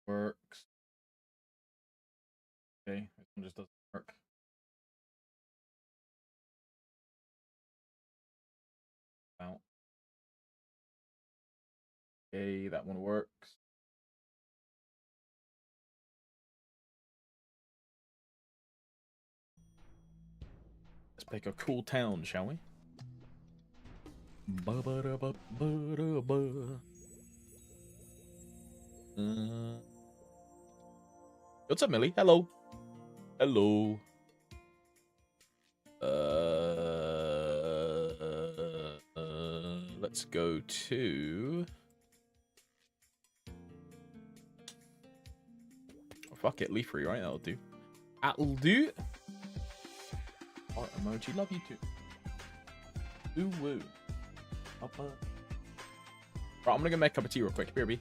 Works. Okay, this one just doesn't work. Out. Okay, that one works. Let's pick a cool town, shall we? What's up, Millie? Hello. Hello. Let's go to. Oh, fuck it, Leafree, right? That'll do. That'll do. Heart emoji, love you too. Ooh woo. Right, I'm gonna go make a cup of tea real quick. BRB.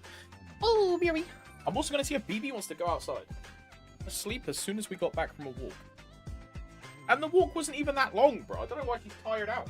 Oh, BRB. I'm also gonna see if BB wants to go outside. Asleep as soon as we got back from a walk. And the walk wasn't even that long, bro. I don't know why he's tired out.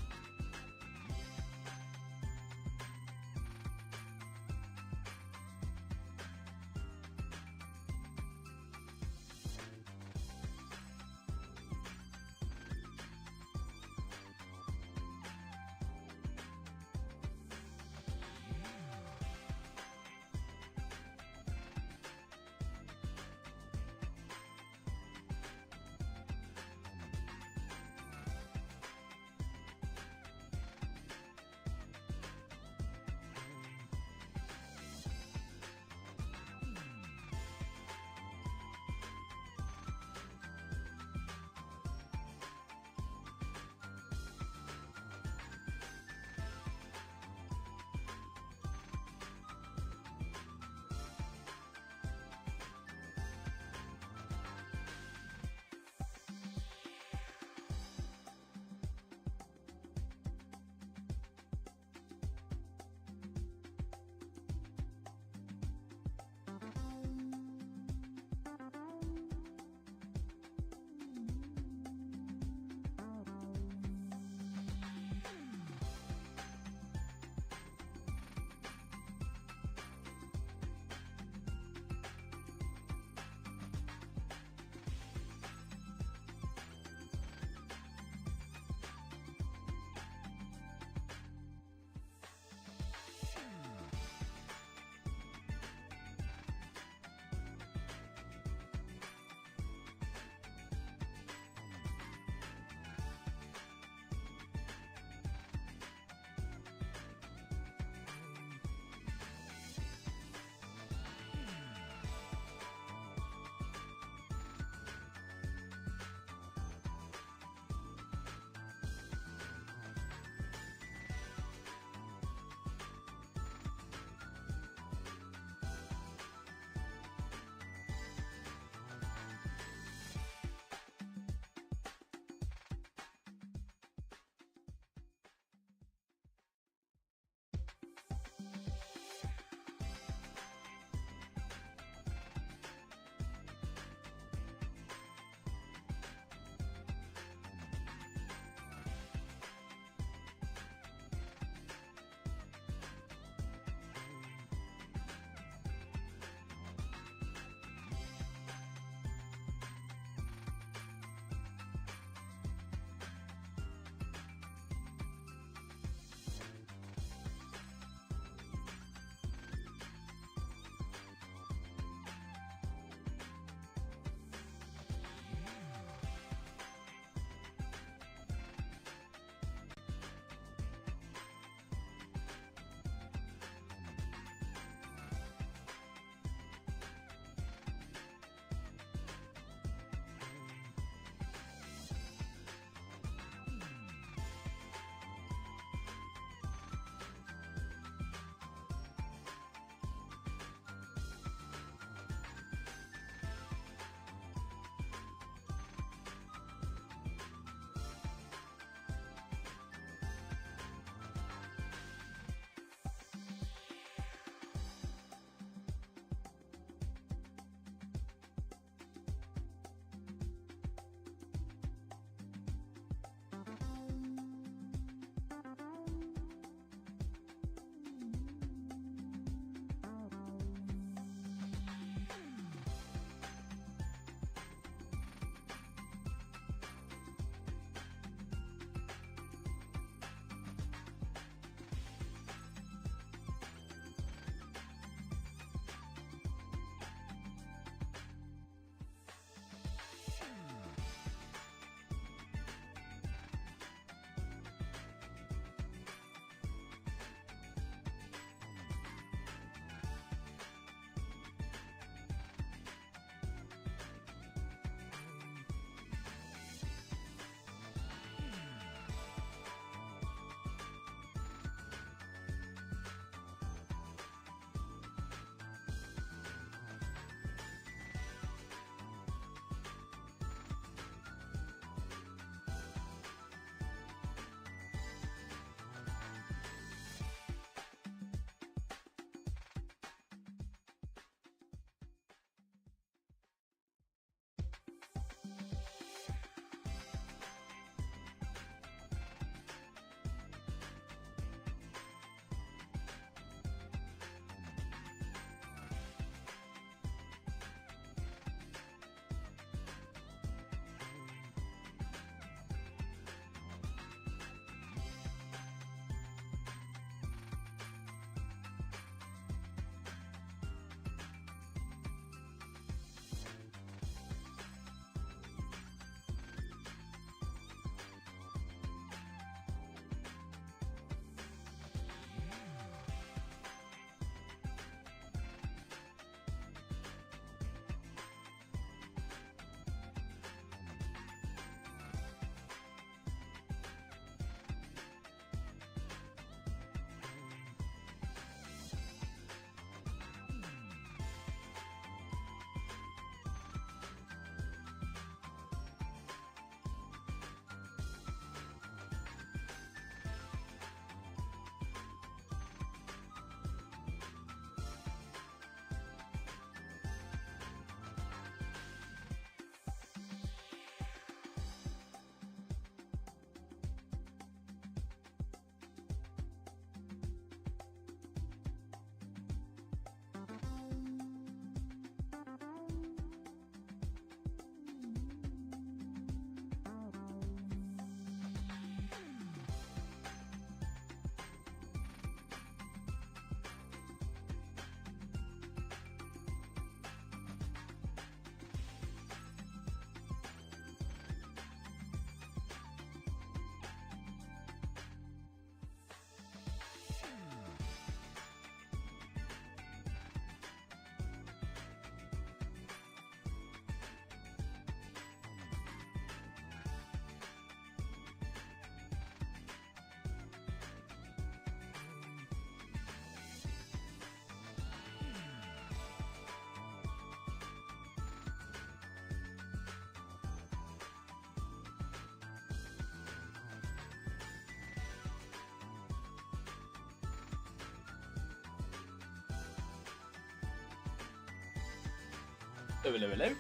Hello, hello, hello.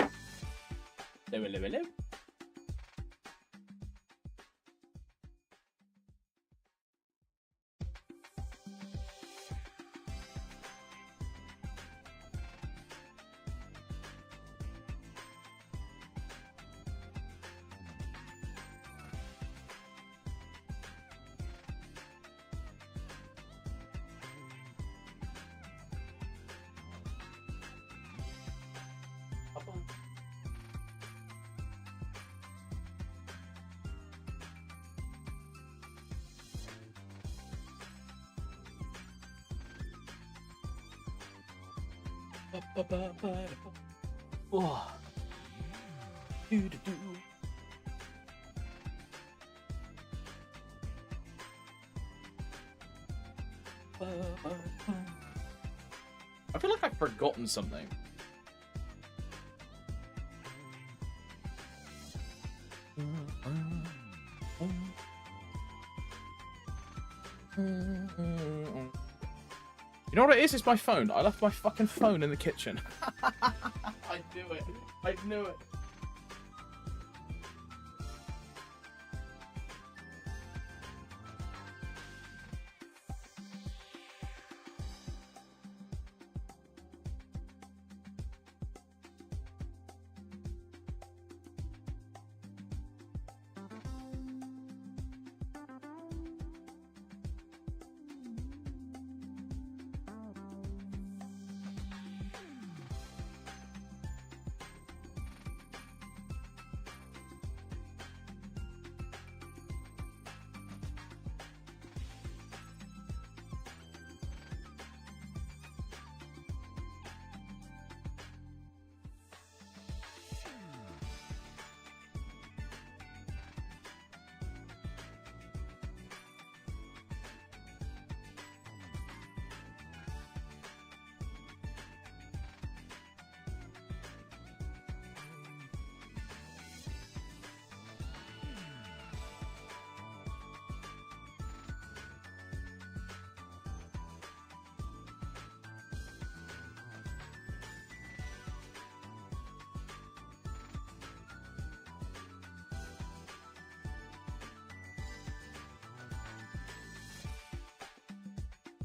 Hello, hello, hello. Oh. Do. I feel like I've forgotten something. You know what it is? It's my phone. I left my fucking phone in the kitchen. I knew it. I knew it.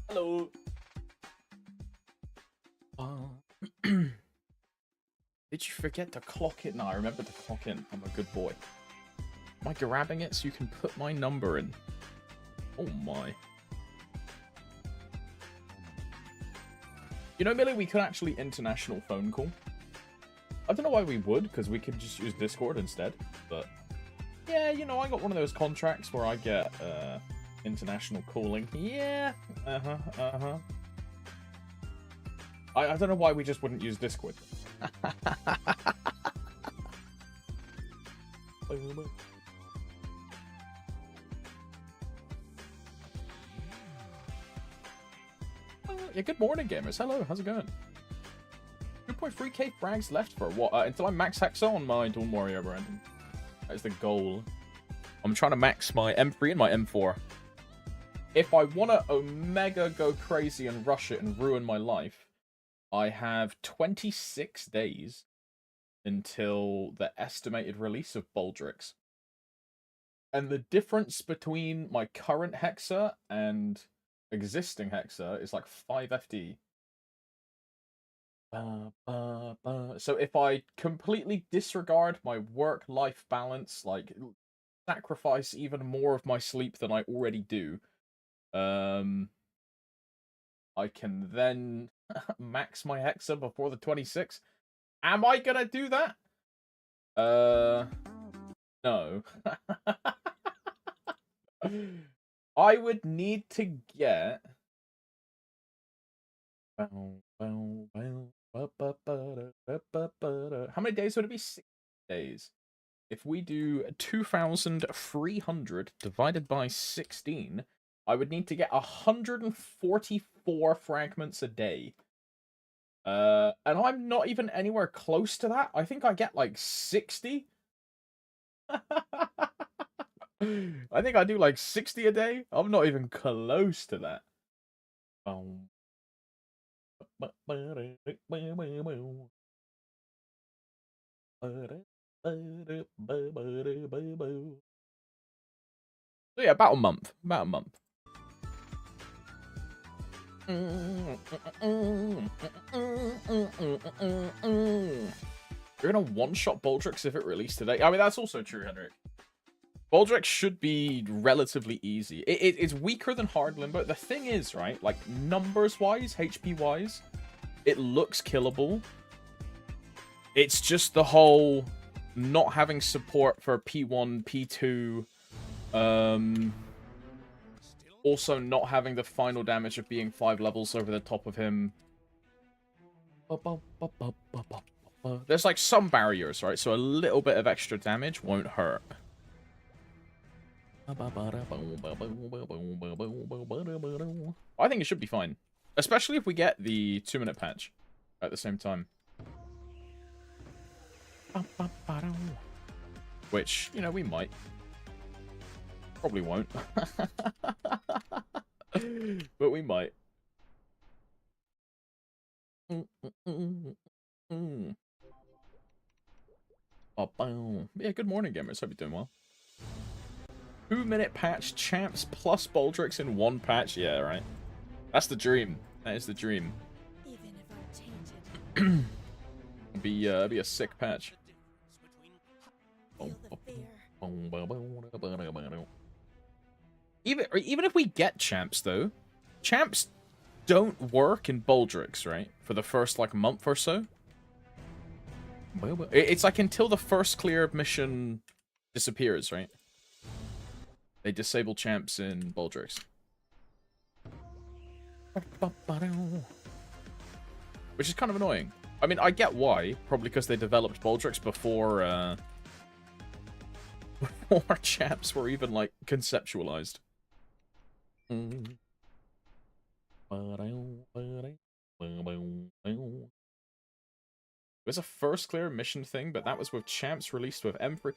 Hello. Did you forget to clock it? No, I remember to clock in. I'm a good boy. Am I grabbing it so you can put my number in? Oh my. You know, Millie, we could actually international phone call. I don't know why we would, because we could just use Discord instead. But yeah, you know, I got one of those contracts where I get international calling. Yeah. I don't know why we just wouldn't use Discord. Yeah, good morning, gamers. Hello, how's it going? 2.3k frags left for what? Until I max hexa on my Dawn Warrior, Brandon. That is the goal. I'm trying to max my M3 and my M4. If I want to Omega go crazy and rush it and ruin my life, I have 26 days until the estimated release of Baldrix. And the difference between my current hexa and existing hexa is like 5 FD. So if I completely disregard my work-life balance, like sacrifice even more of my sleep than I already do, I can then max my hexa before the 26th. Am I gonna do that? No. I would need to get... How many days would it be? 6 days. If we do 2,300 divided by 16, I would need to get 144 fragments a day. And I'm not even anywhere close to that. I think I get like 60. I think I do like 60 a day. I'm not even close to that. So yeah, about a month. About a month. You're gonna one-shot Baldrix if it released today. I mean, that's also true, Henrik. Baldrix should be relatively easy. It's weaker than Hard Limbo. The thing is, right, like, numbers-wise, HP-wise, it looks killable. It's just the whole not having support for P1, P2, also not having the final damage of being 5 levels over the top of him. There's, like, some barriers, right? So a little bit of extra damage won't hurt. I think it should be fine. Especially if we get the 2-minute patch at the same time. Which, you know, we might. Probably won't. But we might. Yeah, good morning, gamers. Hope you're doing well. 2-minute patch, champs plus Baldrix in one patch. Yeah, right. That's the dream. That is the dream. Even if I'm tainted. Be a sick patch. Even if we get champs, though, champs don't work in Baldrix, right? For the first, like, month or so. It's like until the first clear mission disappears, right? They disable champs in Baldrix. Which is kind of annoying. I mean, I get why. Probably because they developed Baldrix before, before champs were even, like, conceptualized. It was a first clear mission thing, but that was with champs released with M3.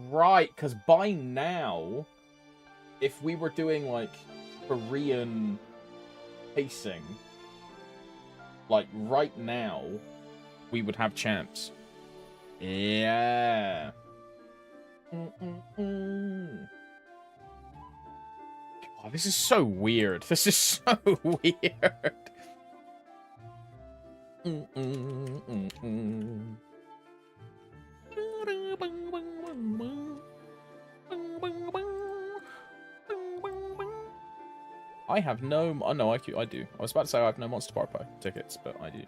Right, because by now, if we were doing, like, Korean pacing, like, right now, we would have champs. Yeah. Oh, this is so weird. This is so weird. I have no... Oh, no, I do. I was about to say I have no Monster Bar tickets, but I do.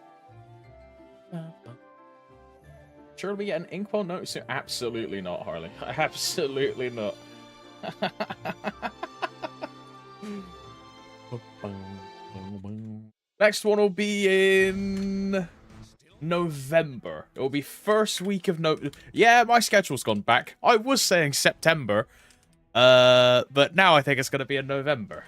Sure we get an Inkwell note soon? Absolutely not, Harley. Absolutely not. Next one will be in November. It will be first week of Yeah, my schedule's gone back. I was saying September. But now I think it's going to be in November.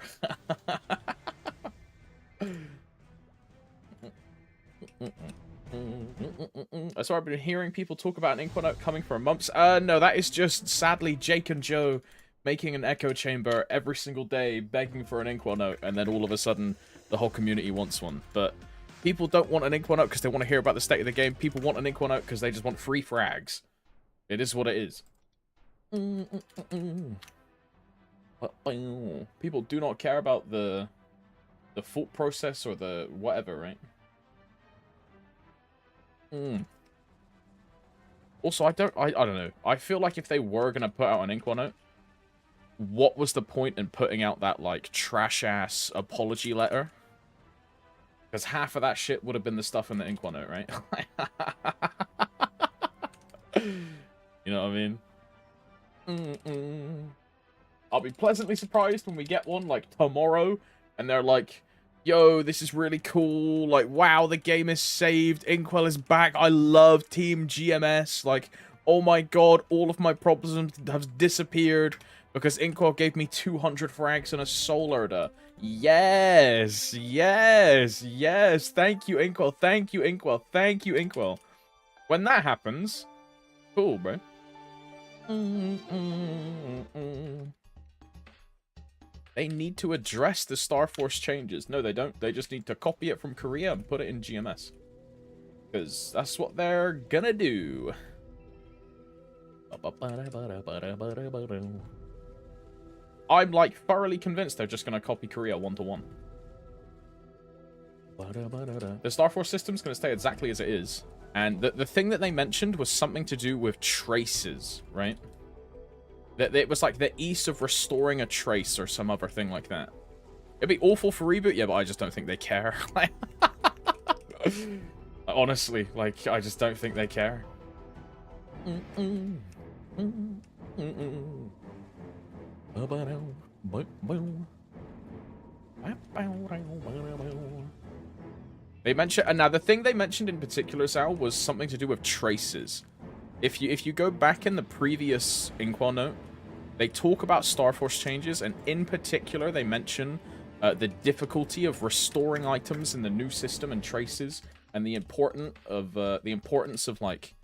So I've been hearing people talk about an Inkwell note coming for months. No, that is just, sadly, Jake and Joe making an echo chamber every single day, begging for an Inkwell note, and then all of a sudden, the whole community wants one. But people don't want an Inkwell note because they want to hear about the state of the game. People want an Inkwell note because they just want free frags. It is what it is. People do not care about the thought process or the whatever, right? Also, I don't know. I feel like if they were gonna put out an Inkwell note, what was the point in putting out that, like, trash-ass apology letter? Because half of that shit would have been the stuff in the Inkwell note, right? You know what I mean? I'll be pleasantly surprised when we get one, like, tomorrow, and they're like, yo, this is really cool, like, wow, the game is saved, Inkwell is back, I love Team GMS, like, oh my god, all of my problems have disappeared, because Inkwell gave me 200 frags and a soul order. Yes, yes, yes, thank you, Inkwell, thank you, Inkwell, thank you, Inkwell. When that happens, cool, bro. They need to address the Star Force changes. No, they don't. They just need to copy it from Korea and put it in GMS. Because that's what they're gonna do. I'm like thoroughly convinced they're just going to copy Korea 1-to-1. The Star Force system's going to stay exactly as it is. And the thing that they mentioned was something to do with traces, right? That it was like the ease of restoring a trace or some other thing like that. It'd be awful for reboot, yeah, but I just don't think they care. Honestly, like, I just don't think they care. They mentioned, and now the thing they mentioned in particular, Sal, was something to do with traces. If you go back in the previous Inkwell note, they talk about Star Force changes, and in particular, they mention the difficulty of restoring items in the new system and traces, and the importance of like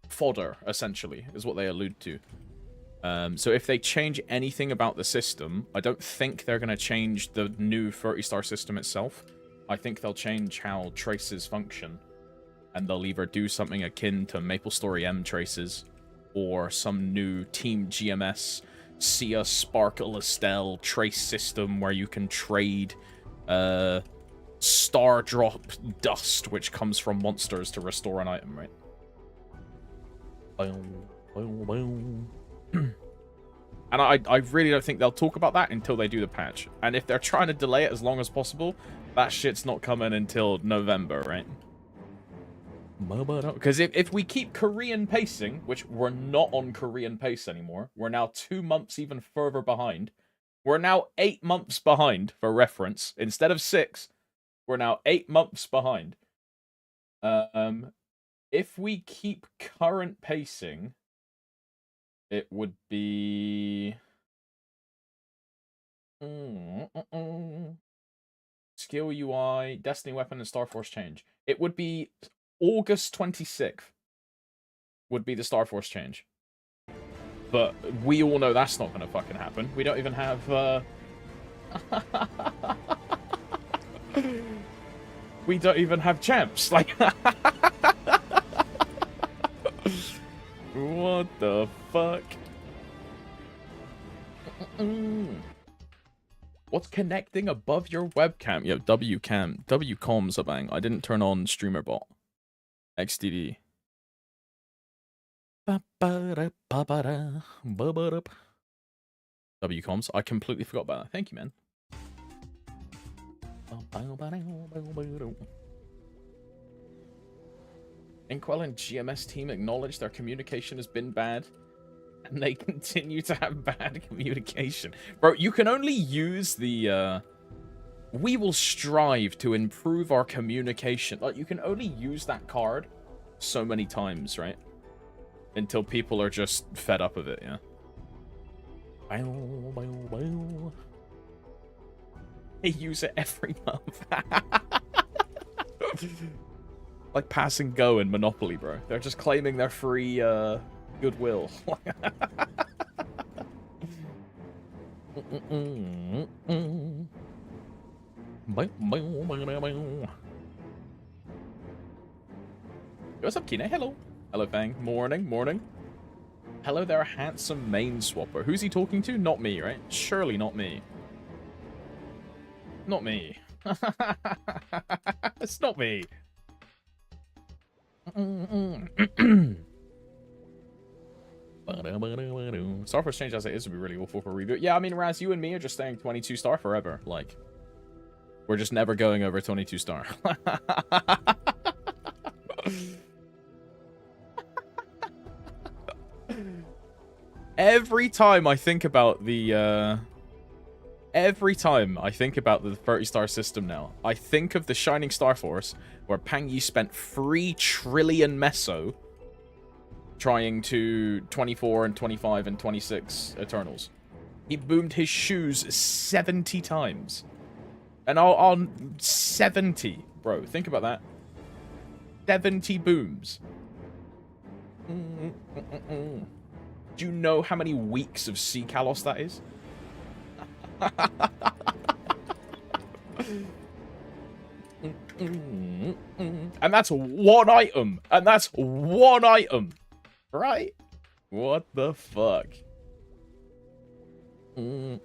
fodder, essentially, is what they allude to. So if they change anything about the system, I don't think they're going to change the new 30-star system itself. I think they'll change how traces function. And they'll either do something akin to maplestory M traces, or some new Team GMS Sia Sparkle Estelle trace system where you can trade star drop dust, which comes from monsters, to restore an item, right? And I really don't think they'll talk about that until they do the patch. And if they're trying to delay it as long as possible, that shit's not coming until November, right? Because if we keep Korean pacing, which we're not on Korean pace anymore, we're now 2 months even further behind. We're now 8 months behind, for reference. Instead of 6, we're now 8 months behind. If we keep current pacing, it would be... Skill UI, Destiny Weapon, and Star Force change. It would be August 26th would be the Star Force change. But we all know that's not going to fucking happen. We don't even have... we don't even have champs. Like... What the fuck? What's connecting above your webcam? Yo, WCam. WCom's a bang. I didn't turn on streamer bot. XDD. WComs. I completely forgot about that. Thank you, man. Inkwell and GMS team acknowledge their communication has been bad, and they continue to have bad communication. Bro, you can only use the, we will strive to improve our communication. Like, you can only use that card so many times, right? Until people are just fed up of it, yeah. They use it every month. Like pass and go in Monopoly, bro. They're just claiming their free goodwill. What's up, Kine? Hello. Hello, Fang. Morning, morning. Hello there, handsome main swapper. Who's he talking to? Not me, right? Surely not me. Not me. It's not me. Star Force change as it is would be really awful for reboot. Yeah, I mean, Raz, you and me are just staying 22 star forever. Like, we're just never going over 22 star. Every time I think about the every time I think about the 30-star system now, I think of the Shining Star Force, where Pang Yi spent 3 trillion meso trying to 24 and 25 and 26 Eternals. He boomed his shoes 70 times. And on 70, bro, think about that. 70 booms. Do you know how many weeks of Sea Kalos that is? And that's one item. And that's one item. Right? What the fuck? What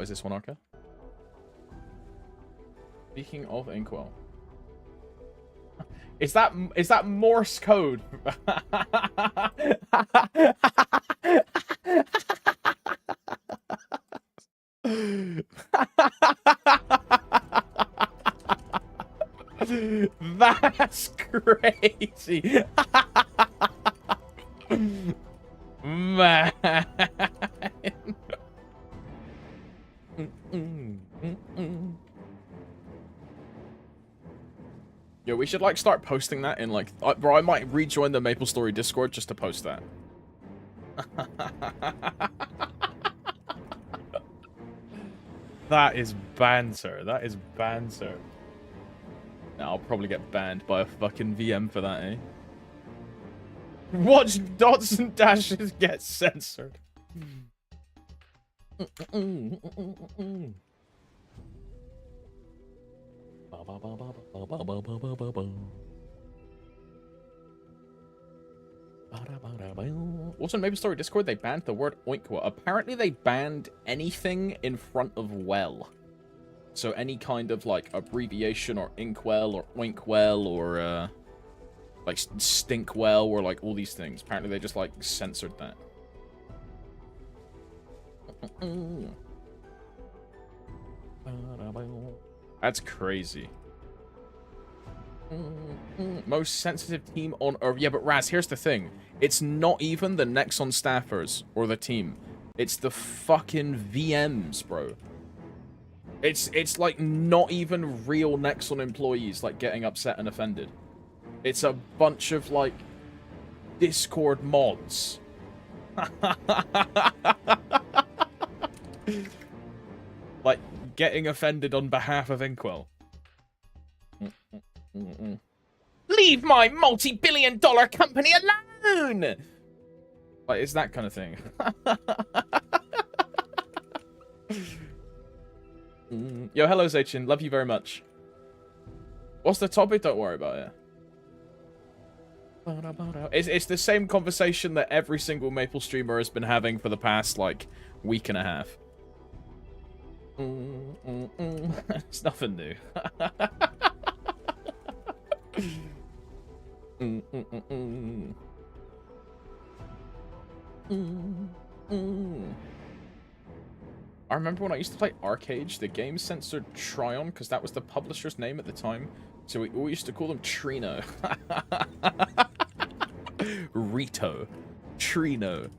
is this one, Arca? Speaking of Inkwell. Is that Morse code? That's crazy. Man. Yo, we should like start posting that in like, bro, I might rejoin the MapleStory Discord just to post that. That is banter. That is banter. Now I'll probably get banned by a fucking VM for that, eh? Watch dots and dashes get censored. Also, in MapleStory Discord, they banned the word oinkwa. Apparently, they banned anything in front of well. So any kind of like abbreviation or inkwell or oinkwell or like stinkwell or like all these things. Apparently, they just like censored that. That's crazy. Most sensitive team on Earth. Yeah, but Raz, here's the thing. It's not even the Nexon staffers or the team. It's the fucking VMs, bro. It's like not even real Nexon employees like getting upset and offended. It's a bunch of like Discord mods. Like getting offended on behalf of Inkwell. Leave my multi-billion-dollar company alone! Like, it's that kind of thing. Yo, hello, Zachin. Love you very much. What's the topic? Don't worry about it. It's the same conversation that every single Maple streamer has been having for the past, like, week and a half. It's nothing new. I remember when I used to play Arcade, the game censored Tryon because that was the publisher's name at the time. So we all used to call them Trino. Rito. Trino.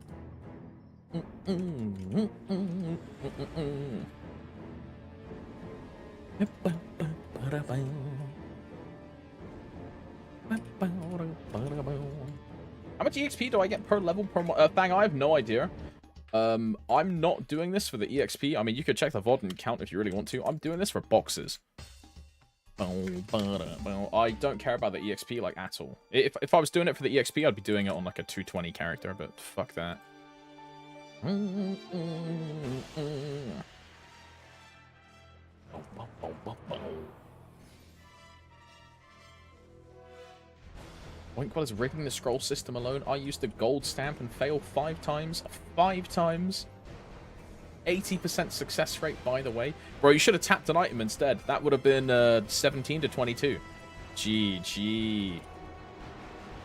How much EXP do I get per level per thing? I have no idea. I'm not doing this for the EXP. I mean, you could check the VOD and count if you really want to. I'm doing this for boxes. I don't care about the EXP, like, at all. If I was doing it for the EXP, I'd be doing it on, like, a 220 character, but fuck that. Oinkwell is ripping the scroll system alone. I used the gold stamp and failed 5 times. 5 times. 80% success rate, by the way. Bro, you should have tapped an item instead. That would have been 17 to 22. GG.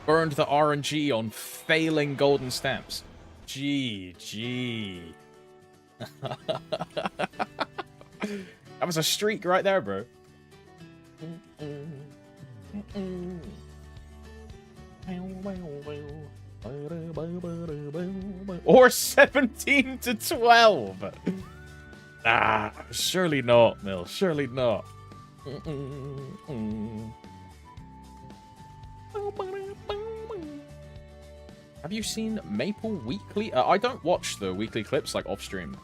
Burned the RNG on failing golden stamps. GG. That was a streak right there, bro. Or 17 to 12. Ah, surely not, Mill. Surely not. Have you seen Maple Weekly? I don't watch the weekly clips like off stream.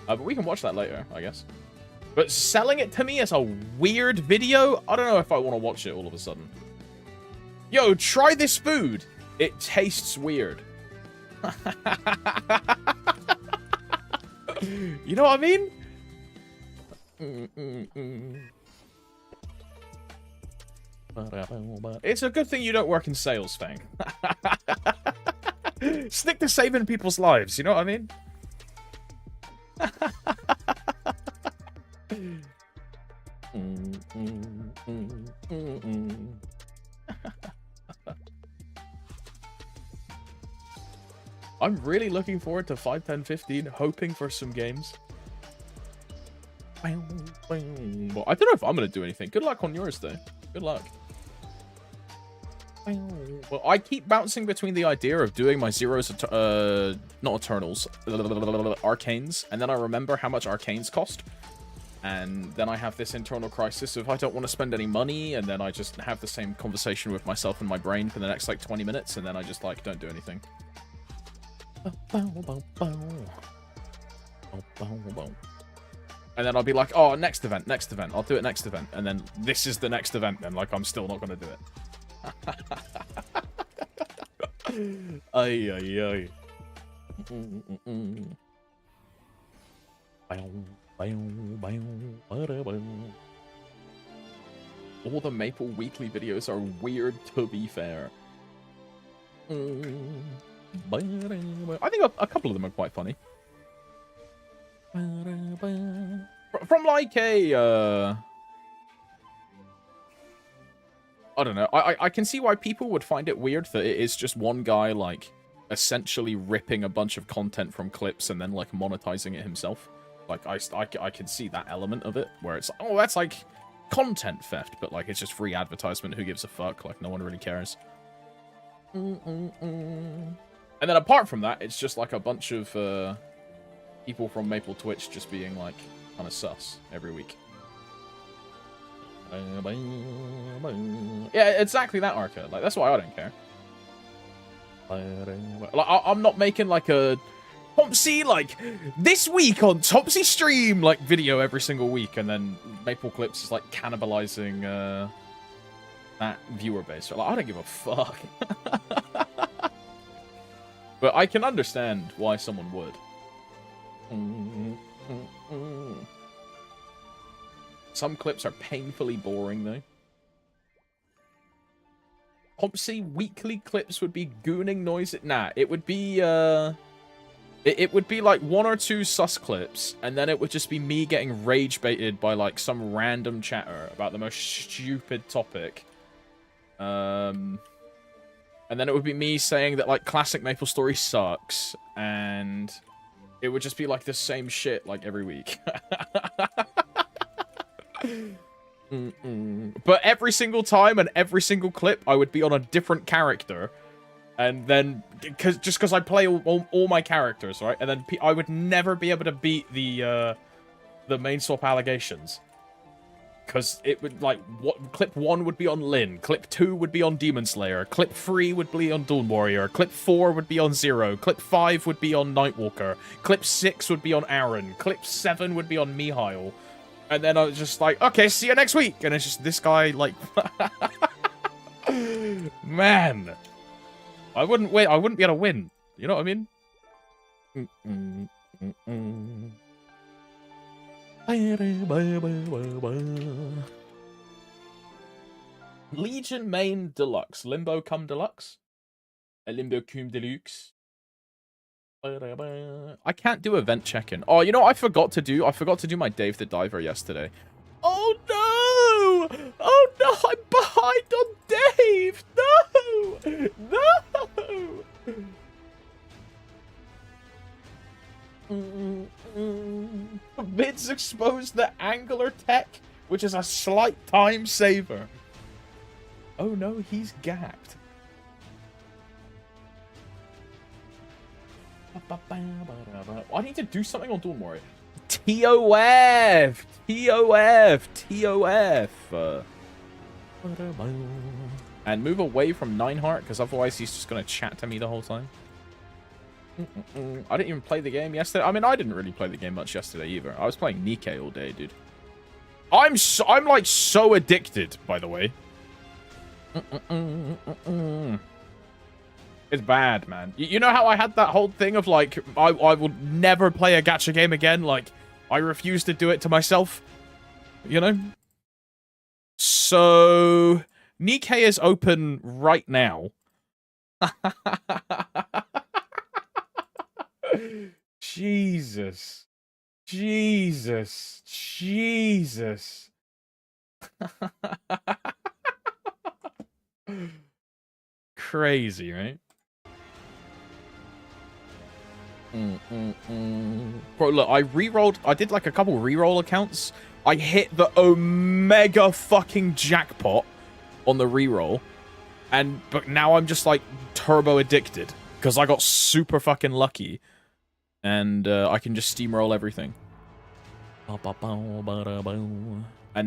But we can watch that later, I guess. But selling it to me as a weird video? I don't know if I want to watch it all of a sudden. Yo, try this food. It tastes weird. You know what I mean? It's a good thing you don't work in sales, Fang. Stick to saving people's lives, you know what I mean? I'm really looking forward to 5, 10, 15, hoping for some games. Well, I don't know if I'm going to do anything. Good luck on yours, though. Good luck. Well, I keep bouncing between the idea of doing my Zeros, not Eternals, Arcanes, and then I remember how much Arcanes cost. And then I have this internal crisis of I don't want to spend any money, and then I just have the same conversation with myself in my brain for the next, like, 20 minutes, and then I just, like, don't do anything. And then I'll be like, oh, next event. I'll do it next event. And then this is the next event, then, like, I'm still not going to do it. Ay, ay, ay. All the Maple Weekly videos are weird, to be fair. I think a couple of them are quite funny. From like a... I don't know. I can see why people would find it weird that it is just one guy, like, essentially ripping a bunch of content from clips and then, like, monetizing it himself. Like, I can see that element of it, where it's, oh, that's, like, content theft, but, like, it's just free advertisement. Who gives a fuck? Like, no one really cares. And then apart from that, it's just, like, a bunch of people from Maple Twitch just being, like, kind of sus every week. Yeah, exactly that, Arca. Like, that's why I don't care. Like, I'm not making, like, a Topsy, like, this week on Topsy stream, like, video every single week, and then Maple Clips is, like, cannibalizing, that viewer base. Like, I don't give a fuck. But I can understand why someone would. Some clips are painfully boring, though. Topsy weekly clips would be gooning noise. Nah, it would be, It would be, like, 1 or 2 sus clips, and then it would just be me getting rage baited by, like, some random chatter about the most stupid topic. And then it would be me saying that, like, classic MapleStory sucks, and it would just be, like, the same shit, like, every week. But every single time and every single clip, I would be on a different character. And then, just because I play all my characters, right? And then I would never be able to beat the main swap allegations. Because it would, like, clip 1 would be on Lyn, clip 2 would be on Demon Slayer, clip 3 would be on Dawn Warrior, clip 4 would be on Zero, clip 5 would be on Nightwalker, clip 6 would be on Aaron, clip 7 would be on Mihail. And then I was just like, okay, see you next week. And it's just this guy, like... Man. I wouldn't win. I wouldn't be able to win. You know what I mean? Legion Main Deluxe. Limbo Cum Deluxe. Limbo Cum Deluxe. I can't do event check-in. Oh, you know what I forgot to do? I forgot to do my Dave the Diver yesterday. Oh, no! Oh, no! I'm behind on Dave! No! Vids exposed the Angular tech, which is a slight time saver. Oh, no, he's gapped. I need to do something on Dawn Warrior. TOF! TOF! TOF! And move away from Nineheart, because otherwise he's just going to chat to me the whole time. I didn't even play the game yesterday. I mean, I didn't really play the game much yesterday either. I was playing Nikkei all day, dude. I'm like so addicted, by the way. It's bad, man. You know how I had that whole thing of, like, I will never play a gacha game again? Like, I refuse to do it to myself. You know? So, Nikkei is open right now. Jesus. Jesus. Jesus. Crazy, right? Bro, look, I did like a couple reroll accounts. I hit the omega fucking jackpot on the reroll. But now I'm just like turbo addicted because I got super fucking lucky. And I can just steamroll everything. And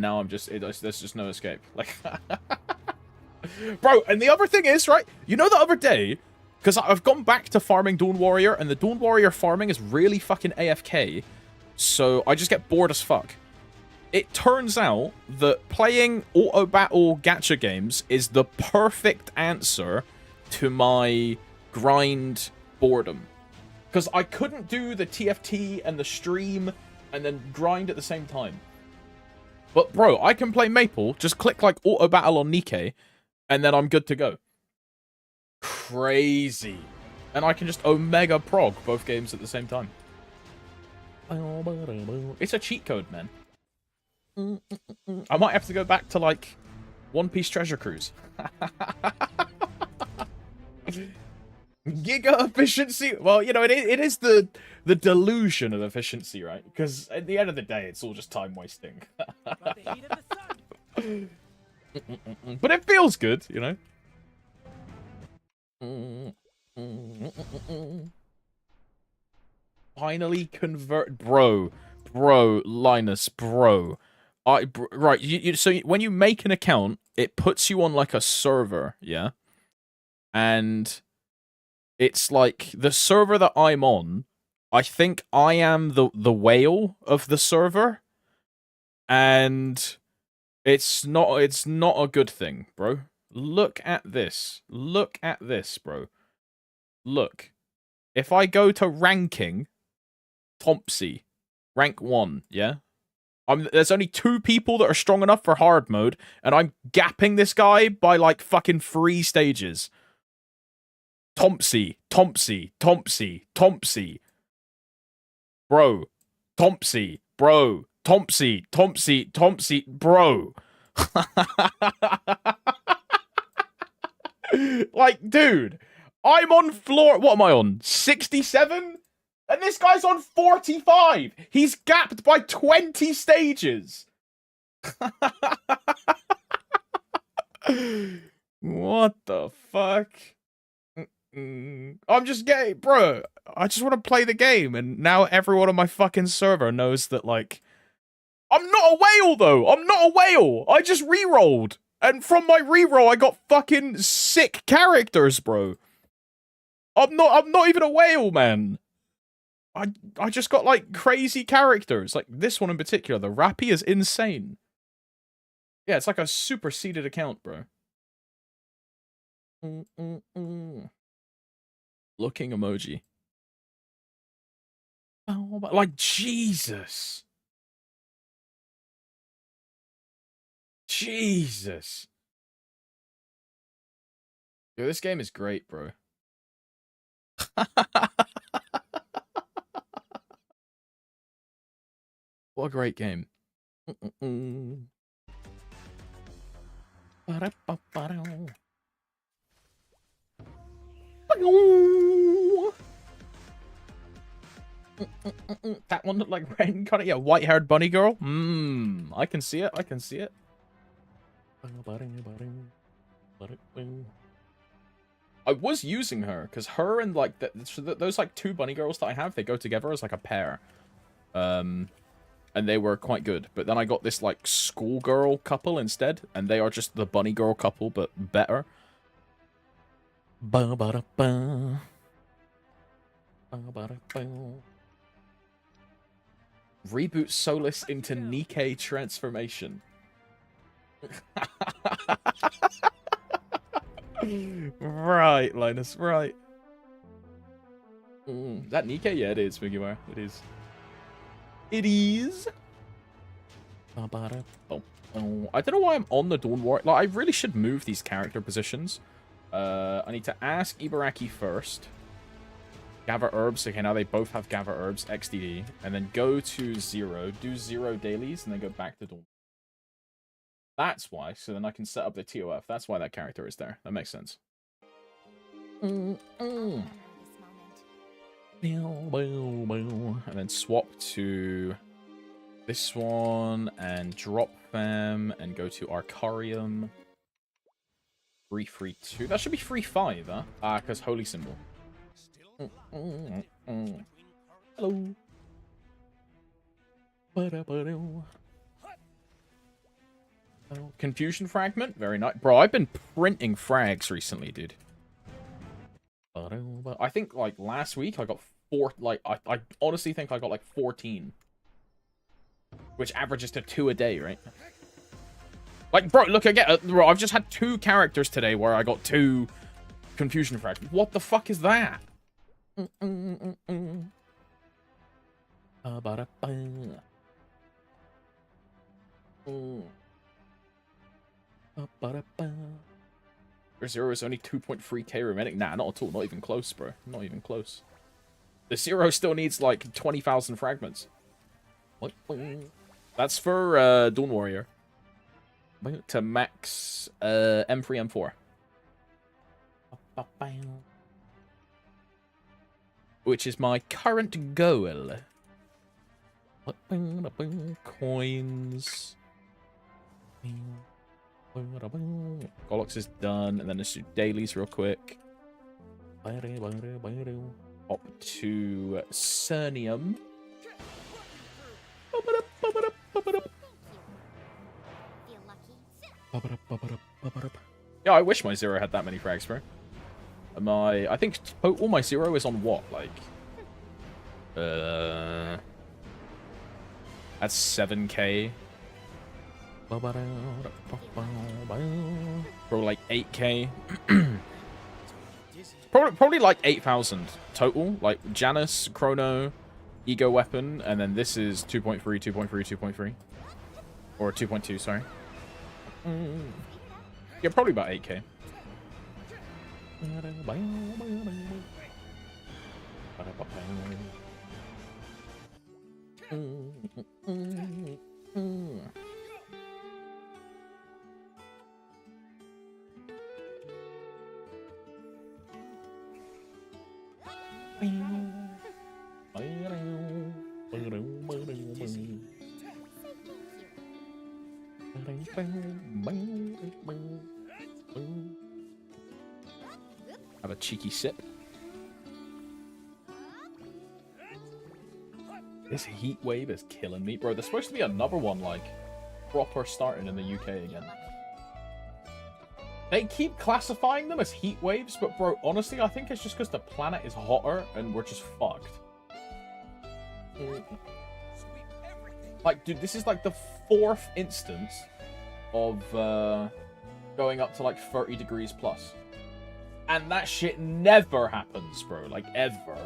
now I'm just, there's just no escape. Like, bro, and the other thing is, right? You know the other day, because I've gone back to farming Dawn Warrior, and the Dawn Warrior farming is really fucking AFK. So I just get bored as fuck. It turns out that playing auto battle gacha games is the perfect answer to my grind boredom. Because I couldn't do the TFT and the stream and then grind at the same time. But bro, I can play Maple, just click like auto battle on Nikkei, and then I'm good to go. Crazy. And I can just omega prog both games at the same time. It's a cheat code, man. I might have to go back to like One Piece Treasure Cruise. Giga efficiency. Well, you know, it is the delusion of efficiency, right? Because at the end of the day, it's all just time wasting. But it feels good, you know. Finally convert, bro, Linus, bro. Right, so when you make an account, it puts you on like a server, yeah, and it's like the server that I'm on. I think I am the whale of the server, and it's not a good thing, bro. Look at this. Look at this, bro. Look. If I go to ranking, Thompsy, rank 1, yeah? There's only 2 people that are strong enough for hard mode, and I'm gapping this guy by like fucking 3 stages. Thompsy. Bro. Thompsy. Bro. Thompsy. Bro. Like, dude, I'm on floor... What am I on? 67? And this guy's on 45. He's gapped by 20 stages. What the fuck? I'm just getting... Bro, I just want to play the game, and now everyone on my fucking server knows that, like... I'm not a whale, though! I'm not a whale! I just rerolled! And from my reroll, I got fucking sick characters, bro. I'm not even a whale, man. I just got, like, crazy characters. Like, this one in particular, the Rappy is insane. Yeah, it's like a super-seeded account, bro. Looking emoji. Oh, but, like, Jesus. Jesus. Yo, this game is great, bro. What a great game. That one looked like Ren cut it. Yeah, white-haired bunny girl. I can see it. I can see it. I was using her because her and like those like 2 bunny girls that I have, they go together as like a pair, and they were quite good. But then I got this like schoolgirl couple instead, and they are just the bunny girl couple but better. Reboot Solus into Nikkei transformation. Right, Linus, right. Is that Nikkei? Yeah, it is, Mugiwara. It is. It is. Oh, I don't know why I'm on the Dawn War. Like, I really should move these character positions. I need to ask Ibaraki first. Gather herbs. Okay, now they both have gather herbs. XDD. And then go to 0. Do 0 dailies. And then go back to Dawn. That's why. So then I can set up the TOF. That's why that character is there. That makes sense. And then swap to this one. And drop them. And go to Arcarium. Free 2. That should be free 5, huh? Ah, because Holy Symbol. Hello. Confusion Fragment. Very nice. Bro, I've been printing frags recently, dude. I think, like, last week I got 4... Like, I honestly think I got, like, 14. Which averages to 2 a day, right? Like, bro, look, bro, I've just had 2 characters today where I got 2 Confusion Fragments. What the fuck is that? Zero is only 2.3k remaining. Nah, not at all. Not even close, bro. Not even close. The 0 still needs, like, 20,000 fragments. What? That's for Dawn Warrior. To max M3, M4. Which is my current goal. Coins. Golox is done, and then let's do dailies real quick. Up to Cernium. Yeah, I wish my 0 had that many frags, bro. I think total my 0 is on what? Like, that's 7k. Bro, like 8k. probably like 8,000 total. Like Janus, Chrono, Ego Weapon, and then this is 2.3, 2.3, 2.3. Or 2.2, sorry. Yeah, probably about 8k. Have a cheeky sip. This heat wave is killing me. Bro, there's supposed to be another one, like, proper starting in the UK again. They keep classifying them as heat waves, but bro, honestly, I think it's just because the planet is hotter and we're just fucked. Like, dude, this is like the 4th instance of going up to like 30 degrees plus. And that shit never happens, bro. Like, ever.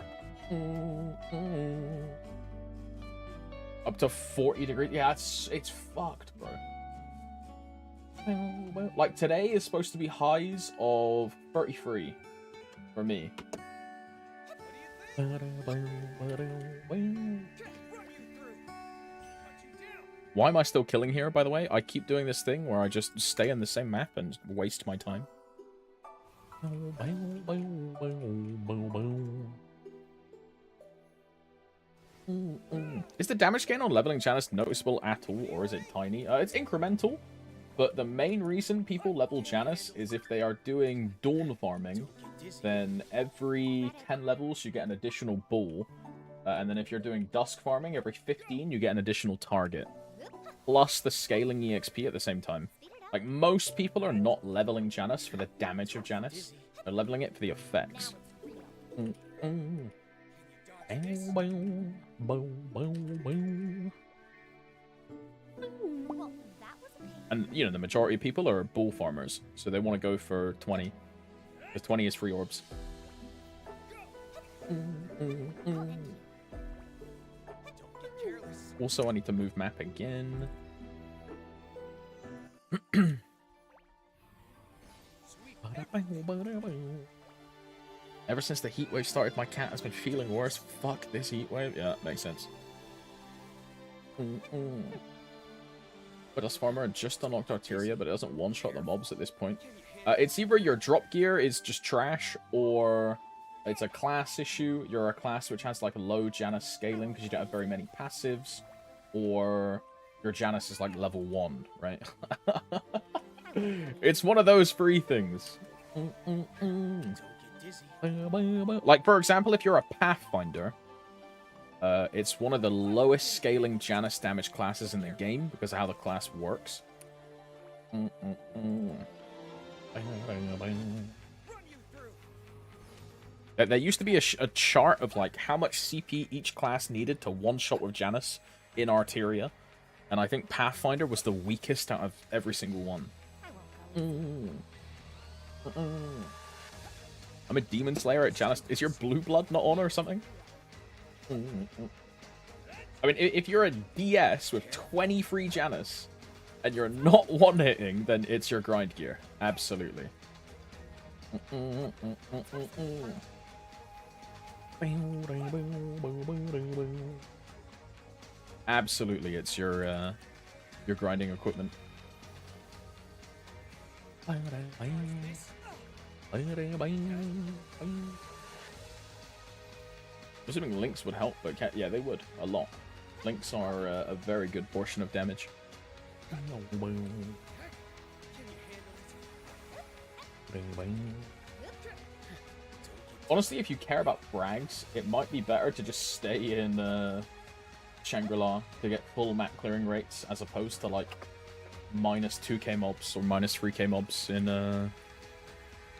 Up to 40 degrees. Yeah, it's fucked, bro. Like, today is supposed to be highs of 33 for me. Why am I still killing here, by the way? I keep doing this thing where I just stay in the same map and waste my time. Is the damage gain on leveling Janus noticeable at all, or is it tiny? It's incremental, but the main reason people level Janus is if they are doing Dawn farming, then every 10 levels you get an additional bull, and then if you're doing Dusk farming, every 15 you get an additional target, plus the scaling EXP at the same time. Like, most people are not leveling Janus for the damage of Janus, they're leveling it for the effects. And, you know, the majority of people are bull farmers, so they want to go for 20. Because 20 is free orbs. Also, I need to move map again. Ever since the heat wave started, my cat has been feeling worse. Fuck this heat wave. Yeah, makes sense. But as farmer just unlocked Arteria, but it doesn't one-shot the mobs at this point. It's either your drop gear is just trash, or it's a class issue. You're a class which has like low Janus scaling because you don't have very many passives, or your Janus is like level 1, right? It's one of those three things. Like, for example, if you're a Pathfinder, it's one of the lowest scaling Janus damage classes in the game because of how the class works. There used to be a chart of like how much CP each class needed to one-shot with Janus in Arteria, and I think Pathfinder was the weakest out of every single one. I'm a Demon Slayer at Janus. Is your blue blood not on or something? I mean, if you're a DS with 23 Janus and you're not one-hitting, then it's your grind gear. Absolutely. Absolutely, it's your grinding equipment. Assuming links would help, but yeah, they would a lot. Links are a very good portion of damage. Honestly, if you care about frags, it might be better to just stay in Shangri-La to get full map clearing rates, as opposed to like minus 2k mobs or minus 3k mobs in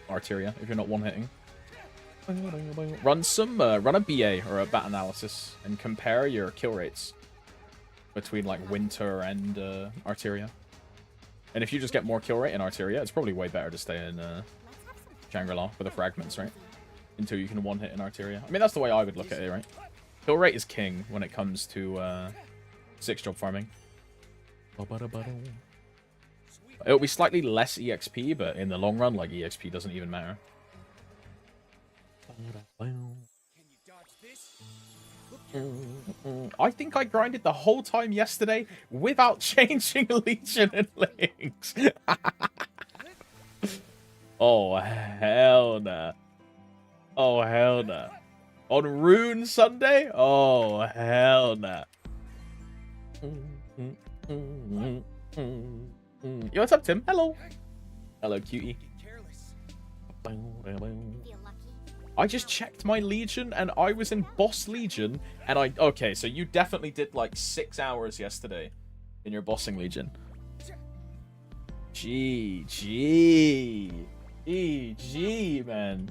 Arteria if you're not one-hitting. Run a BA or a bat analysis and compare your kill rates between like Winter and Arteria. And if you just get more kill rate in Arteria, it's probably way better to stay in Shangri-La with the fragments, right? Until you can one-hit in Arteria. I mean, that's the way I would look at it, right? Kill rate is king when it comes to 6-job farming. It'll be slightly less EXP, but in the long run, like, EXP doesn't even matter. I think I grinded the whole time yesterday without changing Legion and Links. Oh, hell nah. Oh, hell nah. On Rune Sunday? Oh, hell nah. Yo, what's up, Tim? Hello. Hello, cutie. I just checked my Legion, and I was in Boss Legion, and okay, so you definitely did, like, 6 hours yesterday in your Bossing Legion. GG, man.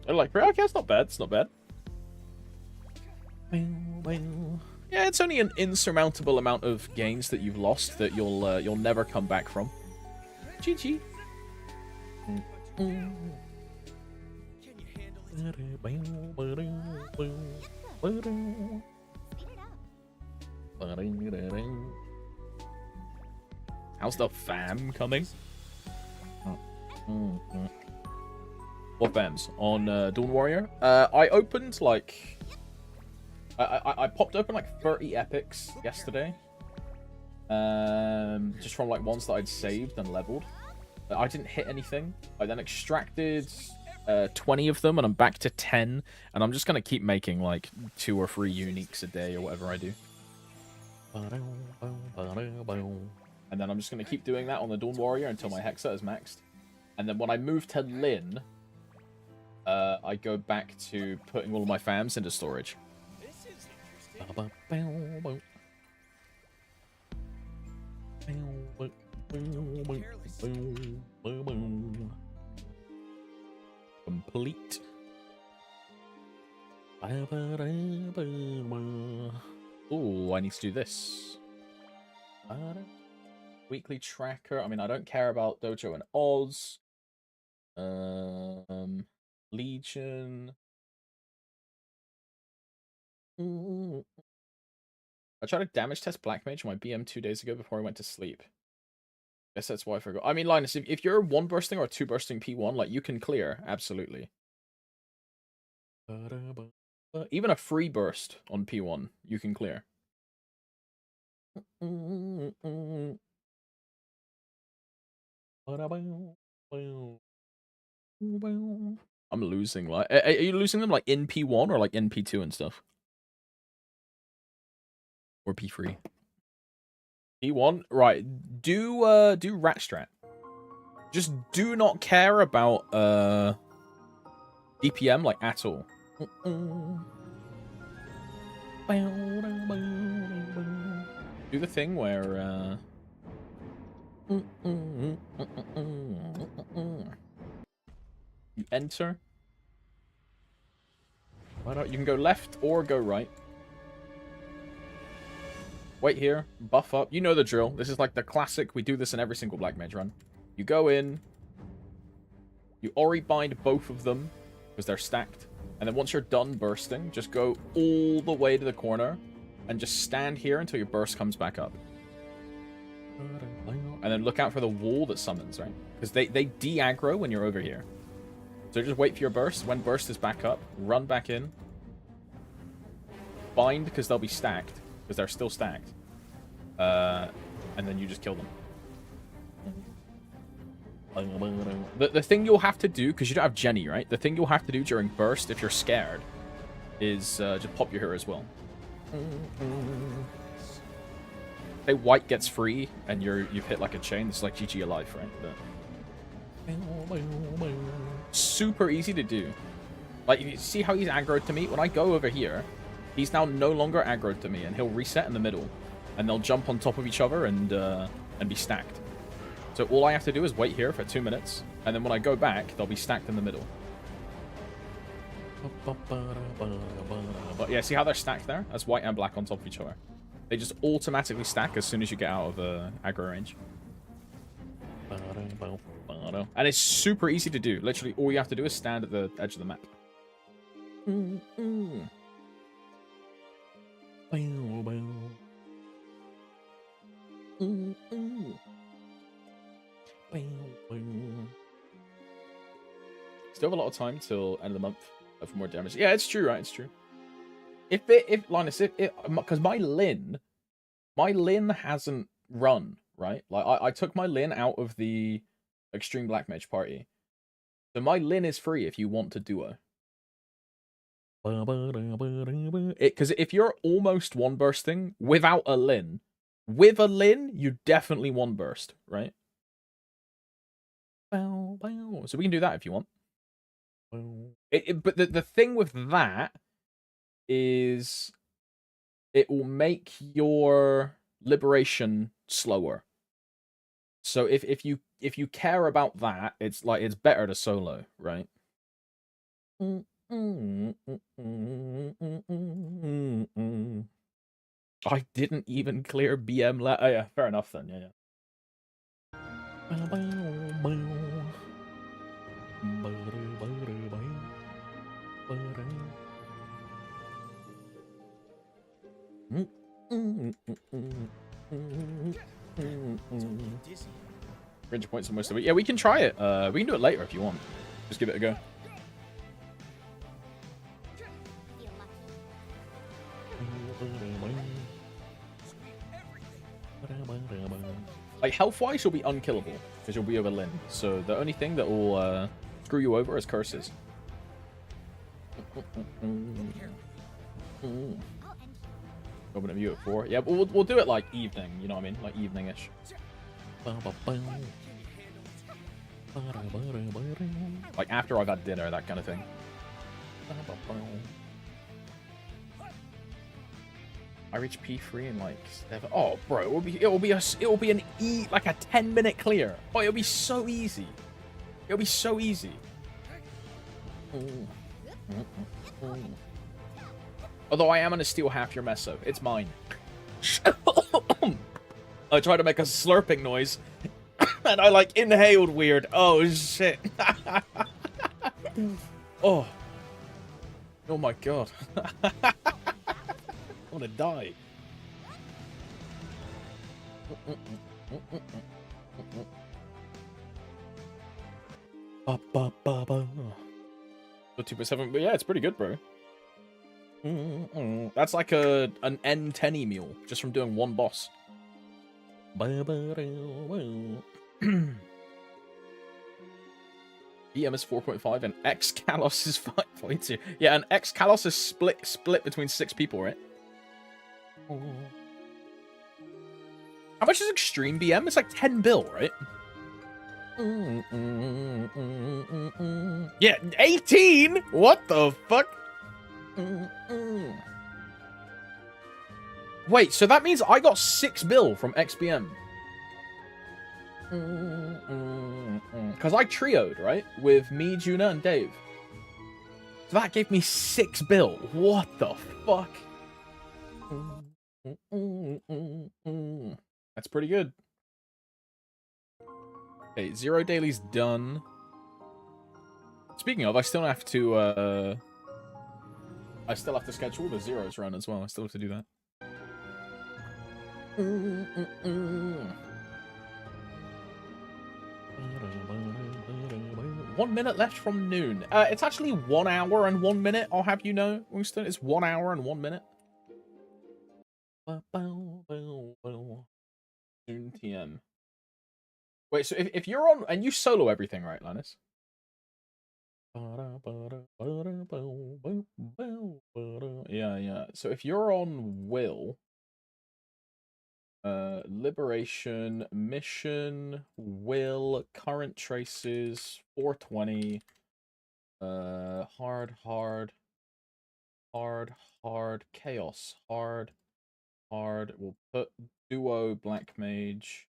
Like, okay, it's not bad, it's not bad. Yeah, it's only an insurmountable amount of gains that you've lost that you'll never come back from. GG. How's the fam coming? What fams? On Dawn Warrior? I opened like... I popped open like 30 epics yesterday. Just from like ones that I'd saved and leveled. I didn't hit anything. I then extracted 20 of them and I'm back to 10. And I'm just going to keep making like 2 or 3 uniques a day or whatever I do. And then I'm just going to keep doing that on the Dawn Warrior until my Hexa is maxed. And then when I move to Lin, I go back to putting all of my fams into storage. Complete. Oh, I need to do this. Weekly tracker. I mean, I don't care about Dojo and Oz. Legion. I tried to damage test Black Mage on my BM 2 days ago before I went to sleep. Guess that's why I forgot. I mean, Linus, if you're one bursting or two bursting P1, like, you can clear, absolutely. Even a free burst on P1, you can clear. I'm losing, like, are you losing them, like, in P1 or, like, in P2 and stuff? Or P3? P1? Right, do rat strat. Just do not care about, DPM, like, at all. Do the thing where, you enter. Why not? You can go left or go right. Wait here, buff up. You know the drill. This is like the classic. We do this in every single Black Mage run. You go in. You Ori bind both of them because they're stacked. And then once you're done bursting, just go all the way to the corner and just stand here until your burst comes back up. And then look out for the wall that summons, right? Because they de-aggro when you're over here. So just wait for your burst. When burst is back up, run back in. Bind because they'll be stacked. Because they're still stacked. And then you just kill them. The thing you'll have to do, because you don't have Jenny, right? The thing you'll have to do during burst, if you're scared, is just pop your hero as well. Say white gets free, and you've hit like a chain. It's like GG alive, right? But super easy to do. Like, you see how he's aggroed to me? When I go over here, he's now no longer aggroed to me, and he'll reset in the middle, and they'll jump on top of each other and be stacked. So all I have to do is wait here for 2 minutes, and then when I go back, they'll be stacked in the middle. But yeah, see how they're stacked there? That's white and black on top of each other. They just automatically stack as soon as you get out of aggro range. And it's super easy to do. Literally, all you have to do is stand at the edge of the map. Still have a lot of time till end of the month for more damage. Yeah, it's true, right? It's true. Linus, because my Lin hasn't run, right? Like, I took my Lin out of the Extreme Black Mage party. So my Lin is free if you want to duo. Because if you're almost one bursting without a Lin, with a Lin, you definitely one burst, right? So we can do that if you want. But the thing with that is it will make your liberation slower. So if you care about that, it's like it's better to solo, right? I didn't even clear BM. Oh yeah, fair enough then. Yeah. Range points for most of it. Yeah, we can try it. We can do it later if you want. Just give it a go. Like, health-wise, you'll be unkillable, because you'll be over Lin. So the only thing that will screw you over is curses. Open a view at 4. Yeah, but we'll do it, like, evening, you know what I mean? Like, evening-ish. Like, after I've had dinner, that kind of thing. I reach P3 in like 7. Oh, bro, it will be a 10-minute clear. Oh, it'll be so easy. It'll be so easy. Although I am gonna steal half your meso. It's mine. I tried to make a slurping noise, and I like inhaled weird. Oh shit. Oh. Oh my god. I want to die. So 2.7, but yeah, it's pretty good, bro. That's like an N10 meal just from doing one boss. BM is 4.5 and X Kalos is 5.2. Yeah, and X Kalos is split between 6 people, right? How much is Extreme BM? It's like 10 bill, right? Yeah, 18? What the fuck? Wait, so that means I got 6 bill from XBM. Because I trioed, right? With me, Juna, and Dave. So that gave me 6 bill. What the fuck? That's pretty good. Okay, 0 daily's done. Speaking of, I still have to schedule the zeros run as well. I still have to do that. 1 minute left from noon. It's actually 1 hour and 1 minute, I'll have you know, Winston. It's 1 hour and 1 minute. Noon TM. Wait, so if you're on... And you solo everything, right, Linus? Yeah. So if you're on Will... Liberation, Mission, Will, Current Traces, 420... Hard, Chaos, hard. We'll put Duo, Black Mage.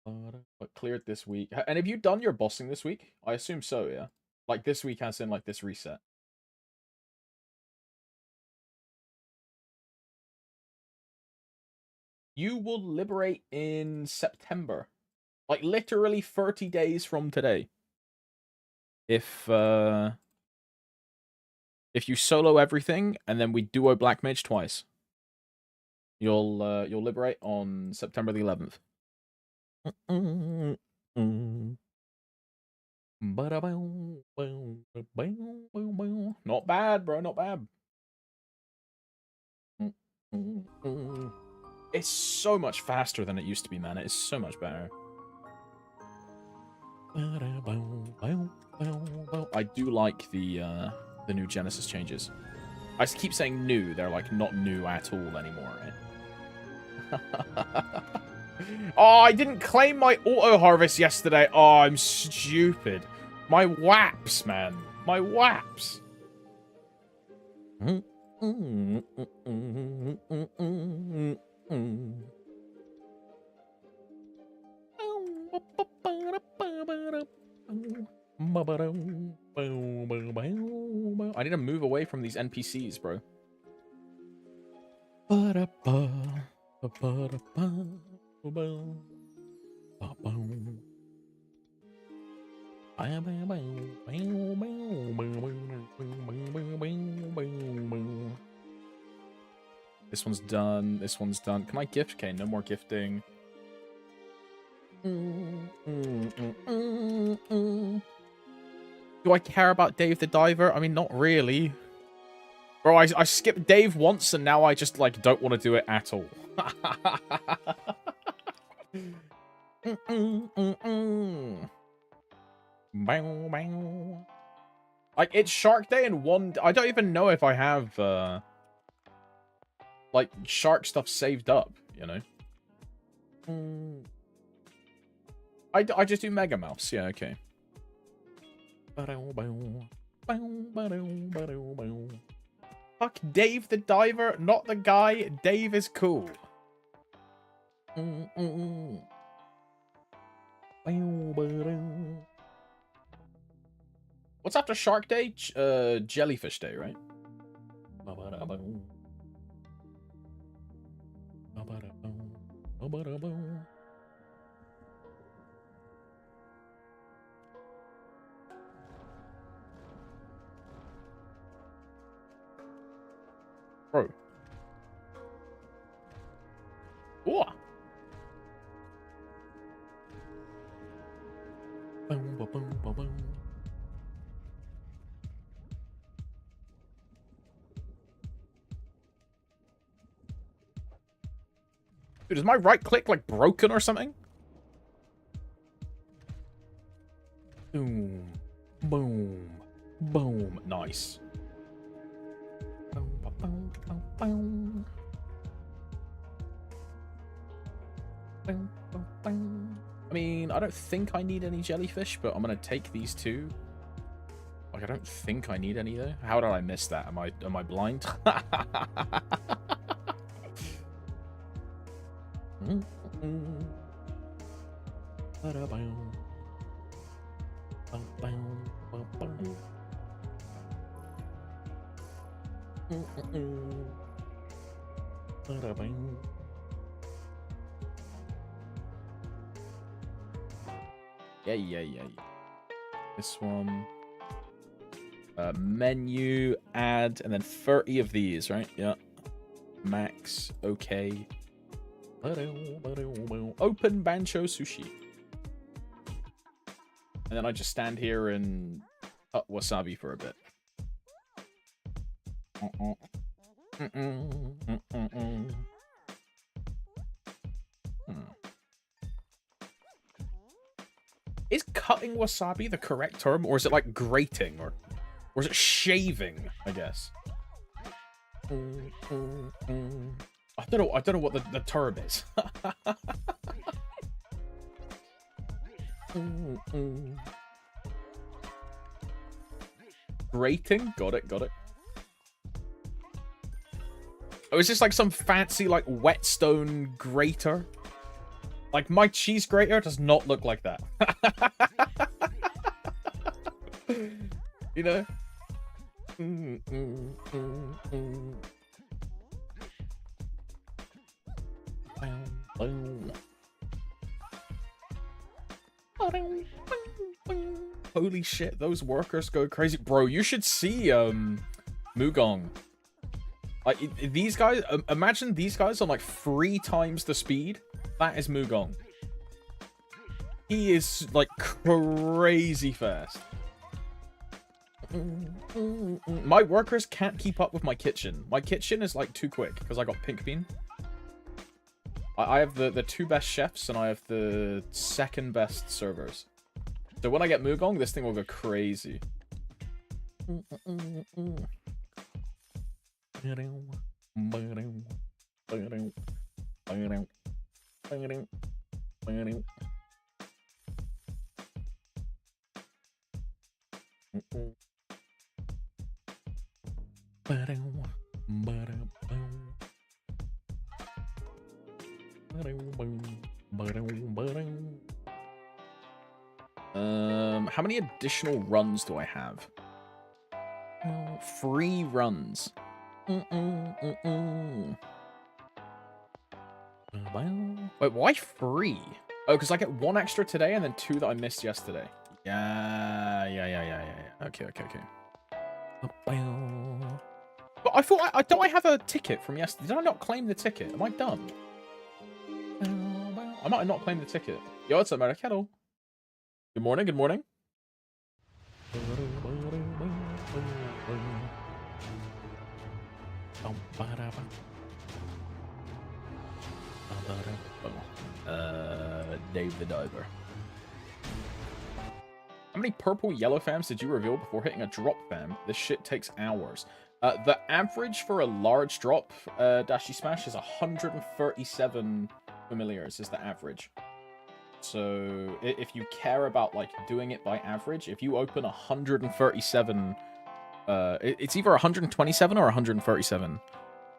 But cleared this week. And have you done your bossing this week? I assume so, yeah. Like this week as in like this reset. You will liberate in September. Like literally 30 days from today. If you solo everything and then we duo Black Mage twice, you'll liberate on September the 11th. Not bad, bro. Not bad. It's so much faster than it used to be, man. It is so much better. I do like the new Genesis changes. I keep saying new. They're like not new at all anymore, right? Oh, I didn't claim my auto harvest yesterday. Oh, I'm stupid. My waps, man. My waps. I need to move away from these NPCs, bro. This one's done. This one's done. Can I gift? Okay, no more gifting. Do I care about Dave the Diver? I mean, not really. Bro, I skipped Dave once and now I just, like, don't want to do it at all. Like, it's Shark Day and one... I don't even know if I have, like, shark stuff saved up, you know? I just do Mega Mouse. Yeah, okay. Fuck Dave the Diver, not the guy. Dave is cool. What's after Shark Day? Jellyfish Day, right? Bro. Ooh. Boom, boom, boom, boom, boom. Dude, is my right click like broken or something? Boom. Boom. Boom. Nice. Boom, boom, boom, boom. Boom, boom, boom. I mean, I don't think I need any jellyfish, but I'm gonna take these two. Like, I don't think I need any though. How did I miss that? Am I blind? Yeah. This one. Menu, add, and then 30 of these, right? Yeah. Max, okay. Open Bancho Sushi. And then I just stand here and cut wasabi for a bit. Is cutting wasabi the correct term, or is it like grating, or is it shaving, I guess? I don't know what the term is. Grating? Got it. Oh, is this like some fancy like whetstone grater? Like my cheese grater does not look like that. You know? Holy shit, those workers go crazy. Bro, you should see Mugong. Like these guys, imagine these guys on like 3 times the speed. That is Mugong. He is like crazy fast. My workers can't keep up with my kitchen. My kitchen is like too quick because I got pink bean. I have the 2 best chefs and I have the 2nd best servers. So when I get Mugong, this thing will go crazy. How many additional runs do I have? 3 runs. Wait, why 3? Oh, because I get 1 extra today and then 2 that I missed yesterday. Yeah. Okay. But I thought don't I have a ticket from yesterday? Did I not claim the ticket? Am I dumb? I might have not claimed the ticket. Yo, what's up, Maricato? Good morning. Dave the Diver. How many purple yellow fams did you reveal before hitting a drop fam? This shit takes hours. The average for a large drop, Dashy Smash, is 137 familiars is the average. So if you care about like doing it by average, if you open 137, it's either 127 or 137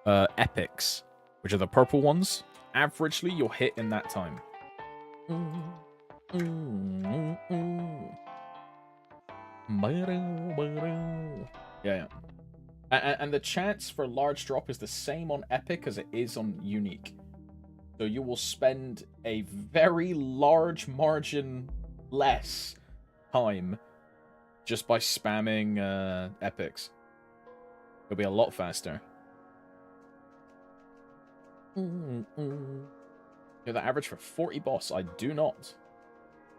epics, which are the purple ones. Averagely, you'll hit in that time. Yeah. And the chance for large drop is the same on epic as it is on unique. So you will spend a very large margin less time just by spamming epics. It'll be a lot faster. You know the average for 40 boss? I do not.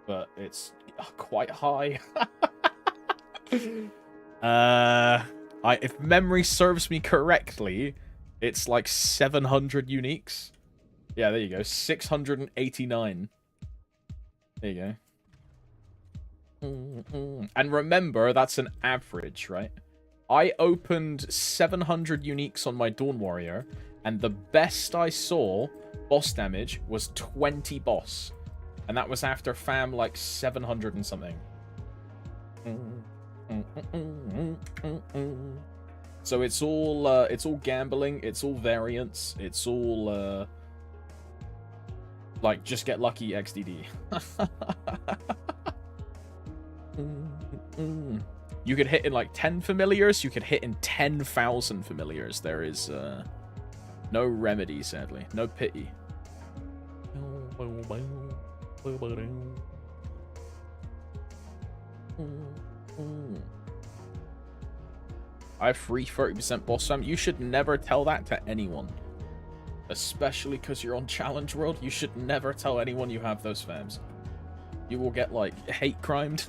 But it's quite high. If memory serves me correctly, it's like 700 uniques. Yeah, there you go. 689. There you go. And remember, that's an average, right? I opened 700 uniques on my Dawn Warrior, and the best I saw boss damage was 20 boss. And that was after fam like 700 and something. So it's all gambling, it's all variance, it's all like just get lucky XDD. You could hit in like 10 familiars, you could hit in 10,000 familiars. There is no remedy, sadly. No pity. I have free 30% boss fam. You should never tell that to anyone. Especially because you're on Challenge World. You should never tell anyone you have those fams. You will get, like, hate crimed.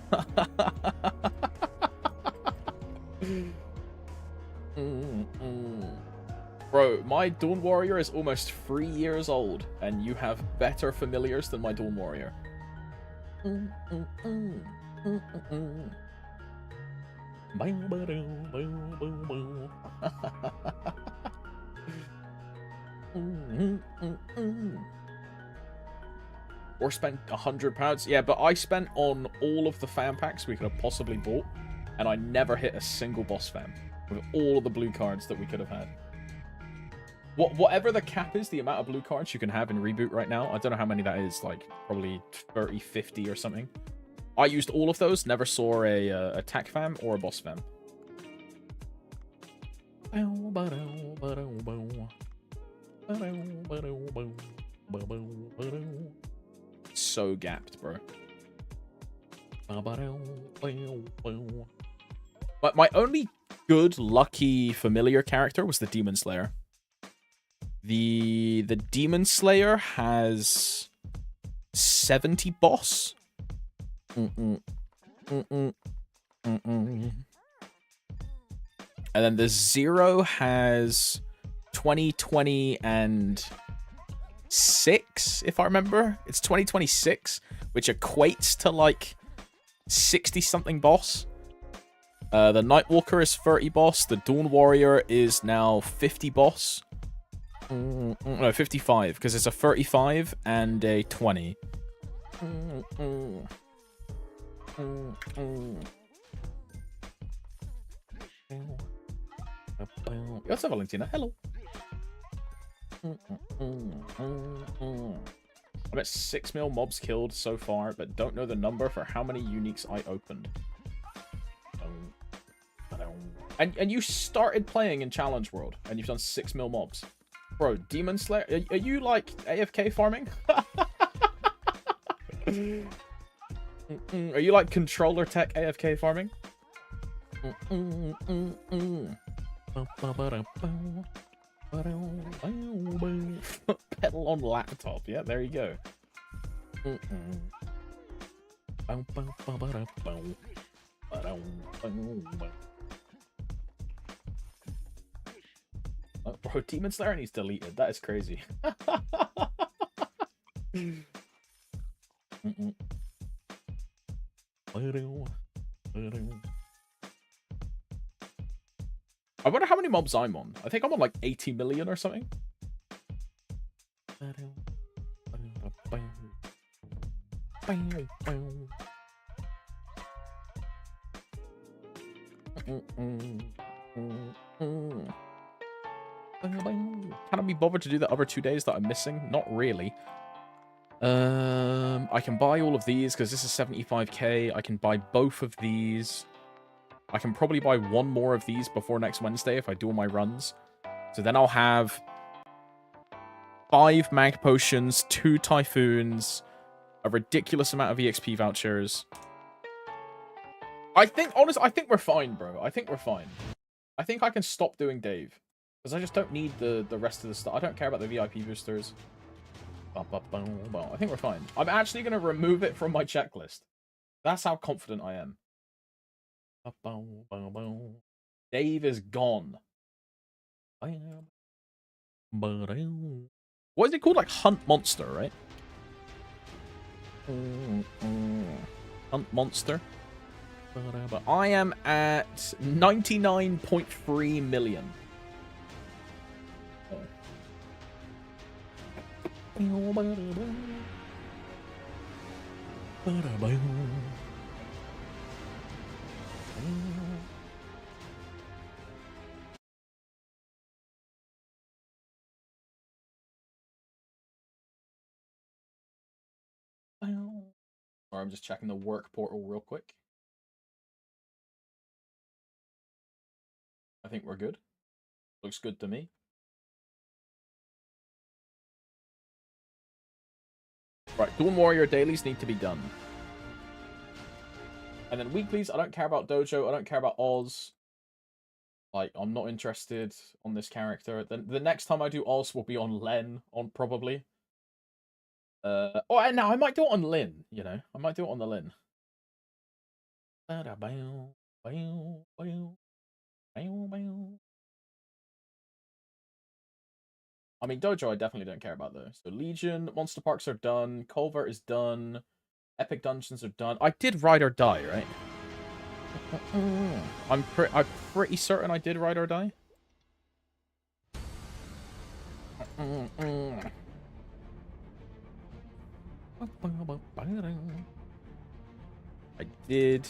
Bro, my Dawn Warrior is almost 3 years old, and you have better familiars than my Dawn Warrior. Or spent £100. Yeah, but I spent on all of the fam packs we could have possibly bought, and I never hit a single boss fam with all of the blue cards that we could have had. Whatever the cap is, the amount of blue cards you can have in Reboot right now, I don't know how many that is, like probably 30, 50 or something. I used all of those, never saw a attack fam or a boss fam. So gapped, bro. But my only good, lucky, familiar character was the Demon Slayer. The Demon Slayer has 70 boss. And then the Zero has 20, 20, and 6, if I remember. It's 2026, which equates to like 60-something boss. The Nightwalker is 30 boss. The Dawn Warrior is now 50 boss. No, 55, because it's a 35 and a 20. What's up, Valentina? Hello. I'm at 6 mil mobs killed so far, but don't know the number for how many uniques I opened. And you started playing in Challenge World, and you've done 6 mil mobs. Bro, Demon Slayer, are you like AFK farming? Are you like controller tech AFK farming? Pedal on laptop, yeah, there you go. Oh, bro, Demon Slayer needs deleted. That is crazy. I wonder how many mobs I'm on. I think I'm on like 80 million or something. Can I be bothered to do the other 2 days that I'm missing? Not really. I can buy all of these because this is 75k. I can buy both of these. I can probably buy one more of these before next Wednesday if I do all my runs. So then I'll have 5 mag potions, 2 typhoons, a ridiculous amount of EXP vouchers. I think, honestly, I think we're fine, bro. I think we're fine. I think I can stop doing Dave. Because I just don't need the rest of the stuff. I don't care about the VIP boosters. I think we're fine. I'm actually going to remove it from my checklist. That's how confident I am. Dave is gone. What is it called? Like Hunt Monster, right? Hunt Monster. But I am at 99.3 million. Or I'm just checking the work portal real quick. I think we're good. Looks good to me. Right, Dawn Warrior dailies need to be done. And then weeklies, I don't care about Dojo. I don't care about Oz. Like, I'm not interested on this character. Then the next time I do Oz will be on Len, probably. Oh, and now I might do it on Lin, you know. I might do it on the Lin. I mean, Dojo I definitely don't care about, though. So Legion, Monster Parks are done. Culvert is done. Epic Dungeons are done. I did Ride or Die, right? I'm pretty certain I did Ride or Die. I did.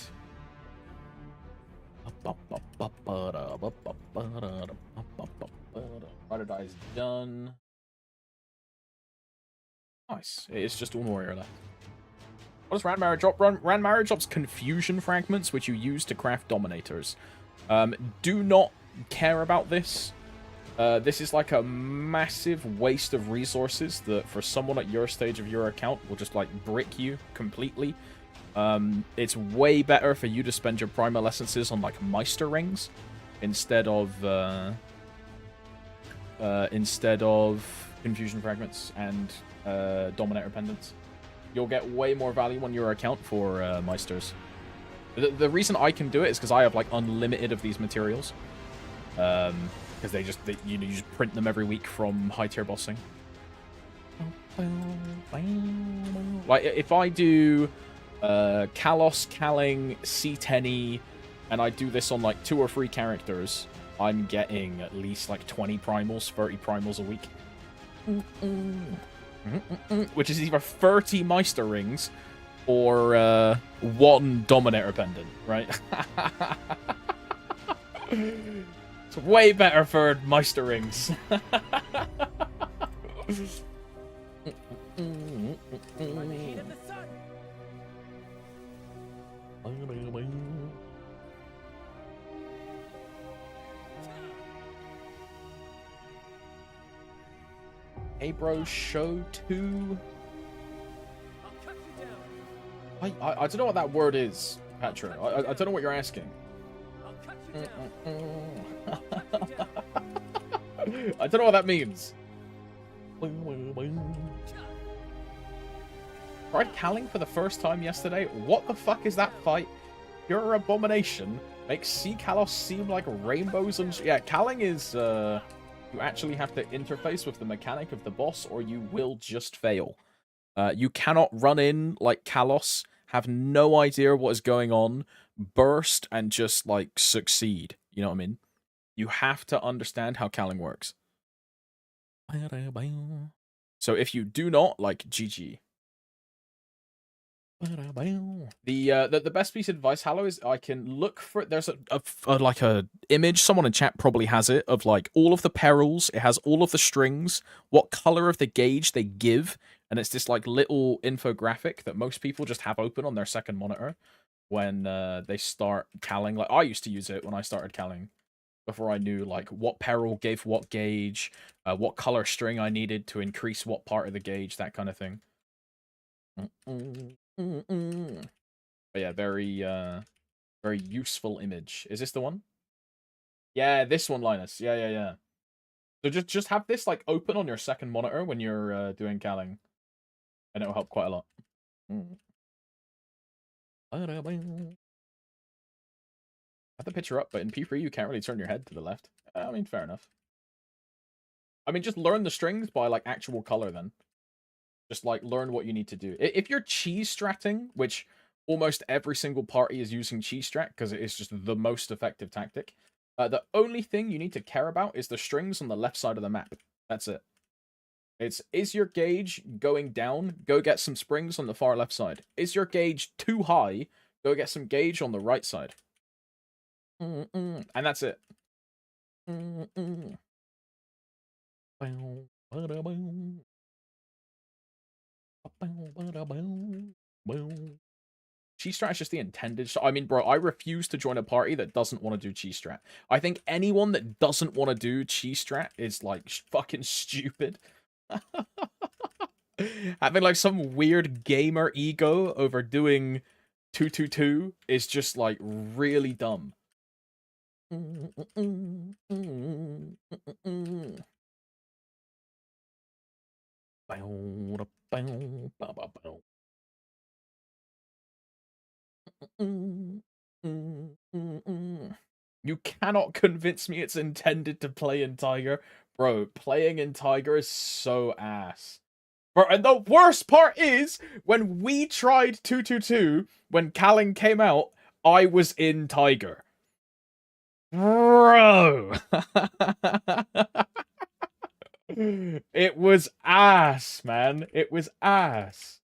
Ride or Die is done. Nice. It's just Dawn Warrior left. What does Rand Marrow drop? Rand Marrow drops confusion fragments, which you use to craft dominators. Do not care about this. This is like a massive waste of resources that for someone at your stage of your account will just like brick you completely. It's way better for you to spend your primal essences on like Meister rings instead of confusion fragments and dominator pendants. You'll get way more value on your account for Meisters. The reason I can do it is because I have like unlimited of these materials. Because you just print them every week from high tier bossing. Like if I do Kalos, Kaling, C10E, and I do this on like 2 or 3 characters, I'm getting at least like 20 primals, 30 primals a week. Which is either 30 Meister rings or 1 Dominator pendant, right? It's way better for Meister rings. Hey bro, show 2. I don't know what that word is, Petra. I don't know what you're asking. I don't know what that means. Tried Kaling for the first time yesterday. What the fuck is that fight? Your abomination makes Sea Kalos seem like rainbows and... Yeah, Kaling is... You actually have to interface with the mechanic of the boss or you will just fail. You cannot run in like Kalos, have no idea what is going on, burst, and just, like, succeed. You know what I mean? You have to understand how Kaling works. So if you do not, like, GG. The best piece of advice, Hallow, is I can look for it. There's like a image, someone in chat probably has it, of like all of the perils. It has all of the strings, what color of the gauge they give, and it's this like little infographic that most people just have open on their second monitor when they start calling. Like I used to use it when I started calling before I knew like what peril gave what gauge, what color string I needed to increase what part of the gauge, that kind of thing. But yeah, very useful image. Is this the one? Yeah, this one, Linus. Yeah. So just have this like open on your second monitor when you're doing calling, and it'll help quite a lot. Have the picture up, but in P3 you can't really turn your head to the left. I mean, fair enough. I mean, just learn the strings by like actual color then. Just like learn what you need to do. If you're cheese stratting, which almost every single party is using cheese strat because it is just the most effective tactic, the only thing you need to care about is the strings on the left side of the map. That's it. Is your gauge going down? Go get some springs on the far left side. Is your gauge too high? Go get some gauge on the right side. And that's it. Cheese strat is just the intended. I mean, bro, I refuse to join a party that doesn't want to do cheese strat. I think anyone that doesn't want to do cheese strat is like fucking stupid. Having like some weird gamer ego over doing 222 is just like really dumb. You cannot convince me it's intended to play in Tiger. Bro, playing in Tiger is so ass. Bro, and the worst part is, when we tried 222, when Calling came out, I was in Tiger. Bro! It was ass, man. It was ass.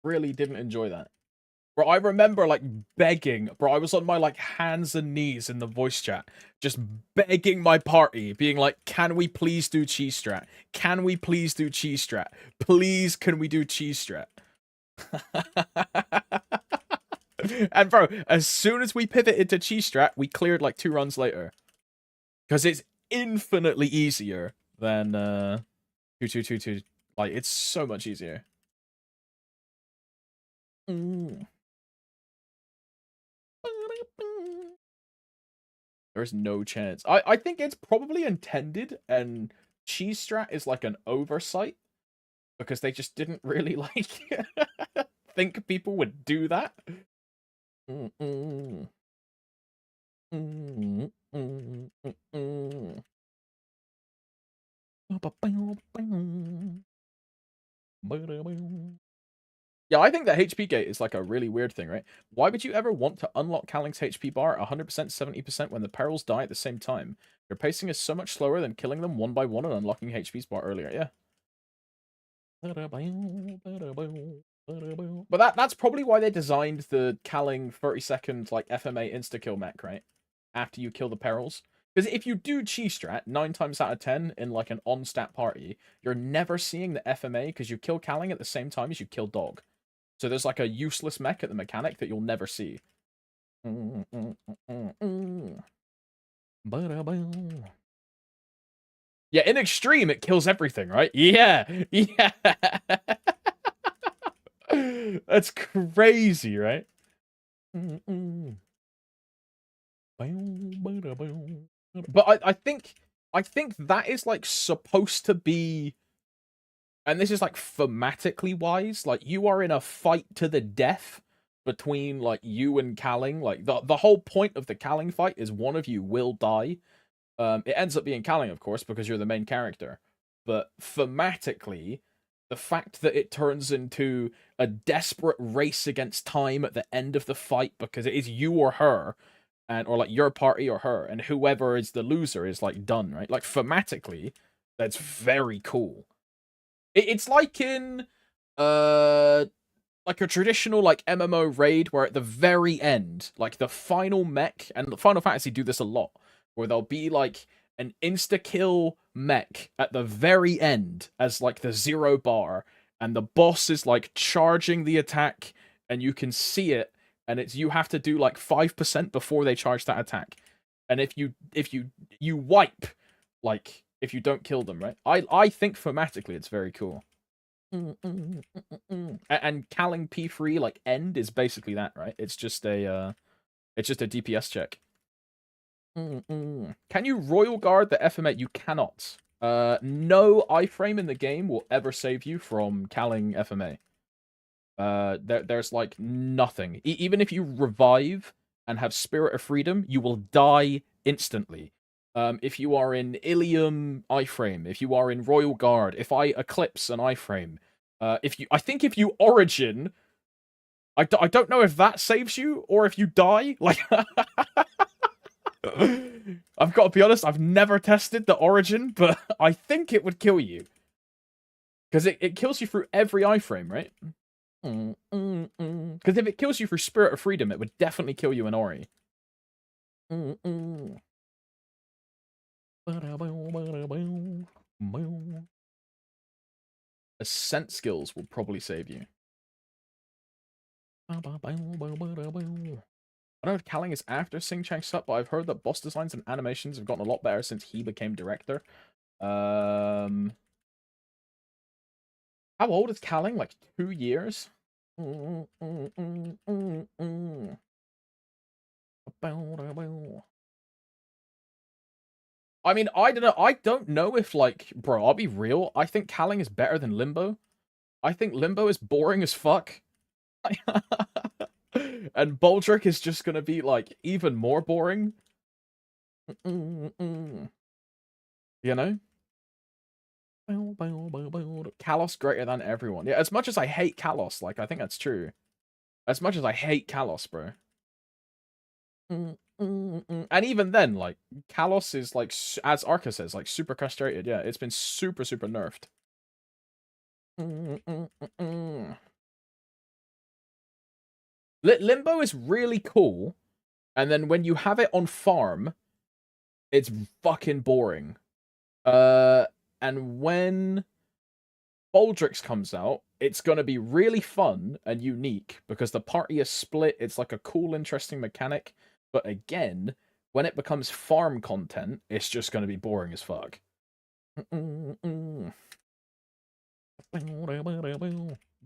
Really didn't enjoy that. Bro, I remember like begging, bro, I was on my like hands and knees in the voice chat, just begging my party, being like, can we please do cheese strat? Can we please do cheese strat? Please, can we do cheese strat? And bro, as soon as we pivoted to cheese strat, we cleared like 2 runs later. Because it's infinitely easier than 222. Like, it's so much easier. There's no chance. I think it's probably intended, and cheese strat is like an oversight because they just didn't really like think people would do that. Yeah, I think that HP gate is like a really weird thing, right? Why would you ever want to unlock Calling's HP bar at 100%, 70% when the perils die at the same time? Your pacing is so much slower than killing them one by one and unlocking HP's bar earlier, yeah. But that's probably why they designed the Calling 30-second like FMA insta-kill mech, right? After you kill the perils. Because if you do cheese strat 9 times out of 10 in like an on-stat party, you're never seeing the FMA because you kill Calling at the same time as you kill Dog. So there's like a useless mech at the mechanic that you'll never see. Yeah, in extreme, it kills everything, right? Yeah, yeah. That's crazy, right? But I think that is like supposed to be, and this is like thematically wise, like you are in a fight to the death between like you and Calling. Like the whole point of the Calling fight is one of you will die. It ends up being Calling, of course, because you're the main character. But thematically, the fact that it turns into a desperate race against time at the end of the fight because it is you or her, and or like your party or her, and whoever is the loser is like done, right? Like thematically, that's very cool. It's like in like a traditional like MMO raid where at the very end, like the final mech, and Final Fantasy do this a lot, where there'll be like an insta-kill mech at the very end as like the 0 bar, and the boss is like charging the attack, and you can see it, and it's you have to do like 5% before they charge that attack. And if you wipe, like if you don't kill them, right? I think thematically it's very cool. And calling P3 like end is basically that, right? It's just a DPS check. Can you Royal Guard the FMA? You cannot. No iframe in the game will ever save you from calling FMA. There's like nothing. Even if you revive and have Spirit of Freedom, you will die instantly. If you are in Ilium iframe, if you are in Royal Guard, if I Eclipse an iframe, I think if you Origin, I don't know if that saves you or if you die. Like, I've got to be honest, I've never tested the Origin, but I think it would kill you. Because it kills you through every iframe, right? Because if it kills you through Spirit of Freedom, it would definitely kill you in Ori. Ascent skills will probably save you. I don't know if Calling is after Sing Chang Sup, but I've heard that boss designs and animations have gotten a lot better since he became director. How old is Calling? Like 2 years? I mean, I don't know. I don't know if, like, bro, I'll be real. I think Calling is better than Limbo. I think Limbo is boring as fuck. And Baldric is just gonna be, like, even more boring. You know? Kalos greater than everyone. Yeah, as much as I hate Kalos, like, I think that's true. As much as I hate Kalos, bro. And even then, like, Kalos is, like, as Arca says, like, super castrated. Yeah, it's been super, super nerfed. Limbo is really cool, and then when you have it on farm, it's fucking boring. And when Baldrix comes out, it's gonna be really fun and unique because the party is split. It's like a cool, interesting mechanic. But again, when it becomes farm content, it's just gonna be boring as fuck.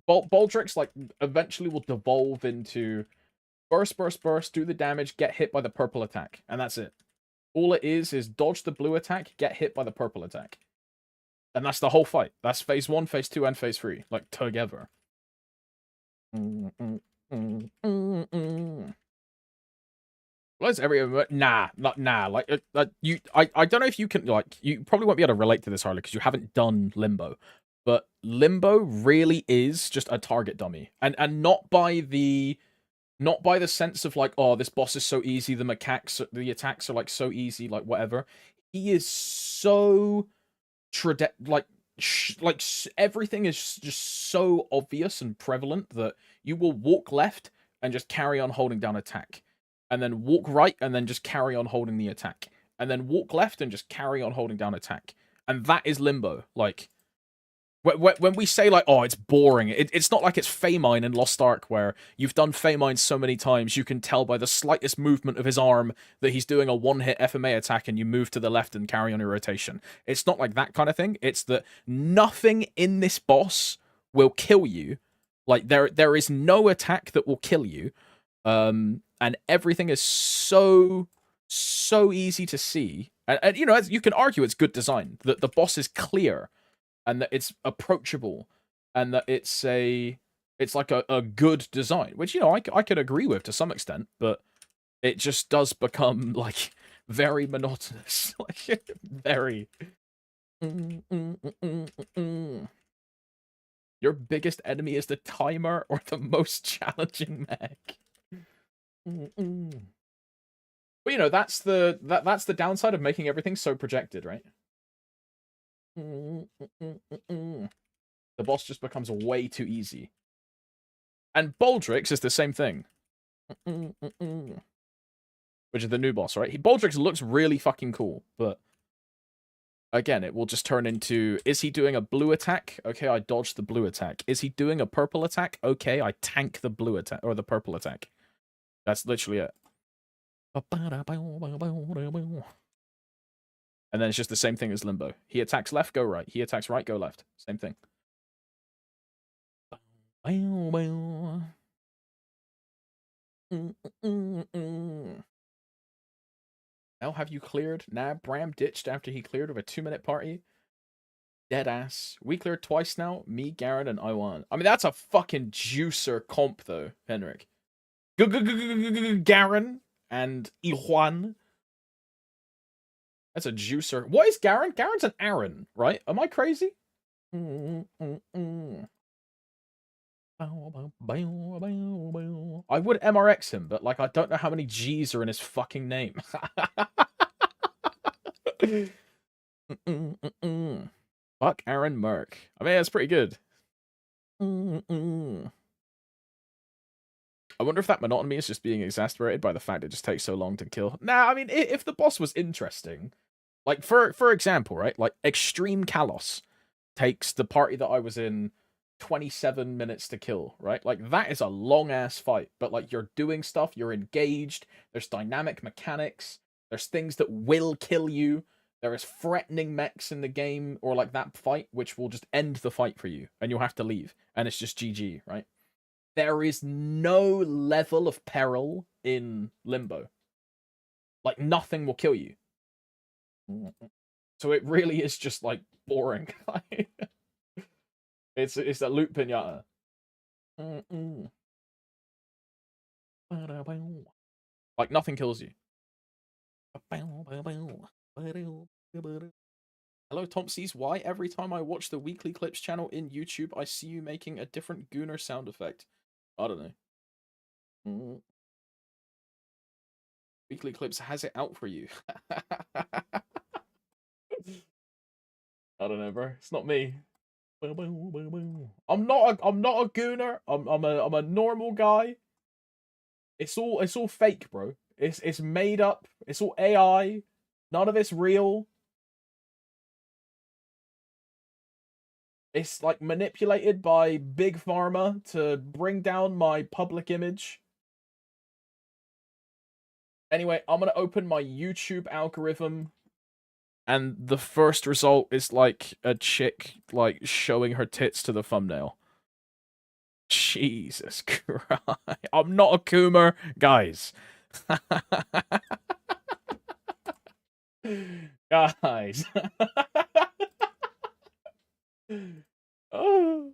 Baldrix, like, eventually will devolve into burst, burst, burst, do the damage, get hit by the purple attack, and that's it. All it is dodge the blue attack, get hit by the purple attack. And that's the whole fight. That's phase 1, phase 2, and phase 3. Like, together. What's every... Nah, not nah. Like, I don't know if you can, like, you probably won't be able to relate to this, Harley, because you haven't done Limbo. But Limbo really is just a target dummy. And not by the sense of, like, oh, this boss is so easy, the attacks are, like, so easy, like, whatever. He is so everything is just so obvious and prevalent that you will walk left and just carry on holding down attack, and then walk right and then just carry on holding the attack, and then walk left and just carry on holding down attack. And that is Limbo. Like, when we say, like, oh, it's boring, it's not like it's Famine in Lost Ark, where you've done Famine so many times, you can tell by the slightest movement of his arm that he's doing a one-hit FMA attack and you move to the left and carry on your rotation. It's not like that kind of thing. It's that nothing in this boss will kill you. Like, there is no attack that will kill you. And everything is so easy to see. And you know, you can argue it's good design. The boss is clear, and that it's approachable, and that it's like a good design, which, you know, I could agree with to some extent, but it just does become, like, very monotonous. Like, very. Your biggest enemy is the timer or the most challenging mech. But, you know, that's the downside of making everything so projected, right? The boss just becomes way too easy. And Baldrix is the same thing. Which is the new boss, right? Baldrix looks really fucking cool, but again, it will just turn into, is he doing a blue attack? Okay, I dodged the blue attack. Is he doing a purple attack? Okay, I tank the blue attack, or the purple attack. That's literally it. And then it's just the same thing as Limbo. He attacks left, go right. He attacks right, go left. Same thing. Now have you cleared? Nah, Bram ditched after he cleared with a 2-minute party. Dead ass. We cleared twice now. Me, Garen, and Iwan. I mean, that's a fucking juicer comp, though, Henrik. Garen and Iwan. That's a juicer. What is Garen? Garen's an Aaron, right? Am I crazy? I would MRX him, but like I don't know how many G's are in his fucking name. Fuck Aaron Merk. I mean, that's pretty good. I wonder if that monotony is just being exasperated by the fact it just takes so long to kill. Nah, I mean, if the boss was interesting, like for example, right, like Extreme Kalos takes the party that I was in 27 minutes to kill, right? Like that is a long ass fight, but like you're doing stuff, you're engaged, there's dynamic mechanics, there's things that will kill you, there is threatening mechs in the game, or like that fight which will just end the fight for you and you'll have to leave and it's just GG, right? There is no level of peril in Limbo. Like nothing will kill you. So it really is just like boring. It's a loot pinata. Like nothing kills you. Hello, Tomsies. Why every time I watch the Weekly Clips channel in YouTube, I see you making a different Gooner sound effect? I don't know. Weekly Clips has it out for you. I don't know, bro. It's not me. I'm not a gooner. I'm a normal guy. It's all fake, bro. It's made up. It's all AI. None of it's real. It's like manipulated by Big Pharma to bring down my public image. Anyway, I'm gonna open my YouTube algorithm, and the first result is like a chick like showing her tits to the thumbnail. Jesus Christ. I'm not a Coomer, guys. Guys. Oh.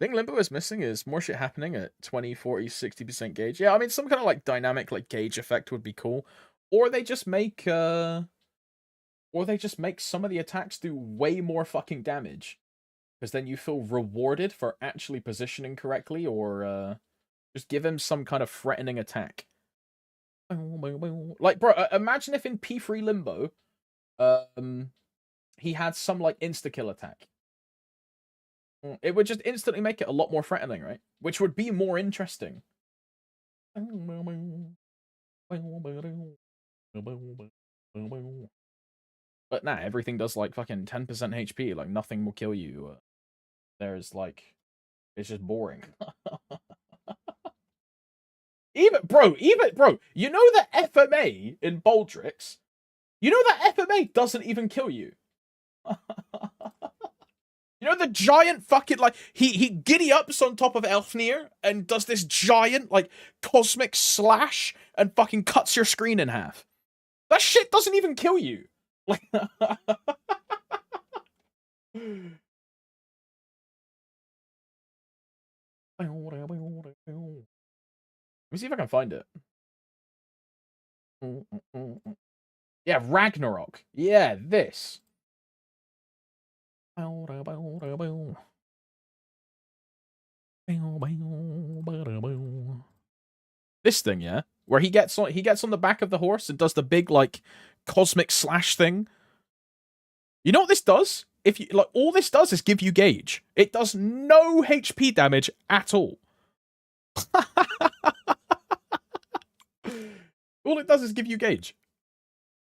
Thing Limbo is missing is more shit happening at 20, 40, 60% gauge. Yeah, I mean some kind of like dynamic like gauge effect would be cool. Or they just make some of the attacks do way more fucking damage. Because then you feel rewarded for actually positioning correctly, or just give him some kind of threatening attack. Like, bro, imagine if in P3 Limbo, he had some like insta-kill attack. It would just instantly make it a lot more threatening, right? Which would be more interesting. But nah, everything does like fucking 10% HP. Like nothing will kill you. There's like, it's just boring. Even bro, you know the FMA in Baldrix? You know that FMA doesn't even kill you. You know the giant fucking like he giddy ups on top of Elfnir and does this giant like cosmic slash and fucking cuts your screen in half. That shit doesn't even kill you. Like Let me see if I can find it. Yeah, Ragnarok. Yeah, this. This thing, yeah, where he gets on the back of the horse and does the big like cosmic slash thing. You know what this does? If you like, all this does is give you gauge. It does no HP damage at all. All it does is give you gauge.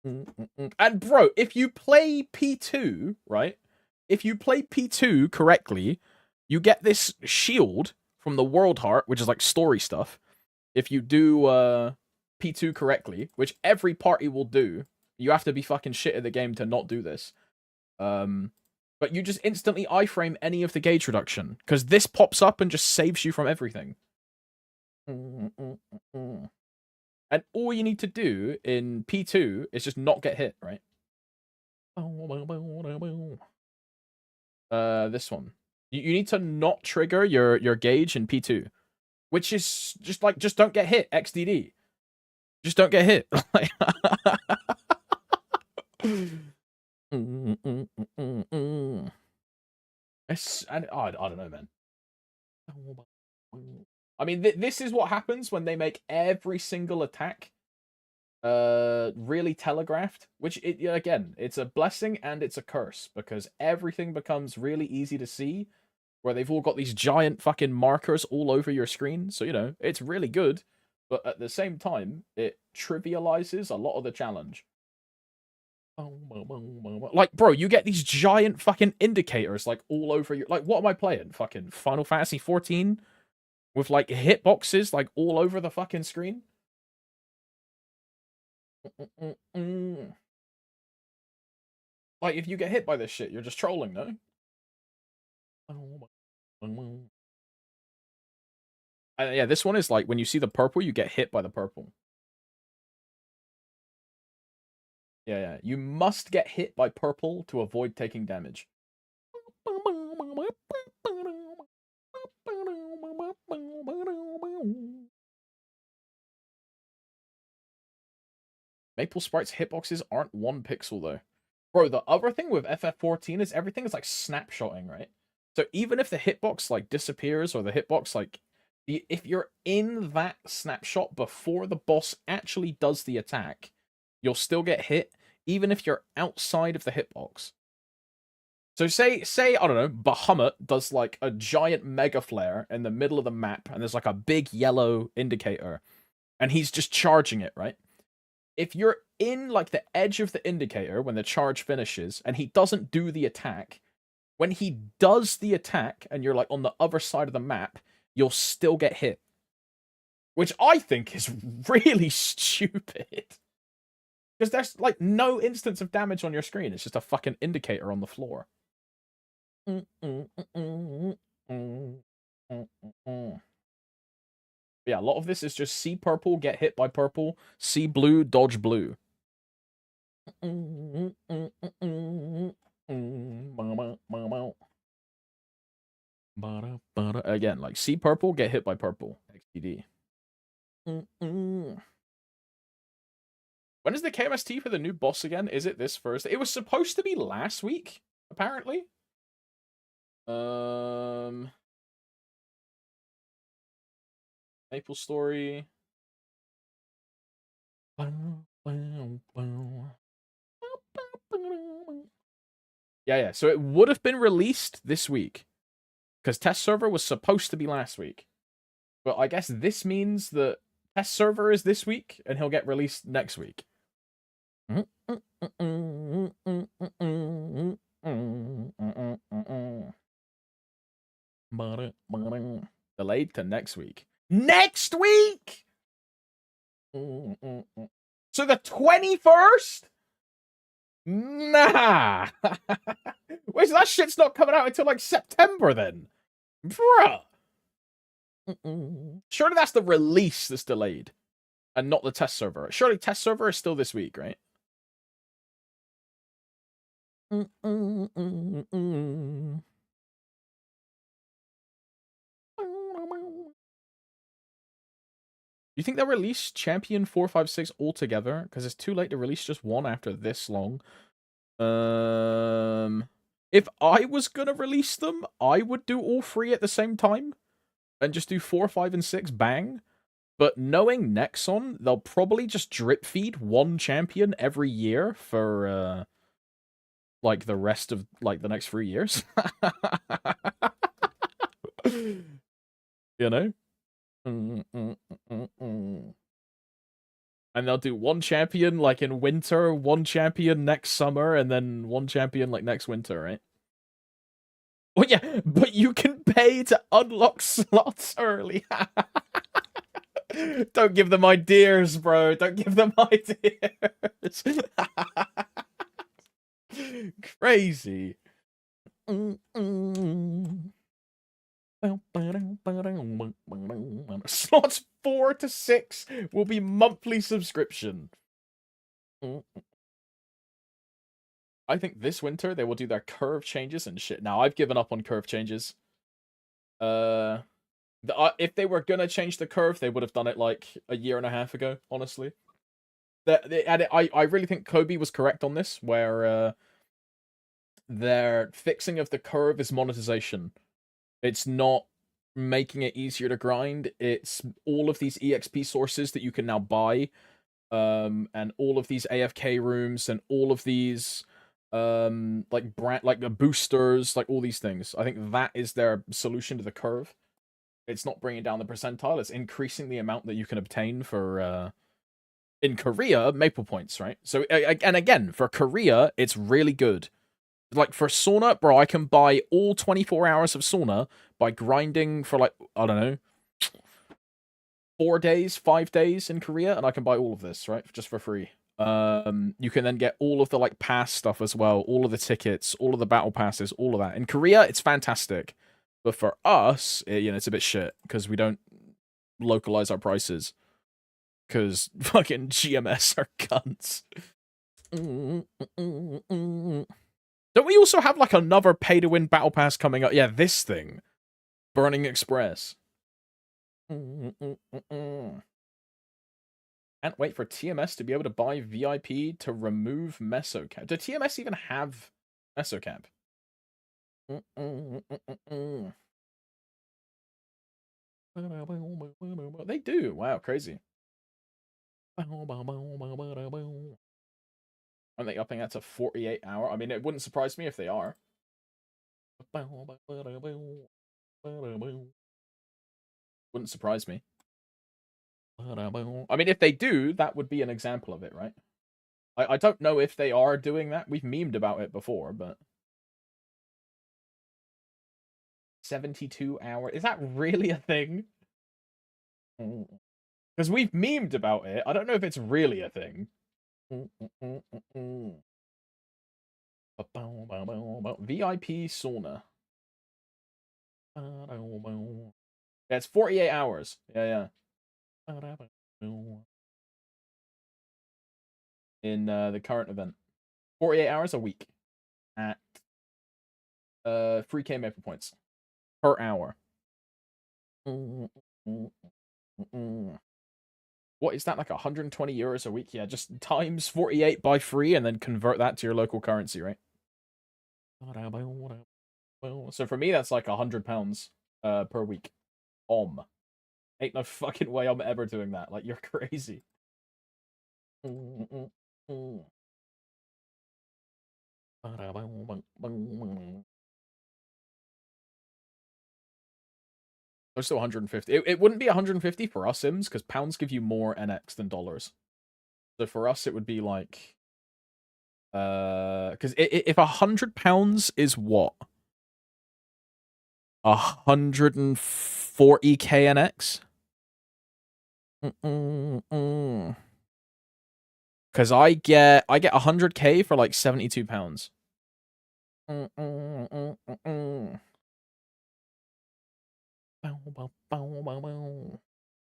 And bro, if you play P2, right? If you play P2 correctly, you get this shield from the World Heart, which is like story stuff. If you do P2 correctly, which every party will do, you have to be fucking shit at the game to not do this. But you just instantly iframe any of the gauge reduction, because this pops up and just saves you from everything. And all you need to do in P2 is just not get hit, right? This one. You need to not trigger your gauge in P2, which is just like, just don't get hit, XDD. Just don't get hit. I don't know, man. I mean, this is what happens when they make every single attack really telegraphed, which again, it's a blessing and it's a curse, because everything becomes really easy to see, where they've all got these giant fucking markers all over your screen. So, you know, it's really good, but at the same time, it trivializes a lot of the challenge. Like, bro, you get these giant fucking indicators, like, all over your... Like, what am I playing? Fucking Final Fantasy 14? With, like, hitboxes, like, all over the fucking screen? Like, if you get hit by this shit, you're just trolling, no? Yeah, this one is like, when you see the purple, you get hit by the purple. Yeah. You must get hit by purple to avoid taking damage. Maple Sprite's hitboxes aren't 1 pixel, though. Bro, the other thing with FF14 is everything is, like, snapshotting, right? So even if the hitbox, like, disappears, or the hitbox, like... If you're in that snapshot before the boss actually does the attack, you'll still get hit, even if you're outside of the hitbox. So say I don't know, Bahamut does like a giant mega flare in the middle of the map, and there's like a big yellow indicator, and he's just charging it, right? If you're in like the edge of the indicator when the charge finishes, and he doesn't do the attack, when he does the attack, and you're like on the other side of the map, you'll still get hit. Which I think is really stupid. Because there's, like, no instance of damage on your screen. It's just a fucking indicator on the floor. Yeah, a lot of this is just see purple, get hit by purple, see blue, dodge blue. Again, like, see purple, get hit by purple. XDD. When is the KMST for the new boss again? Is it this Thursday? It was supposed to be last week, apparently. Maple Story. Yeah. So it would have been released this week, because test server was supposed to be last week. But I guess this means that test server is this week, and he'll get released next week. Delayed to next week. Next week! So the 21st? Nah. Wait, so that shit's not coming out until like September then? Bruh. Surely that's the release that's delayed, and not the test server. Surely test server is still this week, right? You think they'll release Champion 456 altogether? Because it's too late to release just one after this long. If I was gonna release them, I would do all 3 at the same time, and just do 4, 5, and 6 bang. But knowing Nexon, they'll probably just drip feed 1 champion every year for like the rest of like the next 3 years. You know? And they'll do 1 champion like in winter, 1 champion next summer, and then 1 champion like next winter, right? Well, yeah, but you can pay to unlock slots early. Don't give them ideas, bro. Don't give them ideas. Crazy. Slots 4 to 6 will be monthly subscription. I think this winter they will do their curve changes and shit. Now, I've given up on curve changes. If they were gonna change the curve, they would have done it like a year and a half ago, honestly. I really think Kobe was correct on this, where their fixing of the curve is monetization. It's not making it easier to grind. It's all of these EXP sources that you can now buy, and all of these AFK rooms and all of these like the boosters, like all these things. I think that is their solution to the curve. It's not bringing down the percentile, it's increasing the amount that you can obtain for in Korea Maple points, right? So and again, for Korea it's really good. Like for sauna, bro, I can buy all 24 hours of sauna by grinding for like, I don't know, 4 days, 5 days in Korea, and I can buy all of this, right? Just for free. You can then get all of the like pass stuff as well, all of the tickets, all of the battle passes, all of that. In Korea, it's fantastic. But for us, it's a bit shit because we don't localize our prices. Because fucking GMS are cunts. Don't we also have like another pay-to-win battle pass coming up? Yeah, this thing. Burning Express. Can't wait for TMS to be able to buy VIP to remove Mesocap. Do TMS even have Mesocap? They do. Wow, crazy. Aren't they upping that to 48 hour? I mean, it wouldn't surprise me if they are. Wouldn't surprise me. I mean, if they do, that would be an example of it, right? I don't know if they are doing that. We've memed about it before, but 72 hours. Is that really a thing? Because we've memed about it. I don't know if it's really a thing. VIP sauna. Yeah, it's 48 hours. Yeah. In the current event. 48 hours a week. At 3k Maple points. Per hour. What is that, like 120 euros a week? Yeah, just times 48 by 3 and then convert that to your local currency, right? So for me, that's like £100 per week. Ain't no fucking way I'm ever doing that. Like, you're crazy. There's still 150. It wouldn't be 150 for us Sims because pounds give you more NX than dollars. So for us, it would be like, because if £100 is what, 140k NX. Because I get 100k for like £72. So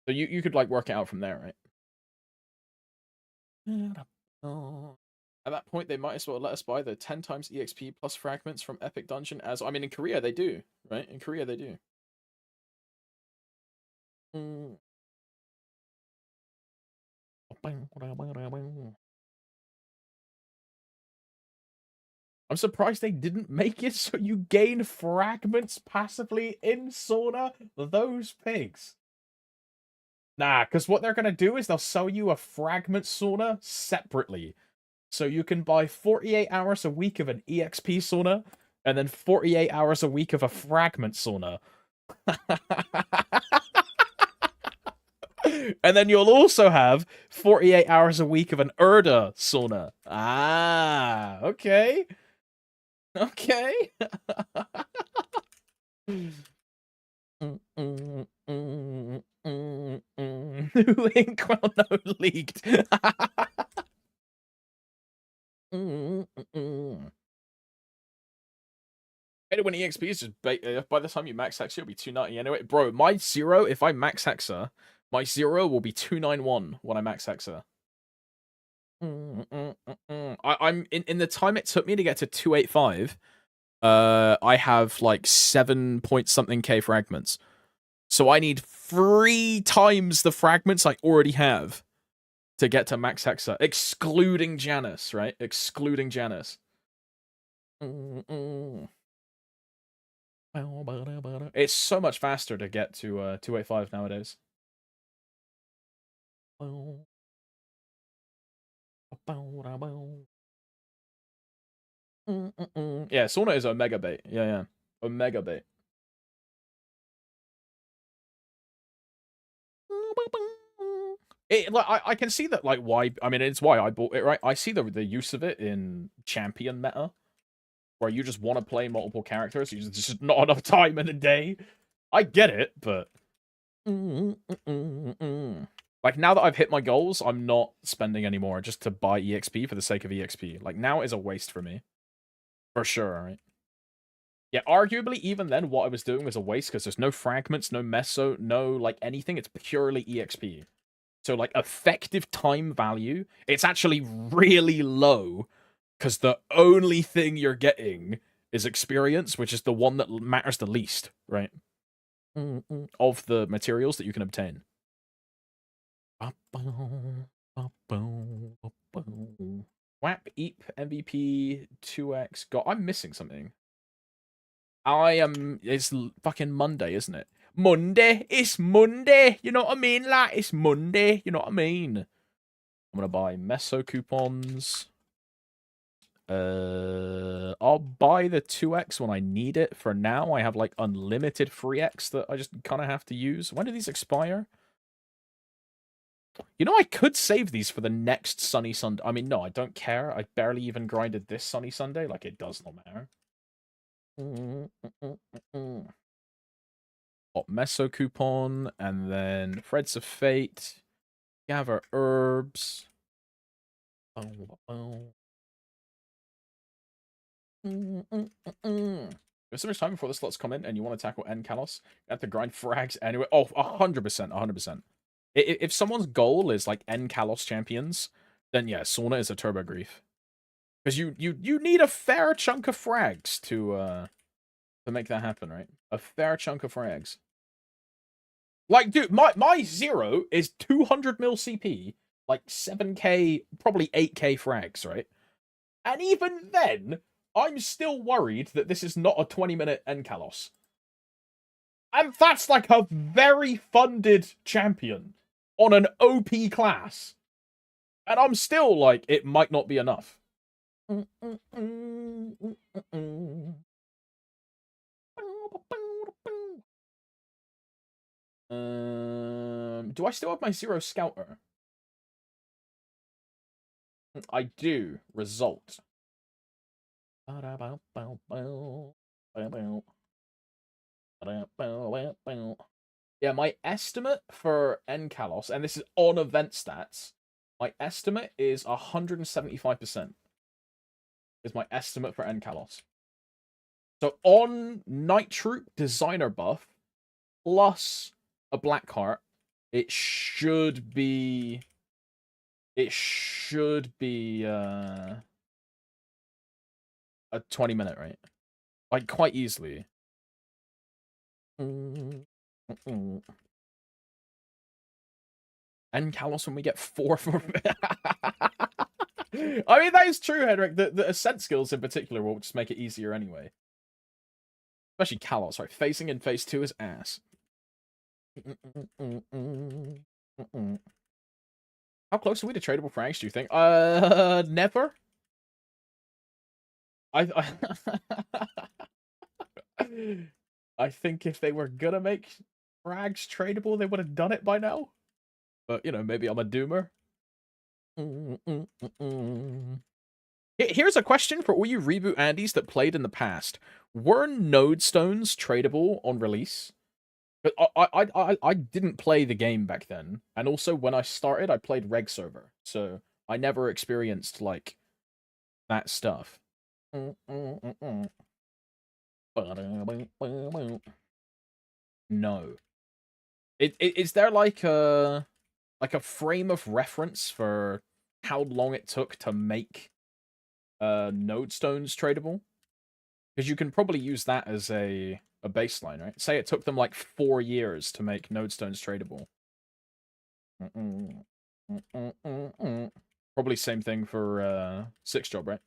you could like work it out from there, right? At that point, they might as well let us buy the 10 times EXP plus fragments from Epic Dungeon as... I mean, in Korea, they do, right? In Korea, they do. I'm surprised they didn't make it so you gain fragments passively in sauna. Those pigs. Nah, because what they're going to do is they'll sell you a fragment sauna separately. So you can buy 48 hours a week of an EXP sauna, and then 48 hours a week of a fragment sauna. And then you'll also have 48 hours a week of an Erda sauna. Ah, okay. Okay. New ink, well, no, leaked. when EXP is just by the time you max hex, it'll be 290 anyway. Bro, my 0, if I max hexa, my 0 will be 291 when I max hexa. I'm in the time it took me to get to 285. I have like 7 point something K fragments. So I need 3 times the fragments I already have to get to max hexa, excluding Janus, right? Excluding Janus. It's so much faster to get to 285 nowadays. Yeah, Sauna is Omega bait. Yeah. Omega bait. I can see that, like, why. I mean, it's why I bought it, right? I see the use of it in champion meta, where you just want to play multiple characters. There's just not enough time in a day. I get it, but like, now that I've hit my goals, I'm not spending any more just to buy EXP for the sake of EXP. Like, now is a waste for me, for sure. Right? Yeah, arguably, even then, what I was doing was a waste because there's no fragments, no meso, no like anything. It's purely EXP. So, like, effective time value, it's actually really low because the only thing you're getting is experience, which is the one that matters the least, right? Of the materials that you can obtain. WAP, EAP, MVP, 2x. God, I'm missing something. It's fucking Monday, isn't it? Monday. It's Monday. You know what I mean? Like, it's Monday. You know what I mean? I'm gonna buy Meso coupons. I'll buy the 2x when I need it. For now, I have like unlimited 3x that I just kind of have to use. When do these expire? You know, I could save these for the next Sunny Sunday. I mean, no, I don't care. I barely even grinded this Sunny Sunday. Like, it does not matter. Hot Meso coupon, and then Threads of Fate. Gather herbs. There's so much time before the slots come in and you want to tackle N Kalos, you have to grind frags anyway. Oh, 100%, 100%. If someone's goal is like N Kalos champions, then yeah, Sauna is a turbo grief. Because you need a fair chunk of frags to make that happen, right? A fair chunk of frags. Like, dude, my 0 is 200 mil CP, like 7k, probably 8k frags, right? And even then, I'm still worried that this is not a 20-minute Enkalos. And that's like a very funded champion on an OP class. And I'm still like, it might not be enough. Do I still have my 0 Scouter? I do. Result. Yeah, my estimate for Enkalos, and this is on event stats, my estimate is 175%. Is my estimate for Enkalos. So on Night Troop designer buff plus a black heart, it should be a 20-minute, right? Like, quite easily. And Kalos when we get 4 for... I mean, that is true, Henrik. The ascent skills in particular will just make it easier anyway. Especially Kalos, right? Facing in phase 2 is ass. How close are we to tradable frags, do you think? Never. I think if they were gonna make frags tradable, they would have done it by now. But, you know, maybe I'm a doomer. Here's a question for all you Reboot Andys that played in the past. Were node stones tradable on release? But I didn't play the game back then. And also, when I started, I played Reg server. So I never experienced, like, that stuff. No. Is there like a frame of reference for how long it took to make node stones tradable? Because you can probably use that as a baseline, right? Say it took them like 4 years to make node stones tradable. Probably same thing for 6 job, right?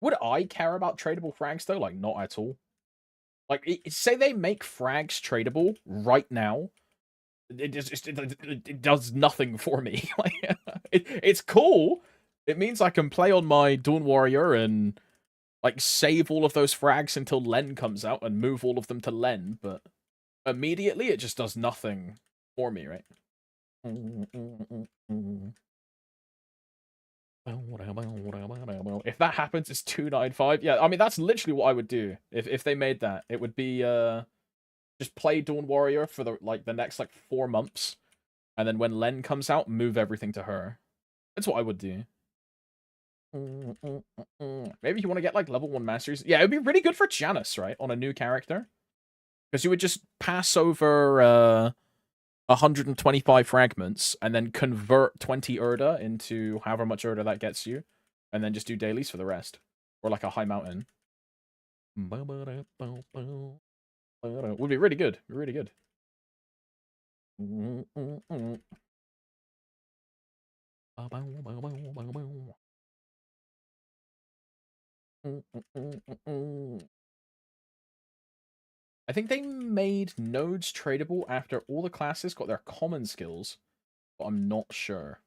Would I care about tradable frags though? Like, not at all. Like, say they make frags tradable right now. It does nothing for me. Like, it's cool. It means I can play on my Dawn Warrior and like save all of those frags until Len comes out and move all of them to Len, but immediately it just does nothing for me, right? If that happens, it's 295. Yeah, I mean that's literally what I would do if they made that. It would be just play Dawn Warrior for the next 4 months, and then when Len comes out, move everything to her. That's what I would do. Maybe you want to get level 1 masteries. Yeah, it'd be really good for Janice, right? On a new character. Because you would just pass over 125 fragments and then convert 20 Urda into however much Urda that gets you. And then just do dailies for the rest. Or a high mountain. Would be really good. Really good. I think they made nodes tradable after all the classes got their common skills, but I'm not sure.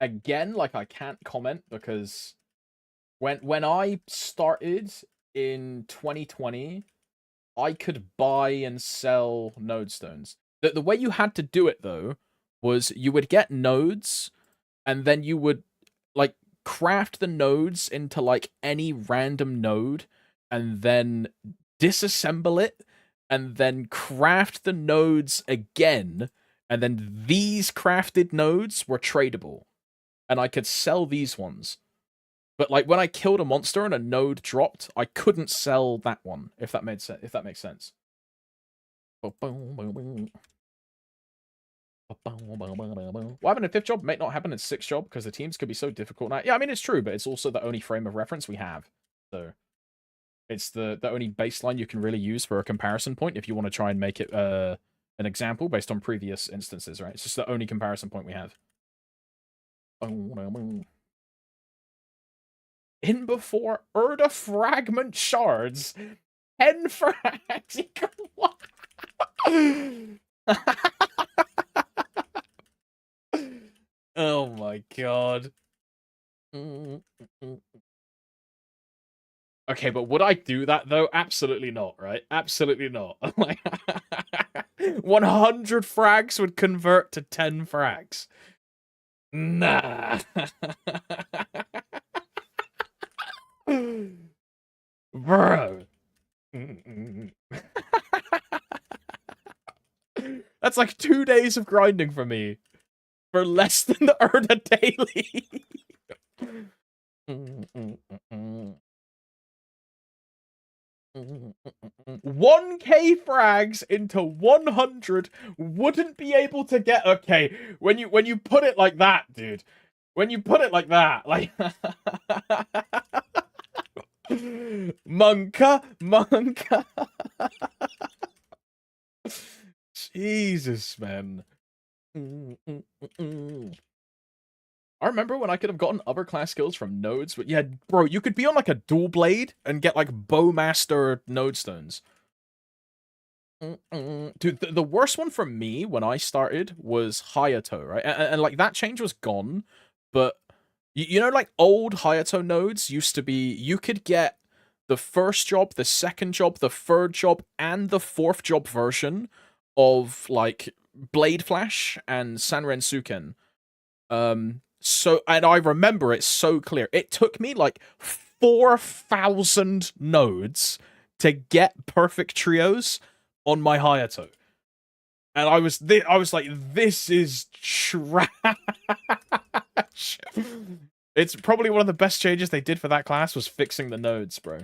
Again, I can't comment because when I started in 2020, I could buy and sell node stones. The way you had to do it though was you would get nodes and then you would craft the nodes into any random node and then disassemble it and then craft the nodes again, and then these crafted nodes were tradable and I could sell these ones. But when I killed a monster and a node dropped, I couldn't sell that one, if that makes sense. What happened in 5th job might not happen in 6th job because the teams could be so difficult now. Yeah, I mean, it's true, but it's also the only frame of reference we have. So it's the only baseline you can really use for a comparison point if you want to try and make it an example based on previous instances, right? It's just the only comparison point we have. In before Urda fragment shards. 10 frags. Oh my god. Okay, but would I do that though? Absolutely not, right? Absolutely not. 100 frags would convert to 10 frags. Nah. Bro. That's 2 days of grinding for me. For less than the Urda daily. 1k frags into 100 wouldn't be able to get... Okay, when you put it like that, dude. When you put it like that, Monka. Jesus, man. I remember when I could have gotten other class skills from nodes, but yeah, bro, you could be on a dual blade and get bowmaster node stones. Dude, the worst one for me when I started was Hayato, right? And that change was gone, but you know, old Hayato nodes used to be, you could get the 1st job, the 2nd job, the 3rd job, and the 4th job version of Blade Flash and Sanren Suken. So, and I remember it so clear. It took me 4,000 nodes to get perfect trios on my Hayato. And I was like, this is trash. It's probably one of the best changes they did for that class was fixing the nodes, bro.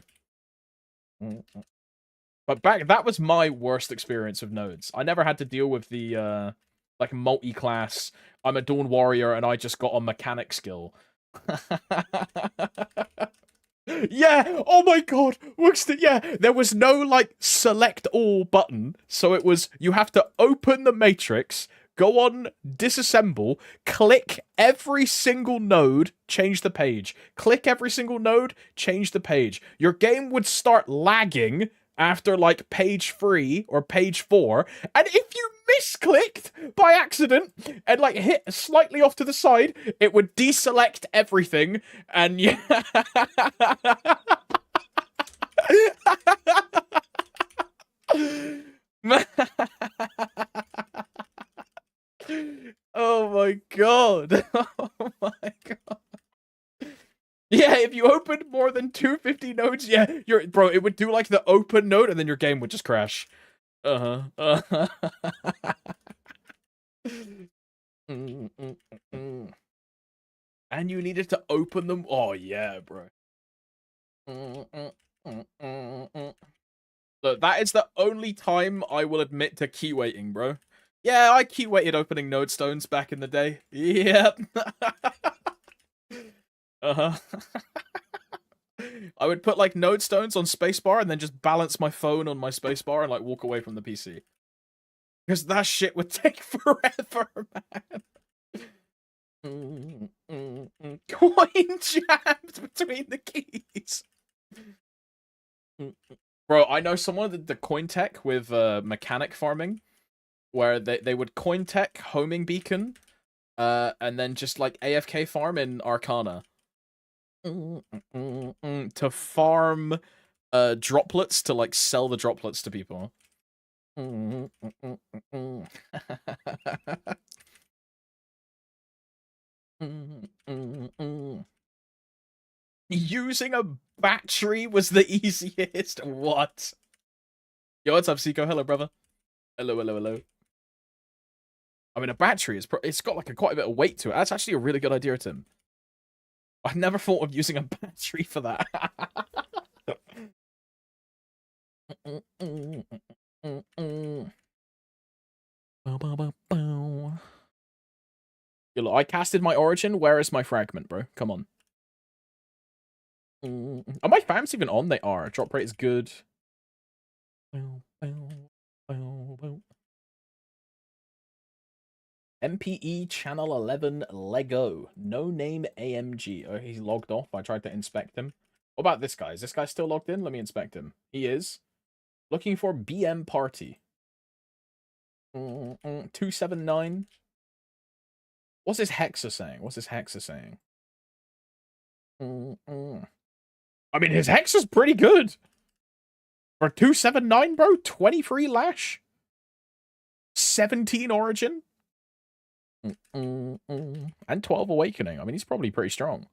But that was my worst experience of nodes. I never had to deal with the like multi-class. I'm a Dawn Warrior and I just got a mechanic skill. Yeah, oh my god, yeah, there was no like select all button, so it was you have to open the matrix, go on disassemble, click every single node, change the page, click every single node, change the page. Your game would start lagging after like page 3 or page 4, and if you misclicked by accident and like hit slightly off to the side, it would deselect everything, and yeah. Oh my god. Oh my god. Yeah, if you opened more than 250 nodes, yeah, bro, it would do like the open node and then your game would just crash. Uh-huh. And you needed to open them. Oh yeah, bro. Look, that is the only time I will admit to key waiting, bro. Yeah, I key waited opening node stones back in the day. Yep. Uh-huh. I would put like node stones on spacebar and then just balance my phone on my spacebar and like walk away from the PC. Because that shit would take forever, man. Coin jammed between the keys. Bro, I know someone that did the coin tech with mechanic farming, where they would coin tech homing beacon, and then just like AFK farm in Arcana. To farm droplets to like sell the droplets to people. Using a battery was the easiest. What? Yo, what's up, Seiko? Hello, brother. Hello, hello, hello. I mean, a battery is it's got like quite a bit of weight to it. That's actually a really good idea, Tim. I never thought of using a battery for that. Yo, look, I casted my origin. Where is my fragment, bro? Come on. Are my fams even on? They are. Drop rate is good. MPE channel 11 Lego. No name AMG. Oh, he's logged off. I tried to inspect him. What about this guy? Is this guy still logged in? Let me inspect him. He is. Looking for BM party. 279. What's his hexa saying? What's his hexa saying? I mean, his hexa's pretty good. For 279, bro, 23 lash. 17 origin. And 12 awakening. I mean, he's probably pretty strong.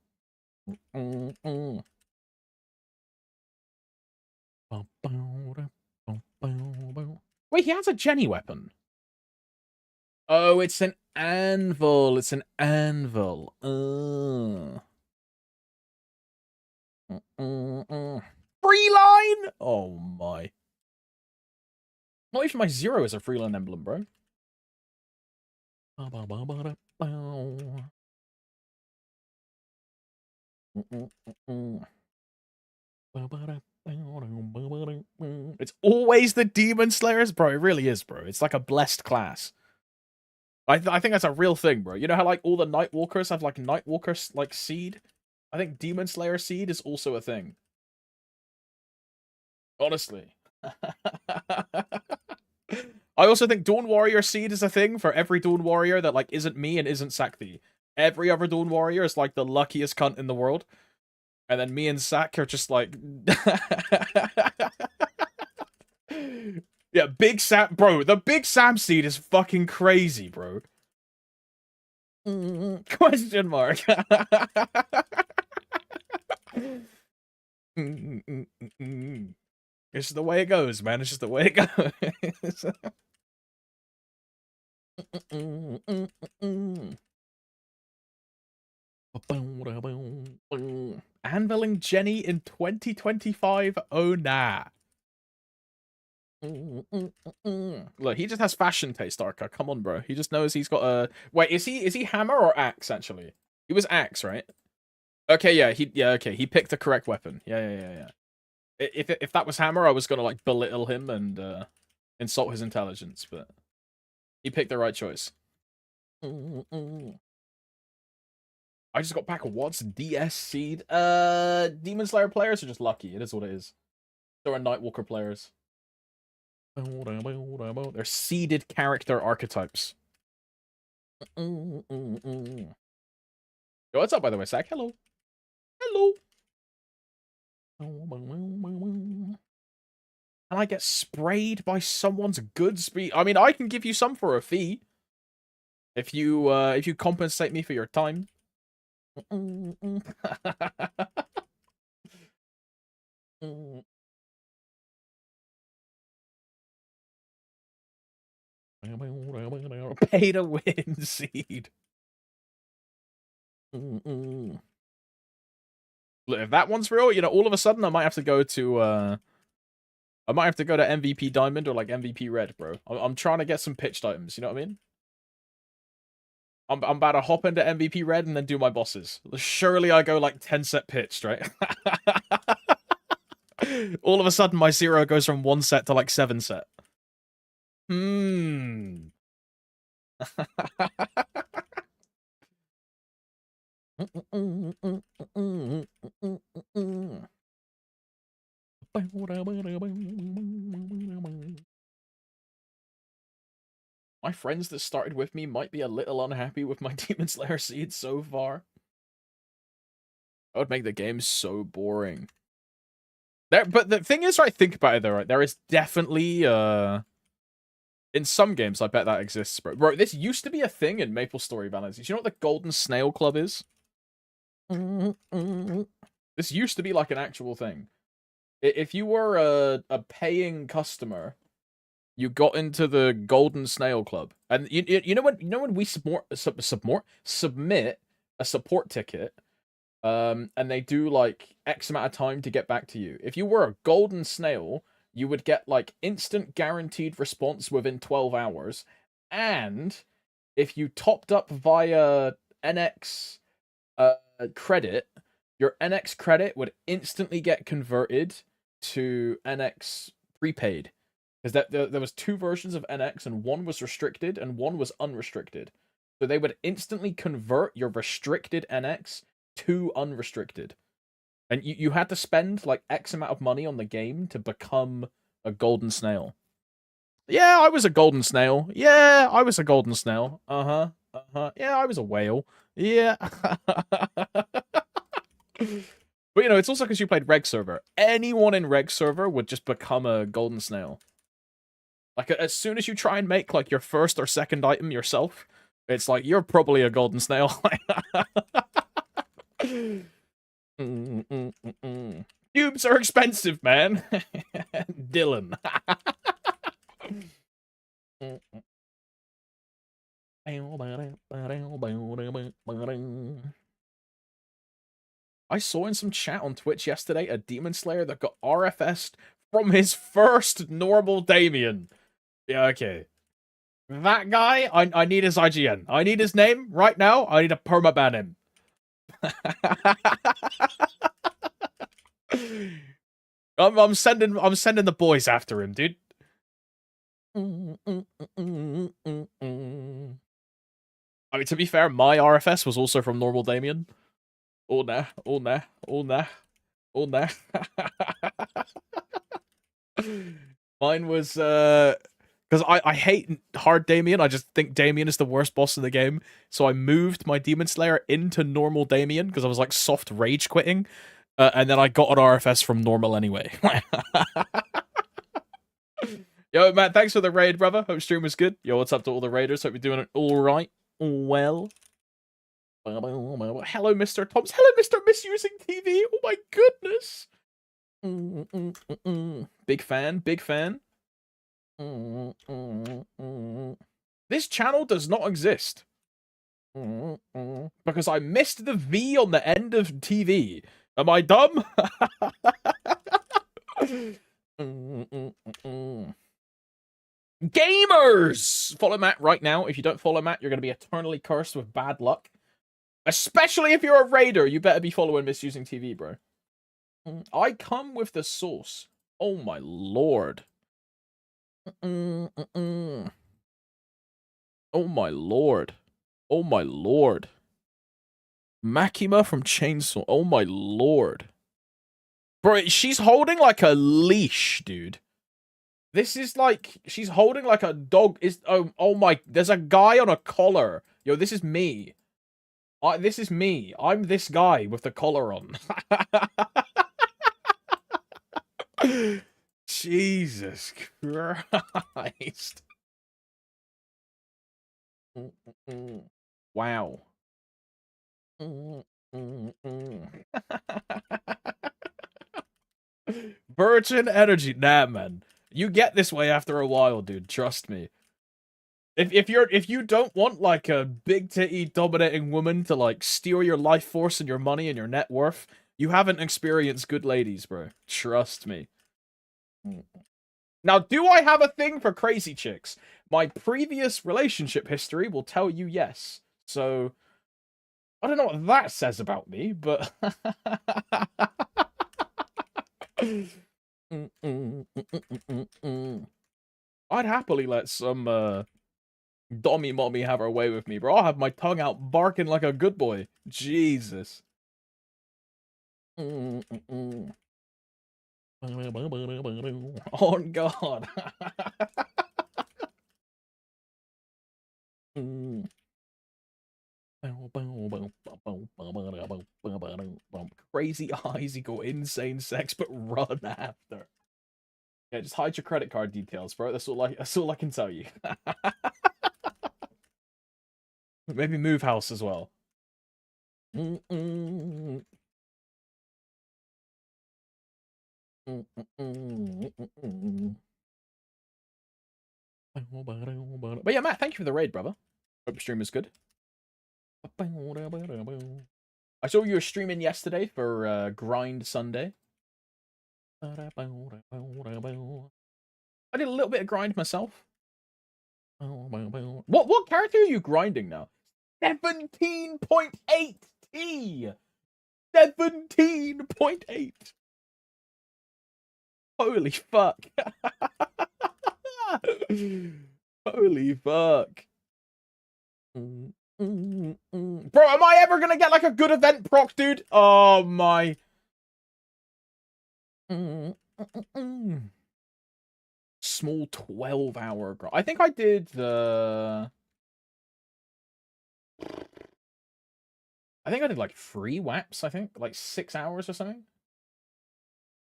Wait, he has a Jenny weapon. Oh, it's an anvil. It's an anvil. Free line? Oh my. Not even my 0 is a free line emblem, bro. It's always the Demon Slayers, bro. It really is, bro. It's like a blessed class. I think that's a real thing, bro. You know how like all the Nightwalkers have like Nightwalker like seed? I think Demon Slayer seed is also a thing. Honestly. I also think Dawn Warrior seed is a thing for every Dawn Warrior that like isn't me and isn't Sakti. Every other Dawn Warrior is like the luckiest cunt in the world. And then me and Sak are just like yeah, Big Sam, bro. The Big Sam seed is fucking crazy, bro. Question mark. It's just the way it goes, man. It's just the way it goes. Anviling Jenny in 2025? Oh, nah. Look, he just has fashion taste, Arca. Come on, bro. He just knows he's got a... Wait, is he hammer or axe, actually? He was axe, right? Okay, yeah, okay. He picked the correct weapon. Yeah. If that was hammer, I was gonna, like, belittle him and insult his intelligence, but he picked the right choice. I just got back. What's DS Seed? Demon Slayer players are just lucky. It is what it is. There are Nightwalker players. They're seeded character archetypes. Yo, what's up, by the way, Sack? Hello. Hello. Can I get sprayed by someone's good speed? I mean, I can give you some for a fee. If you compensate me for your time. Pay to win seed. Look, if that one's real, you know, all of a sudden I might have to go to MVP Diamond or like MVP Red, bro. I'm trying to get some pitched items, you know what I mean? I'm about to hop into MVP Red and then do my bosses. Surely I go like 10 set pitched, right? All of a sudden my 0 goes from 1 set to like 7 set. My friends that started with me might be a little unhappy with my Demon Slayer seeds so far. That would make the game so boring. But the thing is, right, think about it though, right? There is definitely, in some games, I bet that exists, bro. Bro, this used to be a thing in MapleStory balances. You know what the Golden Snail Club is? This used to be like an actual thing. If you were a paying customer, you got into the Golden Snail Club, and you know when we submit a support ticket, and they do like X amount of time to get back to you. If you were a Golden Snail, you would get like instant guaranteed response within 12 hours, and if you topped up via NX credit, your NX credit would instantly get converted to NX prepaid. Because there was 2 versions of NX, and one was restricted and one was unrestricted. So they would instantly convert your restricted NX to unrestricted. And you had to spend like X amount of money on the game to become a Golden Snail. Yeah, I was a Golden Snail. Yeah, I was a Golden Snail. Uh-huh. Yeah, I was a whale. Yeah. But, you know, it's also because you played Reg Server. Anyone in Reg Server would just become a Golden Snail. Like, as soon as you try and make, like, your first or second item yourself, it's like, you're probably a Golden Snail. Cubes are expensive, man. Dylan. I saw in some chat on Twitch yesterday a Demon Slayer that got RFS'd from his first normal Damien. Yeah, okay. That guy, I need his IGN. I need his name right now. I need to permaban him. I'm sending the boys after him, dude. I mean, to be fair, my RFS was also from normal Damien. Oh nah. Mine was because I hate hard Damien. I just think Damien is the worst boss in the game. So I moved my Demon Slayer into normal Damien because I was like soft rage quitting. And then I got an RFS from normal anyway. Yo, Matt, thanks for the raid, brother. Hope stream was good. Yo, what's up to all the raiders? Hope you're doing it all right. All well. Hello, Mr. Thompson. Hello, Mr. Misusing TV. Oh my goodness. Big fan, big fan. This channel does not exist. Because I missed the V on the end of TV. Am I dumb? Gamers! Follow Matt right now. If you don't follow Matt, you're going to be eternally cursed with bad luck. Especially if you're a raider, you better be following Misusing TV, bro. I come with the sauce. Oh my lord. Oh my lord. Oh my lord. Makima from Chainsaw. Oh my lord. Bro, she's holding like a leash, dude. This is like, she's holding like a dog. Oh my, there's a guy on a collar. Yo, this is me. This is me. I'm this guy with the collar on. Jesus Christ. Wow. Virgin energy. Nah, man. You get this way after a while, dude. Trust me. If you don't want like a big titty dominating woman to like steal your life force and your money and your net worth, you haven't experienced good ladies, bro. Trust me. Now, do I have a thing for crazy chicks? My previous relationship history will tell you yes. So, I don't know what that says about me, but... I'd happily let some, Dommy mommy have her way with me, bro. I'll have my tongue out barking like a good boy. Jesus. On God. Crazy eyes equal insane sex, but run after. Yeah, just hide your credit card details, bro. That's all I can tell you. Maybe move house as well. But yeah, Matt, thank you for the raid, brother. Hope your stream is good. I saw you were streaming yesterday for Grind Sunday. I did a little bit of grind myself. What character are you grinding now? 17.8 T. 17.8. Holy fuck. Holy fuck. Bro, am I ever gonna get like a good event proc, dude? Oh my. Small 12-hour grind. I think I did the... I think I did like 3 WAPs, I think. Like 6 hours or something.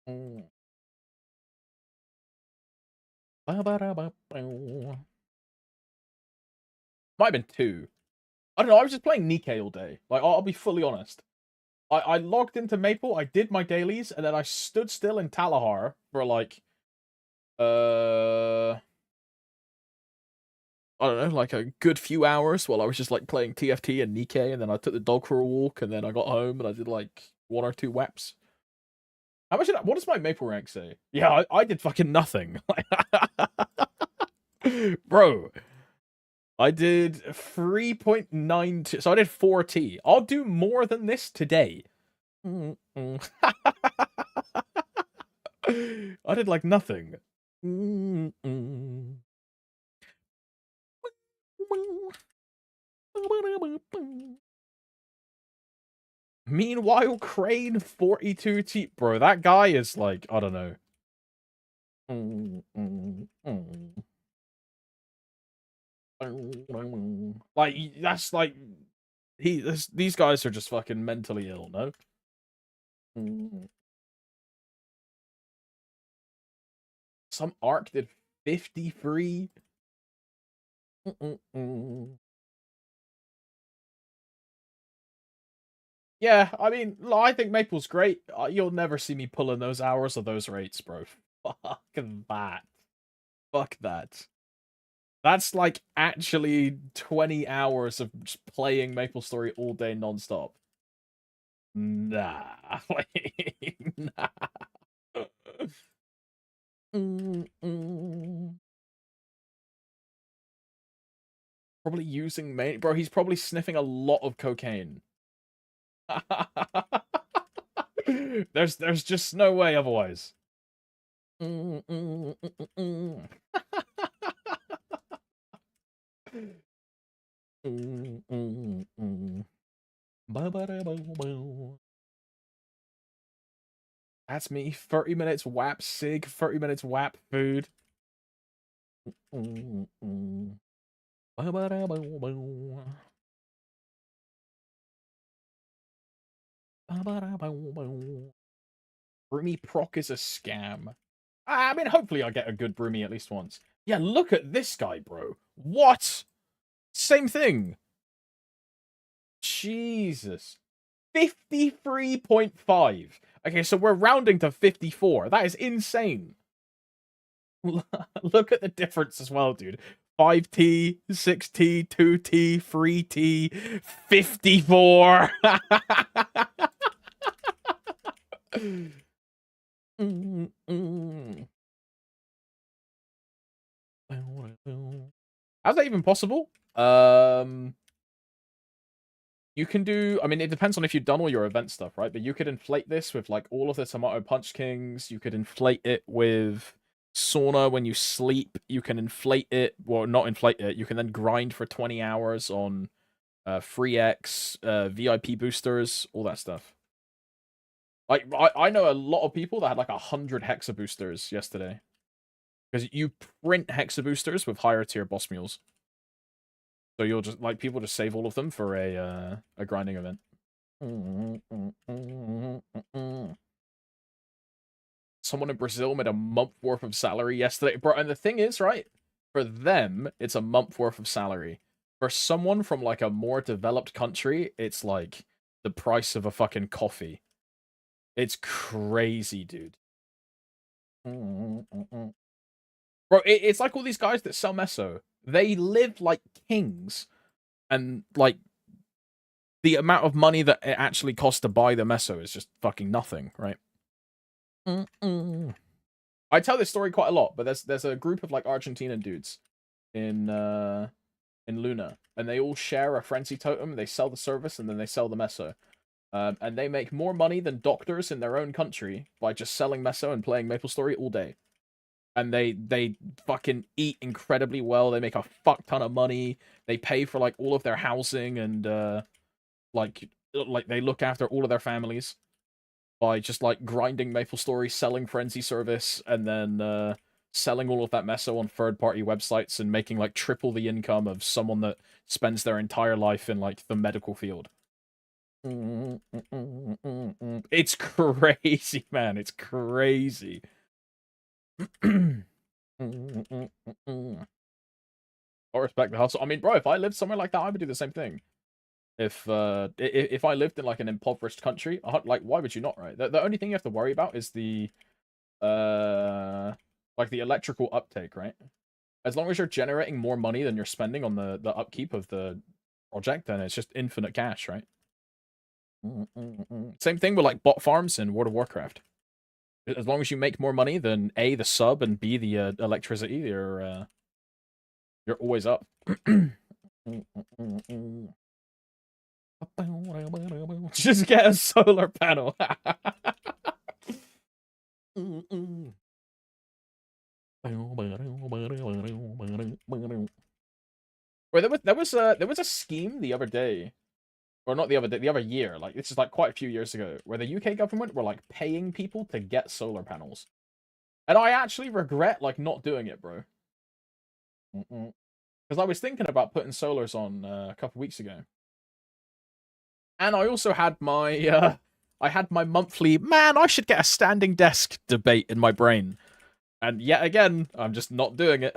Might have been 2. I don't know, I was just playing Nikkei all day. Like, I'll be fully honest. I logged into Maple, I did my dailies, and then I stood still in Talahar for like... I don't know, like a good few hours while I was just like playing TFT and Nikkei, and then I took the dog for a walk, and then I got home and I did like 1 or 2 WAPs. How much did what does my Maple rank say? Yeah, I did fucking nothing. Bro, I did 3.92, so I did 4T. I'll do more than this today. I did like nothing. Meanwhile, Crane 42T. Bro, that guy is like, I don't know. Like, that's like, these guys are just fucking mentally ill, no? Some arc did 53. Yeah, I mean, I think Maple's great. You'll never see me pulling those hours or those rates, bro. Fuck that. Fuck that. That's like actually 20 hours of just playing MapleStory all day nonstop. Nah. Nah. Probably using main. Bro, he's probably sniffing a lot of cocaine. There's just no way otherwise. That's me. 30 minutes WAP sig, 30 minutes WAP food. Broomy proc is a scam. I mean, hopefully I'll get a good Broomy at least once. Yeah, look at this guy, bro. What? Same thing. Jesus. 53.5. Okay, so we're rounding to 54. That is insane. Look at the difference as well, dude. 5T, 6T, 2T, 3T, 54. How's that even possible? You can do, I mean, it depends on if you've done all your event stuff, right? But you could inflate this with like all of the Tomato Punch Kings. You could inflate it with sauna when you sleep. You can inflate it, well, not inflate it. You can then grind for 20 hours on free X, VIP boosters, all that stuff. Like, I know a lot of people that had like 100 Hexa boosters yesterday. Because you print Hexa boosters with higher tier boss mules. So you'll just, like, people just save all of them for a grinding event. Someone in Brazil made a month worth of salary yesterday. Bro, and the thing is, right? For them, it's a month worth of salary. For someone from, like, a more developed country, it's, like, the price of a fucking coffee. It's crazy, dude. Bro, it's like all these guys that sell meso. They live like kings. And, like, the amount of money that it actually costs to buy the meso is just fucking nothing, right? I tell this story quite a lot, but there's a group of like Argentinian dudes in Luna, and they all share a frenzy totem. They sell the service and then they sell the meso, and they make more money than doctors in their own country by just selling meso and playing MapleStory all day. And they fucking eat incredibly well. They make a fuck ton of money. They pay for like all of their housing and like they look after all of their families by just like grinding MapleStory, selling Frenzy Service, and then selling all of that meso on third-party websites and making like triple the income of someone that spends their entire life in like the medical field. It's crazy, man. It's crazy. I respect the hustle. I mean, bro, if I lived somewhere like that, I would do the same thing. If I lived in like an impoverished country, like why would you not, right? The only thing you have to worry about is the like the electrical uptake, right? As long as you're generating more money than you're spending on the upkeep of the project, then it's just infinite cash, right? Same thing with like bot farms in World of Warcraft. As long as you make more money than A, the sub, and B, the electricity, you're always up. Just get a solar panel. Wait, there was a scheme the other day, or not the other day, the other year. Like this is like quite a few years ago, where the UK government were like paying people to get solar panels, and I actually regret like not doing it, bro. Because I was thinking about putting solars on a couple weeks ago. And I also had my I had my monthly, man, I should get a standing desk debate in my brain. And yet again, I'm just not doing it.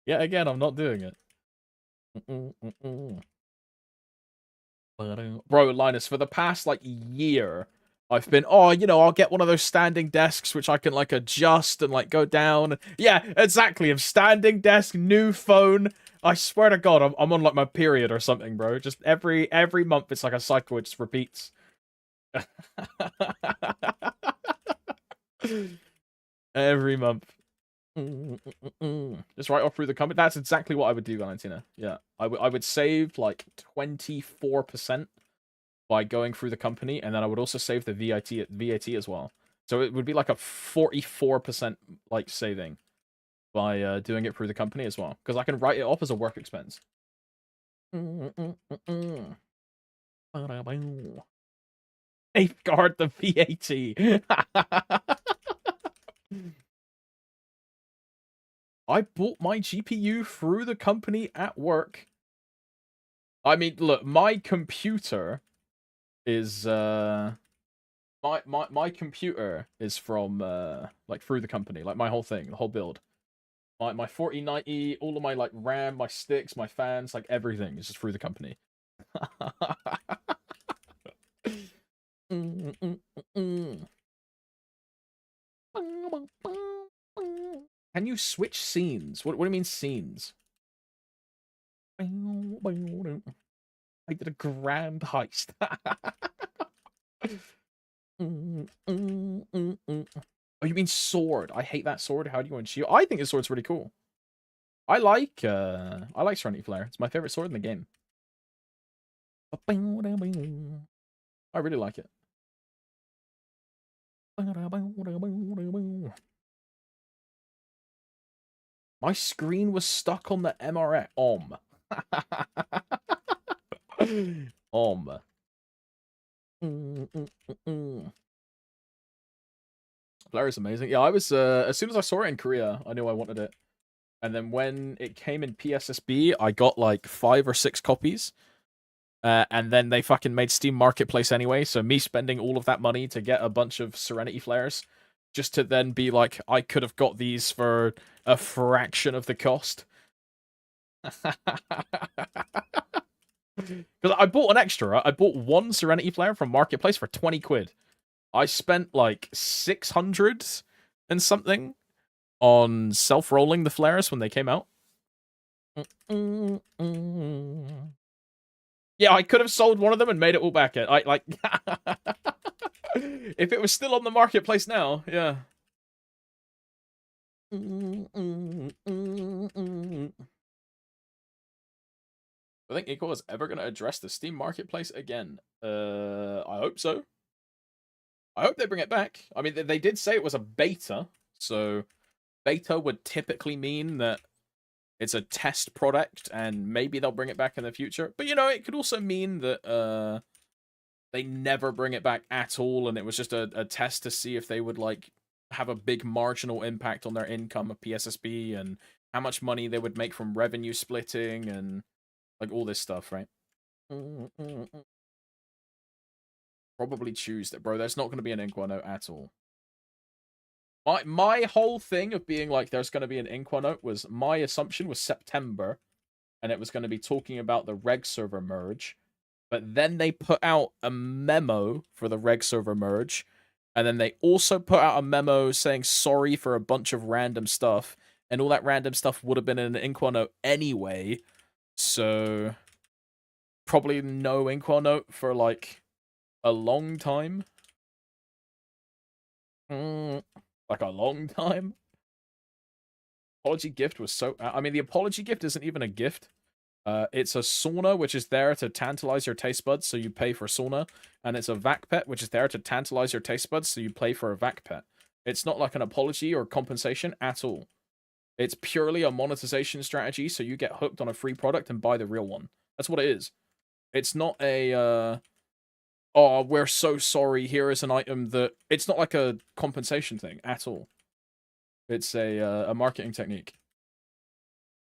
Yet again, I'm not doing it. Bro, Linus, for the past, like, year, I've been, oh, you know, I'll get one of those standing desks which I can, like, adjust and, like, go down. Yeah, exactly. I'm standing desk, new phone. I swear to God, I'm on, like, my period or something, bro. Just every month, it's like a cycle. It just repeats. Every month. Just right off through the company. That's exactly what I would do, Valentina. Yeah, I would save like 24% by going through the company, and then I would also save the VAT as well. So it would be like a 44% like saving by doing it through the company as well, because I can write it off as a work expense. Safeguard the VAT. I bought my GPU through the company at work. I mean, look, my computer is my computer is from like through the company, like my whole thing, the whole build. My 4090, all of my like RAM, my sticks, my fans, like everything is just through the company. Can you switch scenes? What do you mean scenes? I did a grand heist. Oh, you mean sword? I hate that sword. How do you want shield? I think this sword's really cool. I like Serenity Flare. It's my favorite sword in the game. I really like it. My screen was stuck on the MRX. Flare is amazing. Yeah, I was as soon as I saw it in Korea, I knew I wanted it. And then when it came in PSSB, I got like 5 or 6 copies. And then they fucking made Steam Marketplace anyway, so me spending all of that money to get a bunch of Serenity Flares, just to then be like, I could have got these for a fraction of the cost. Because I bought an extra. I bought 1 Serenity Flare from Marketplace for 20 quid. I spent like 600 and something on self-rolling the flares when they came out. Yeah, I could have sold one of them and made it all back. I like if it was still on the marketplace now, yeah. I think Equal is ever going to address the Steam Marketplace again. I hope so. I hope they bring it back. I mean, they did say it was a beta, so beta would typically mean that it's a test product, and maybe they'll bring it back in the future. But, you know, it could also mean that they never bring it back at all, and it was just a test to see if they would, like, have a big marginal impact on their income of PSSB, and how much money they would make from revenue splitting, and, like, all this stuff, right? Probably Tuesday. Bro, there's not going to be an Inqua note at all. My whole thing of being like, there's going to be an Inqua note was, my assumption was September, and it was going to be talking about the reg server merge. But then they put out a memo for the reg server merge, and then they also put out a memo saying sorry for a bunch of random stuff, and all that random stuff would have been in an Inqua note anyway, so probably no Inqua note for, like, a long time. Like, a long time? Apology gift was so... I mean, the apology gift isn't even a gift. It's a sauna, which is there to tantalize your taste buds, so you pay for sauna. And it's a vac pet, which is there to tantalize your taste buds, so you pay for a vac pet. It's not like an apology or compensation at all. It's purely a monetization strategy, so you get hooked on a free product and buy the real one. That's what it is. It's not a... oh, we're so sorry, here is an item that... It's not like a compensation thing at all. It's a marketing technique.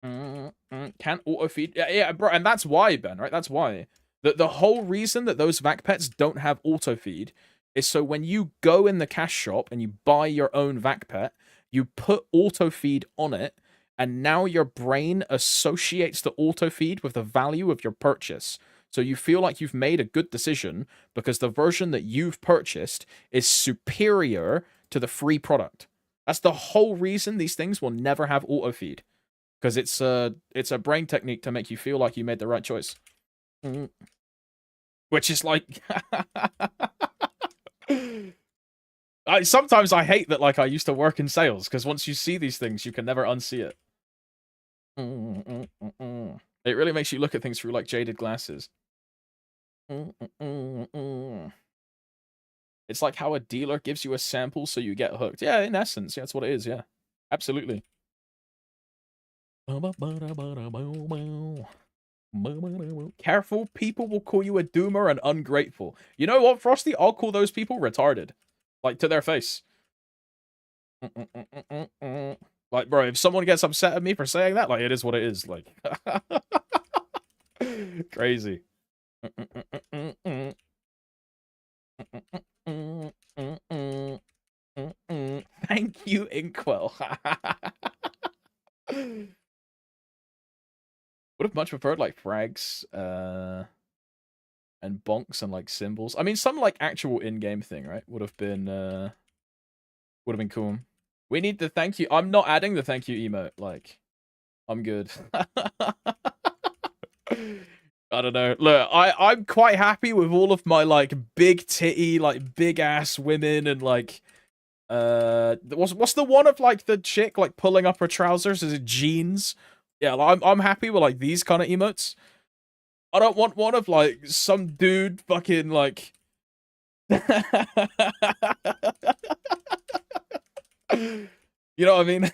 Can't auto-feed... Yeah, bro, and that's why, Ben, right? That's why. The whole reason that those vac pets don't have auto-feed is so when you go in the cash shop and you buy your own vac pet, you put auto-feed on it, and now your brain associates the auto-feed with the value of your purchase. So you feel like you've made a good decision because the version that you've purchased is superior to the free product. That's the whole reason these things will never have auto feed, because it's a brain technique to make you feel like you made the right choice. Which is like, sometimes I hate that. Like, I used to work in sales, because once you see these things, you can never unsee it. It really makes you look at things through like jaded glasses. It's like how a dealer gives you a sample so you get hooked. Yeah, in essence, yeah, that's what it is. Yeah, absolutely. Careful, people will call you a doomer and ungrateful. You know what, Frosty? I'll call those people retarded. Like, to their face. Like, bro, if someone gets upset at me for saying that, like, it is what it is. Like, crazy. Thank you, Inkwell. Would have much preferred like frags and bonks and like symbols. I mean, some like actual in-game thing, right? Would have been cool. We need the thank you. I'm not adding the thank you emote. Like, I'm good. I don't know. Look, I'm quite happy with all of my like big titty, like big ass women and like what's the one of like the chick like pulling up her trousers? Is it jeans? Yeah, like, I'm happy with like these kind of emotes. I don't want one of like some dude fucking like you know what I mean?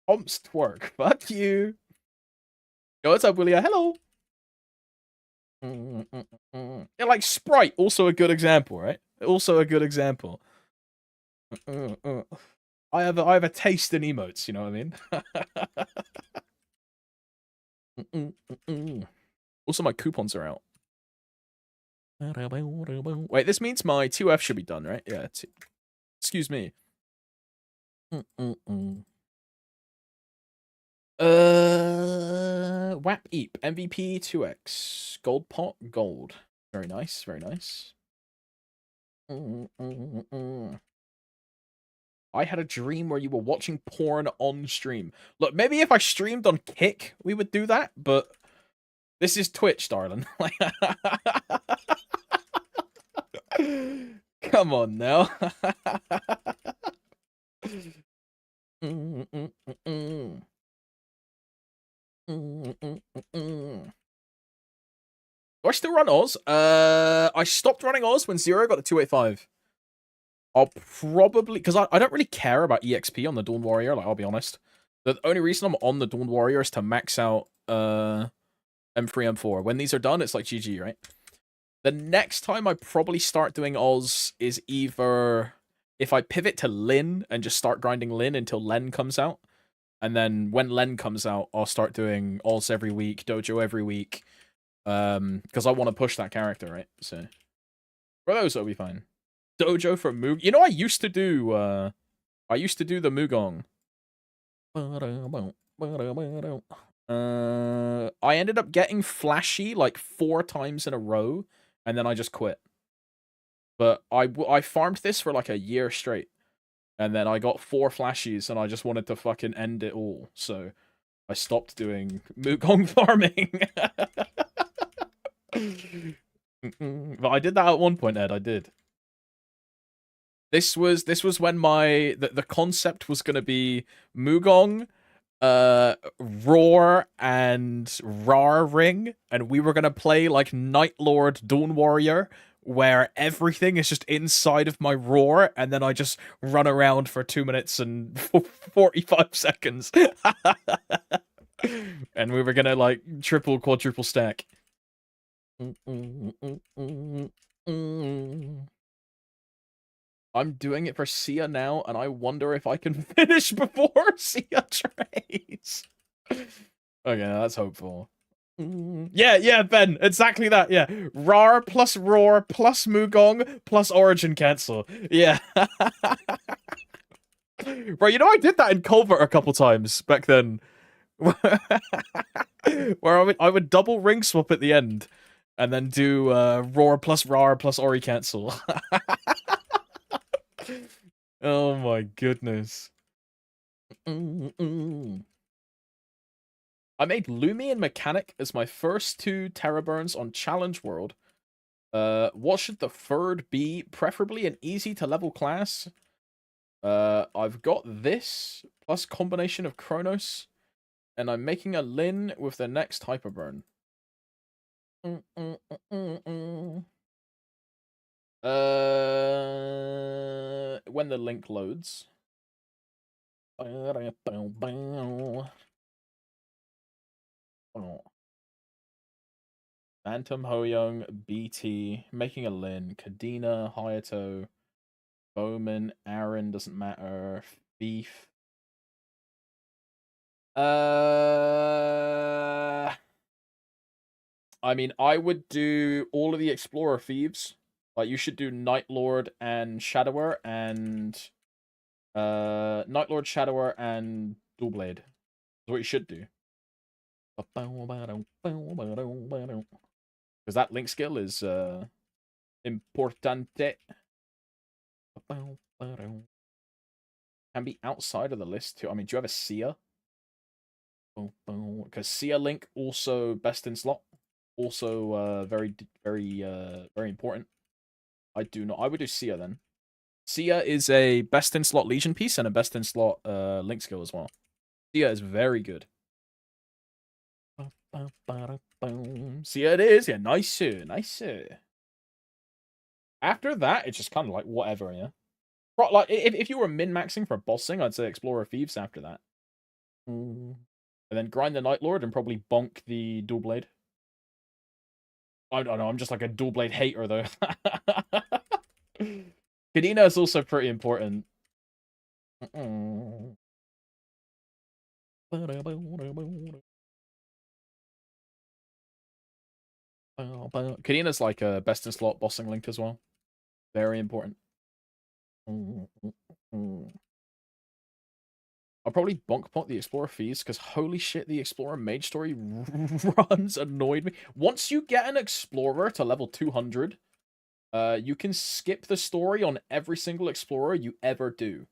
Pomps twerk. Fuck you. Yo, what's up, Willia? Hello. Yeah, like Sprite, also a good example, right? Also a good example. I have a taste in emotes, you know what I mean? Also, my coupons are out. Wait, this means my 2F should be done, right? Yeah. Excuse me. WAP Eep MVP 2X Gold Pot Gold. Very nice, very nice. I had a dream where you were watching porn on stream. Look, maybe if I streamed on Kick, we would do that, but this is Twitch, darling. Come on now. Do I still run Oz? I stopped running Oz when Zero got to 285. I'll probably... Because I don't really care about EXP on the Dawn Warrior, like, I'll be honest. The only reason I'm on the Dawn Warrior is to max out M3, M4. When these are done, it's like GG, right? The next time I probably start doing Oz is either... if I pivot to Lin and just start grinding Lin until Len comes out. And then when Len comes out, I'll start doing Oz every week, Dojo every week. Because I want to push that character, right? So for those, it'll be fine. Dojo for Moog. You know, I used to do the Mugong. I ended up getting flashy like 4 times in a row, and then I just quit. But I farmed this for like a year straight, and then I got 4 flashies, and I just wanted to fucking end it all. So I stopped doing Mugong farming. But I did that at one point, Ed. I did. This was when the concept was gonna be Mugong, Roar, and Rar Ring, and we were gonna play like Night Lord Dawn Warrior, where everything is just inside of my Roar, and then I just run around for 2 minutes and 45 seconds. And we were gonna like triple, quadruple stack. I'm doing it for Sia now, and I wonder if I can finish before Sia trades. Okay, that's hopeful. Yeah, Ben, exactly that, yeah. Rar plus Roar plus Mugong plus Origin cancel. Yeah. Bro, you know I did that in Culvert a couple times back then. Where I would double ring swap at the end and then do roar plus rar plus ori cancel. Oh my goodness. I made Lumi and Mechanic as my first 2 Terra burns on Challenge World. What should the third be? Preferably an easy to level class. I've got this plus combination of Kronos, and I'm making a Lin with the next Hyperburn. When the link loads. Phantom Hoyoung, BT, making a Lin, Kadena, Hayato, Bowman, Aaron, doesn't matter, Beef. I mean, I would do all of the Explorer Thieves. Like, you should do Night Lord and Shadower and Night Lord, Shadower, and Dual Blade. That's what you should do. Because that link skill is importante. Can be outside of the list too. I mean, do you have a Sia? Because Sia link also best in slot. Also very important. I do not. I would do Sia then. Sia is a best in slot Legion piece and a best in slot link skill as well. Sia is very good. Sia it is. Yeah, nice. Nice. After that, it's just kind of like whatever, yeah. Like if you were min-maxing for bossing, I'd say Explorer Thieves after that. And then grind the Night Lord and probably bonk the Dual Blade. I don't know, I'm just like a Dual Blade hater though. Kadena is also pretty important. Kadena's like a best in slot bossing link as well. Very important. I'll probably bonk pot the Explorer Fees because holy shit, the Explorer Mage Story runs annoyed me. Once you get an Explorer to level 200, you can skip the story on every single Explorer you ever do.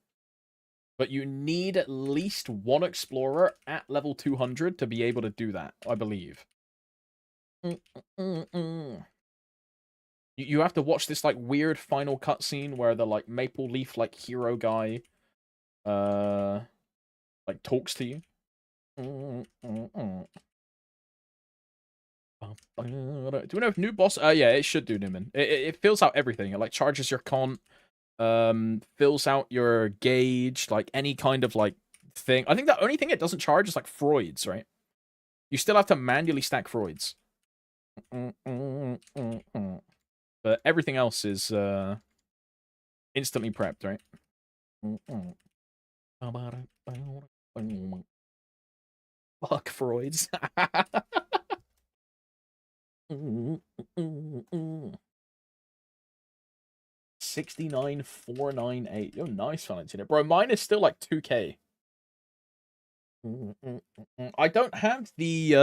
But you need at least one Explorer at level 200 to be able to do that, I believe. You have to watch this like weird final cutscene where the like Maple Leaf like hero guy like talks to you. Do we know if new boss? Yeah, it should do Newman. It fills out everything. It like charges your con, fills out your gauge, like any kind of like thing. I think the only thing it doesn't charge is like Freud's, right? You still have to manually stack Freud's. But everything else is instantly prepped, right? Fuck Freud's. 69,498. Yo, nice, Valentina. Bro, mine is still like 2K. I don't have the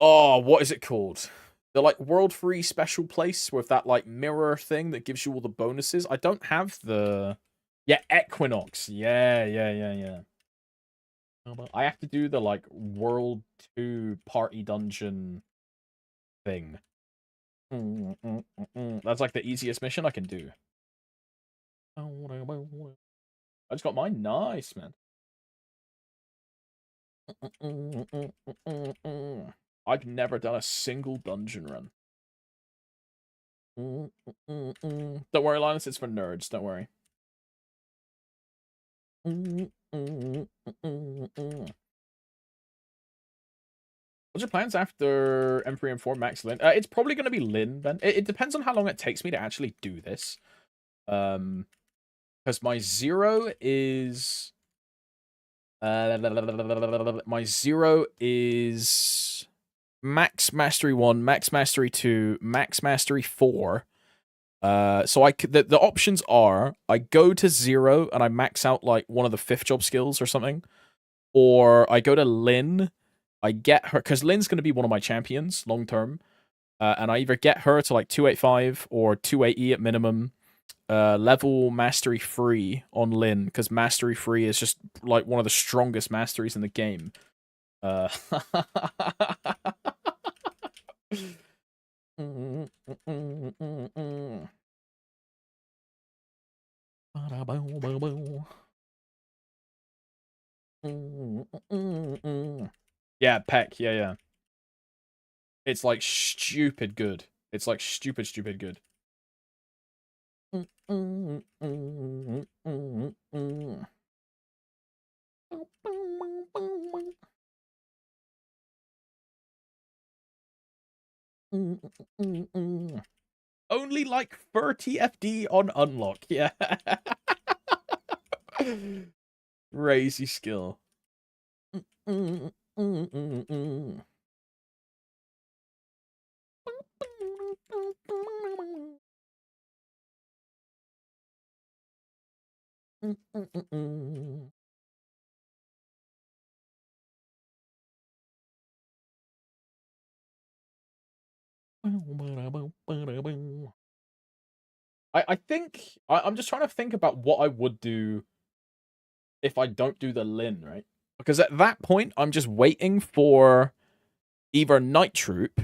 oh, what is it called? The like world free special place with that like mirror thing that gives you all the bonuses. I don't have the Equinox. Yeah. I have to do the like World 2 party dungeon thing. That's like the easiest mission I can do. I just got mine. Nice, man. I've never done a single dungeon run. Don't worry, Linus, it's for nerds. Don't worry. What's your plans after M3 M4 Max Lin? It's probably going to be Lin, then. It depends on how long it takes me to actually do this. Because my 0 is... my 0 is... Max Mastery 1, Max Mastery 2, Max Mastery 4. So the options are I go to 0 and I max out like one of the 5th job skills or something, or I go to Lynn, I get her because Lynn's going to be one of my champions long term, and I either get her to like 285 or 280 at minimum. Level mastery 3 on Lynn because mastery 3 is just like one of the strongest masteries in the game. Uh, yeah, Peck. Yeah, yeah. It's like stupid good. It's like stupid good. Only like 30 FD on unlock. Yeah. Crazy skill. I think I'm just trying to think about what I would do if I don't do the Lin, right? Because at that point, I'm just waiting for either Night Troop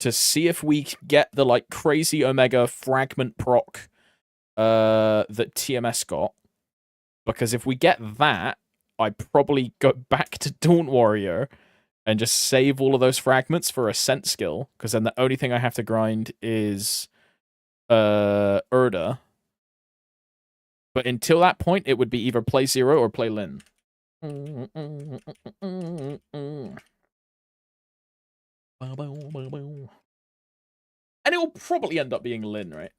to see if we get the like crazy Omega fragment proc that TMS got. Because if we get that, I probably go back to Dawn Warrior and just save all of those fragments for Ascent skill. Because then the only thing I have to grind is Erda. But until that point, it would be either play 0 or play Lin. And it will probably end up being Lin, right?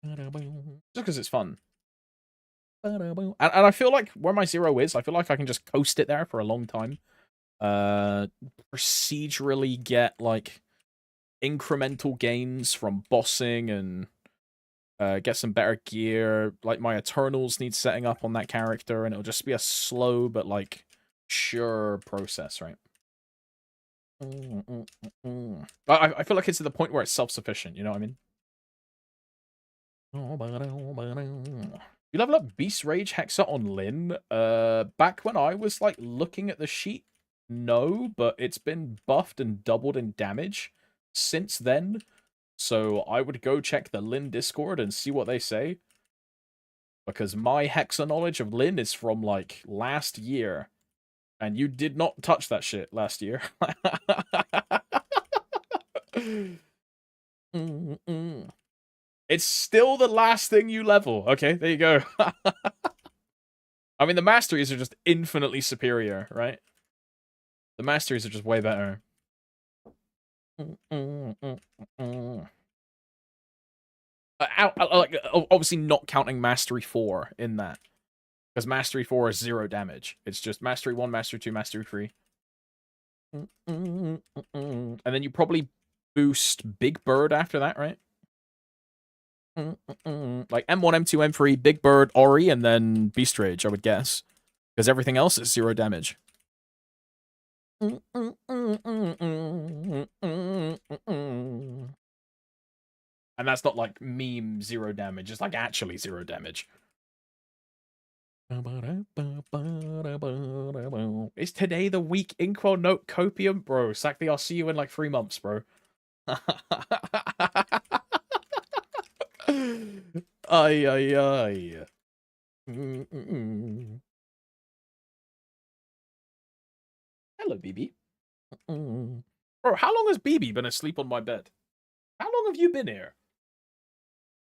Just because it's fun. And I feel like where my 0 is, I feel like I can just coast it there for a long time. Procedurally get like incremental gains from bossing and get some better gear. Like my Eternals need setting up on that character, and it'll just be a slow but like sure process, right? I feel like it's to the point where it's self-sufficient, you know what I mean? You level up Beast Rage Hexa on Lin. Back when I was like looking at the sheet, no, but it's been buffed and doubled in damage since then. So I would go check the Lin Discord and see what they say. Because my Hexa knowledge of Lin is from like last year. And you did not touch that shit last year. It's still the last thing you level. Okay, there you go. I mean, the masteries are just infinitely superior, right? The masteries are just way better. Like, obviously not counting Mastery 4 in that. Because Mastery 4 is 0 damage. It's just Mastery 1, Mastery 2, Mastery 3. And then you probably boost Big Bird after that, right? Like M1, M2, M3, Big Bird, Ori, and then Beast Rage, I would guess. Because everything else is 0 damage. And that's not like meme 0 damage, it's like actually 0 damage. Is today the week Inkwell Note Copium? Bro, Sackley, I'll see you in like 3 months, bro. Ay, ay, ay. Hello, BB. Bro, how long has BB been asleep on my bed? How long have you been here?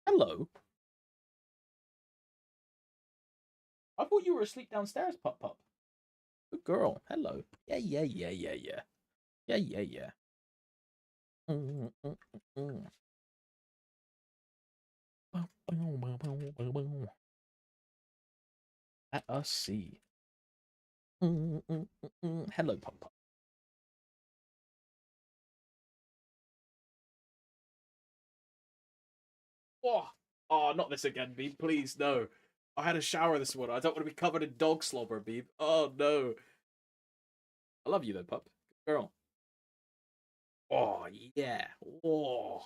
Hello. I thought you were asleep downstairs, Pup Pup. Good girl. Hello. Yeah, yeah, yeah, yeah, yeah. Yeah, yeah, yeah. Let us see. Hello, Pup Pup. Oh, not this again, Beep. Please, no. I had a shower this morning. I don't want to be covered in dog slobber, Beep. Oh, no. I love you, though, pup. Girl. Oh, yeah. Oh.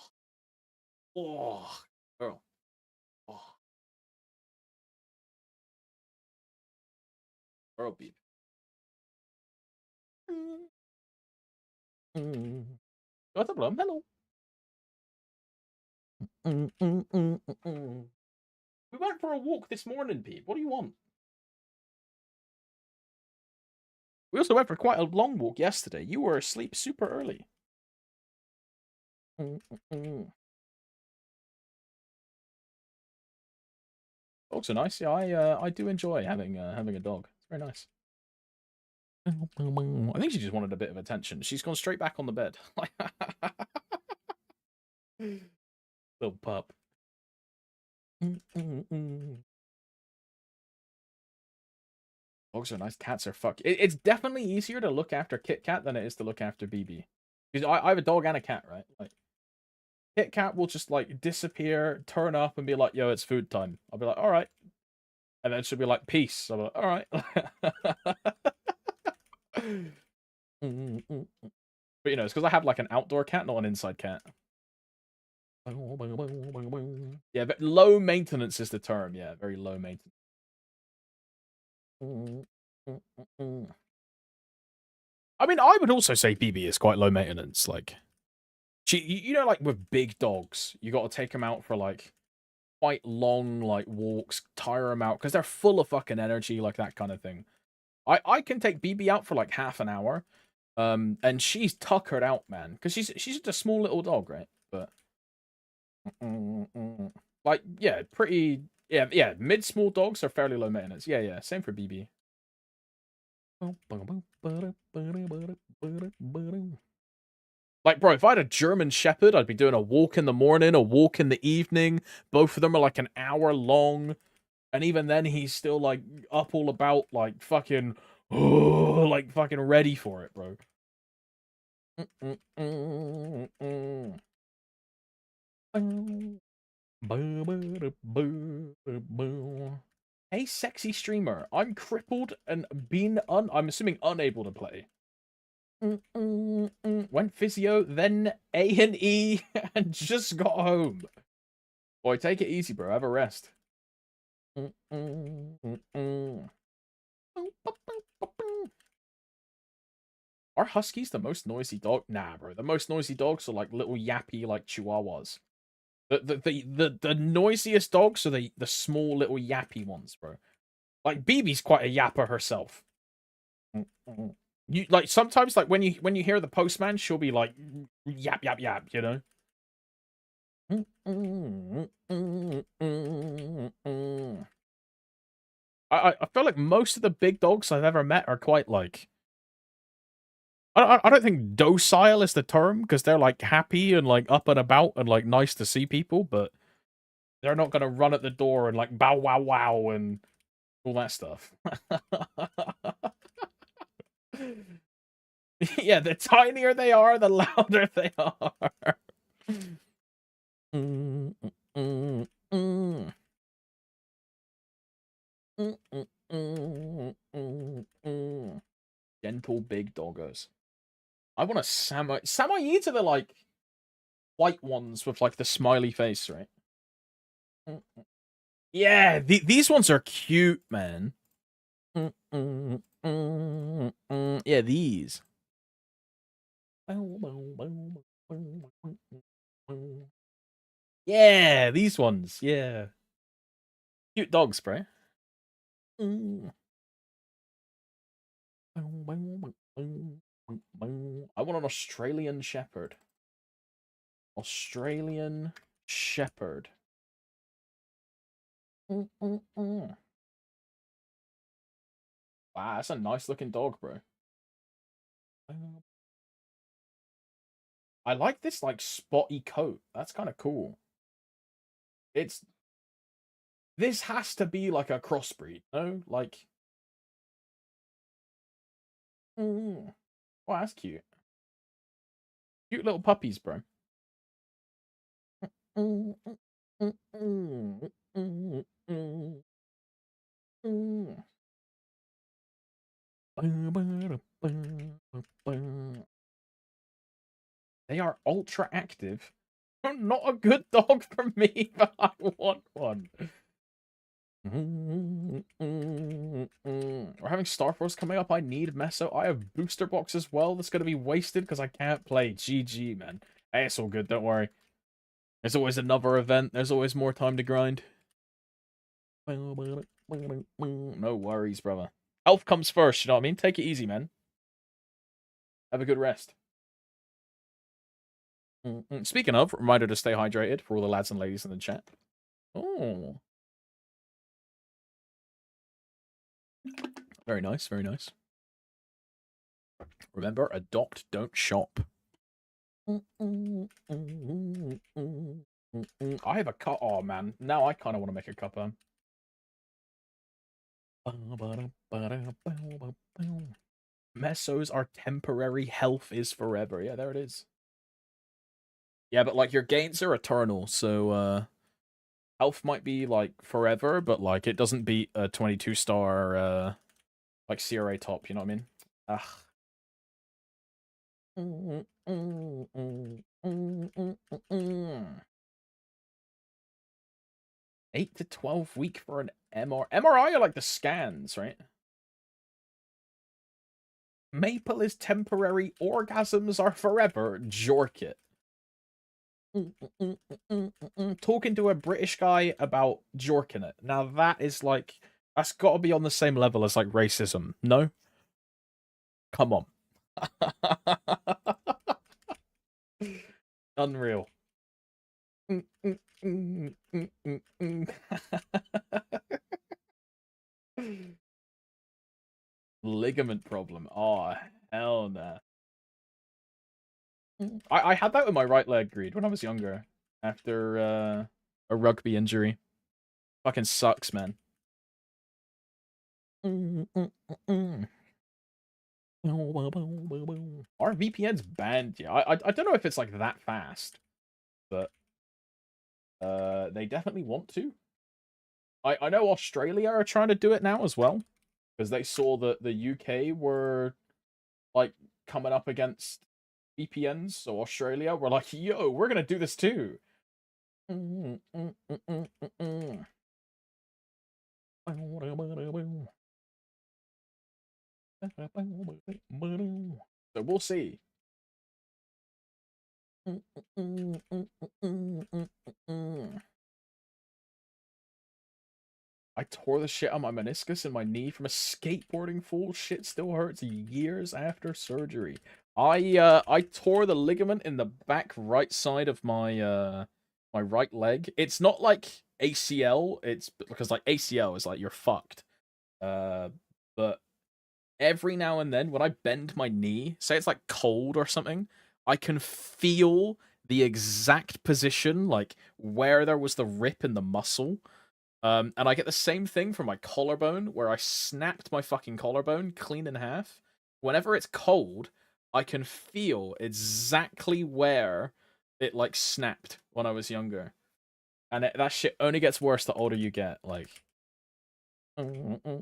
Oh. Girl. Oh. Girl, Beep. What's up, Blum? Hello. We went for a walk this morning, Beep. What do you want? We also went for quite a long walk yesterday. You were asleep super early. Dogs are nice. Yeah, I do enjoy having a dog. It's very nice. I think she just wanted a bit of attention. She's gone straight back on the bed. Little pup. Dogs are nice. Cats are fuck. It's definitely easier to look after Kit Kat than it is to look after BB. Because I have a dog and a cat, right? Like Kit Kat will just like disappear, turn up, and be like, "Yo, it's food time." I'll be like, "All right," and then she'll be like, "Peace." I'm like, "All right." But you know, it's because I have like an outdoor cat, not an inside cat. Yeah, but low maintenance is the term. Yeah, very low maintenance. I mean, I would also say BB is quite low maintenance. Like, you know, like with big dogs, you got to take them out for like quite long like walks, tire them out because they're full of fucking energy, like that kind of thing. I can take BB out for like half an hour, and she's tuckered out, man, because she's just a small little dog, right? But like, yeah, pretty, yeah. Mid small dogs are fairly low maintenance. Yeah. Same for BB. Like, bro, if I had a German Shepherd, I'd be doing a walk in the morning, a walk in the evening. Both of them are like an hour long. And even then, he's still, like, up all about, like, fucking, like, fucking ready for it, bro. Hey, sexy streamer, I'm crippled and I'm assuming unable to play. Went physio, then A&E, and just got home. Boy, take it easy, bro. Have a rest. Are huskies the most noisy dog? Nah, bro. The most noisy dogs are like little yappy, like chihuahuas. The noisiest dogs are the small little yappy ones, bro. Like BB's quite a yapper herself. You like sometimes like when you hear the postman, she'll be like yap yap yap, you know. I feel like most of the big dogs I've ever met are quite like I don't think docile is the term because they're like happy and like up and about and like nice to see people, but they're not gonna run at the door and like bow wow wow and all that stuff. Yeah, the tinier they are, the louder they are. Gentle big doggos. I want a Samoyed. Samoyeds are the like white ones with like the smiley face, right? Yeah, these ones are cute, man. Yeah, these. Yeah, these ones. Yeah. Cute dogs, bro. I want an Australian Shepherd. Australian Shepherd. Wow, that's a nice looking dog, bro. I like this like spotty coat. That's kind of cool. It's this has to be like a crossbreed, no? Like, wow, that's cute. Cute little puppies, bro. They are ultra active. Not a good dog for me, but I want one. We're having Star Force coming up. I need Meso. I have booster box as well. That's going to be wasted because I can't play. GG, man. Hey, it's all good. Don't worry. There's always another event. There's always more time to grind. No worries, brother. Health comes first, you know what I mean? Take it easy, man. Have a good rest. Speaking of, reminder to stay hydrated for all the lads and ladies in the chat. Oh. Very nice, very nice. Remember, adopt, don't shop. I have a cup. Oh, man. Now I kind of want to make a cuppa. Mesos are temporary, health is forever. Yeah, there it is. Yeah, but like your gains are eternal, so health might be like forever, but like it doesn't beat a 22-star like CRA top, you know what I mean? Ugh. 8 to 12 week for an MRI are like the scans, right? Maple is temporary, orgasms are forever. Jork it. Talking to a British guy about jorking it. Now that is like, that's got to be on the same level as like racism. No? Come on. Unreal. Ligament problem. Oh, hell nah. I had that with my right leg, Greed, when I was younger. After a rugby injury. Fucking sucks, man. Are VPNs banned? Yeah, I don't know if it's like that fast, but they definitely want to. I know Australia are trying to do it now as well, because they saw that the UK were like coming up against VPNs, so Australia were like, yo, we're gonna do this too. So we'll see. I tore the shit on my meniscus and my knee from a skateboarding fall. Shit still hurts years after surgery. I tore the ligament in the back right side of my my right leg. It's not like ACL, it's because like ACL is like you're fucked. But every now and then when I bend my knee, say it's like cold or something, I can feel the exact position, like where there was the rip in the muscle. And I get the same thing for my collarbone, where I snapped my fucking collarbone clean in half. Whenever it's cold, I can feel exactly where it like snapped when I was younger. And that shit only gets worse the older you get. Like, I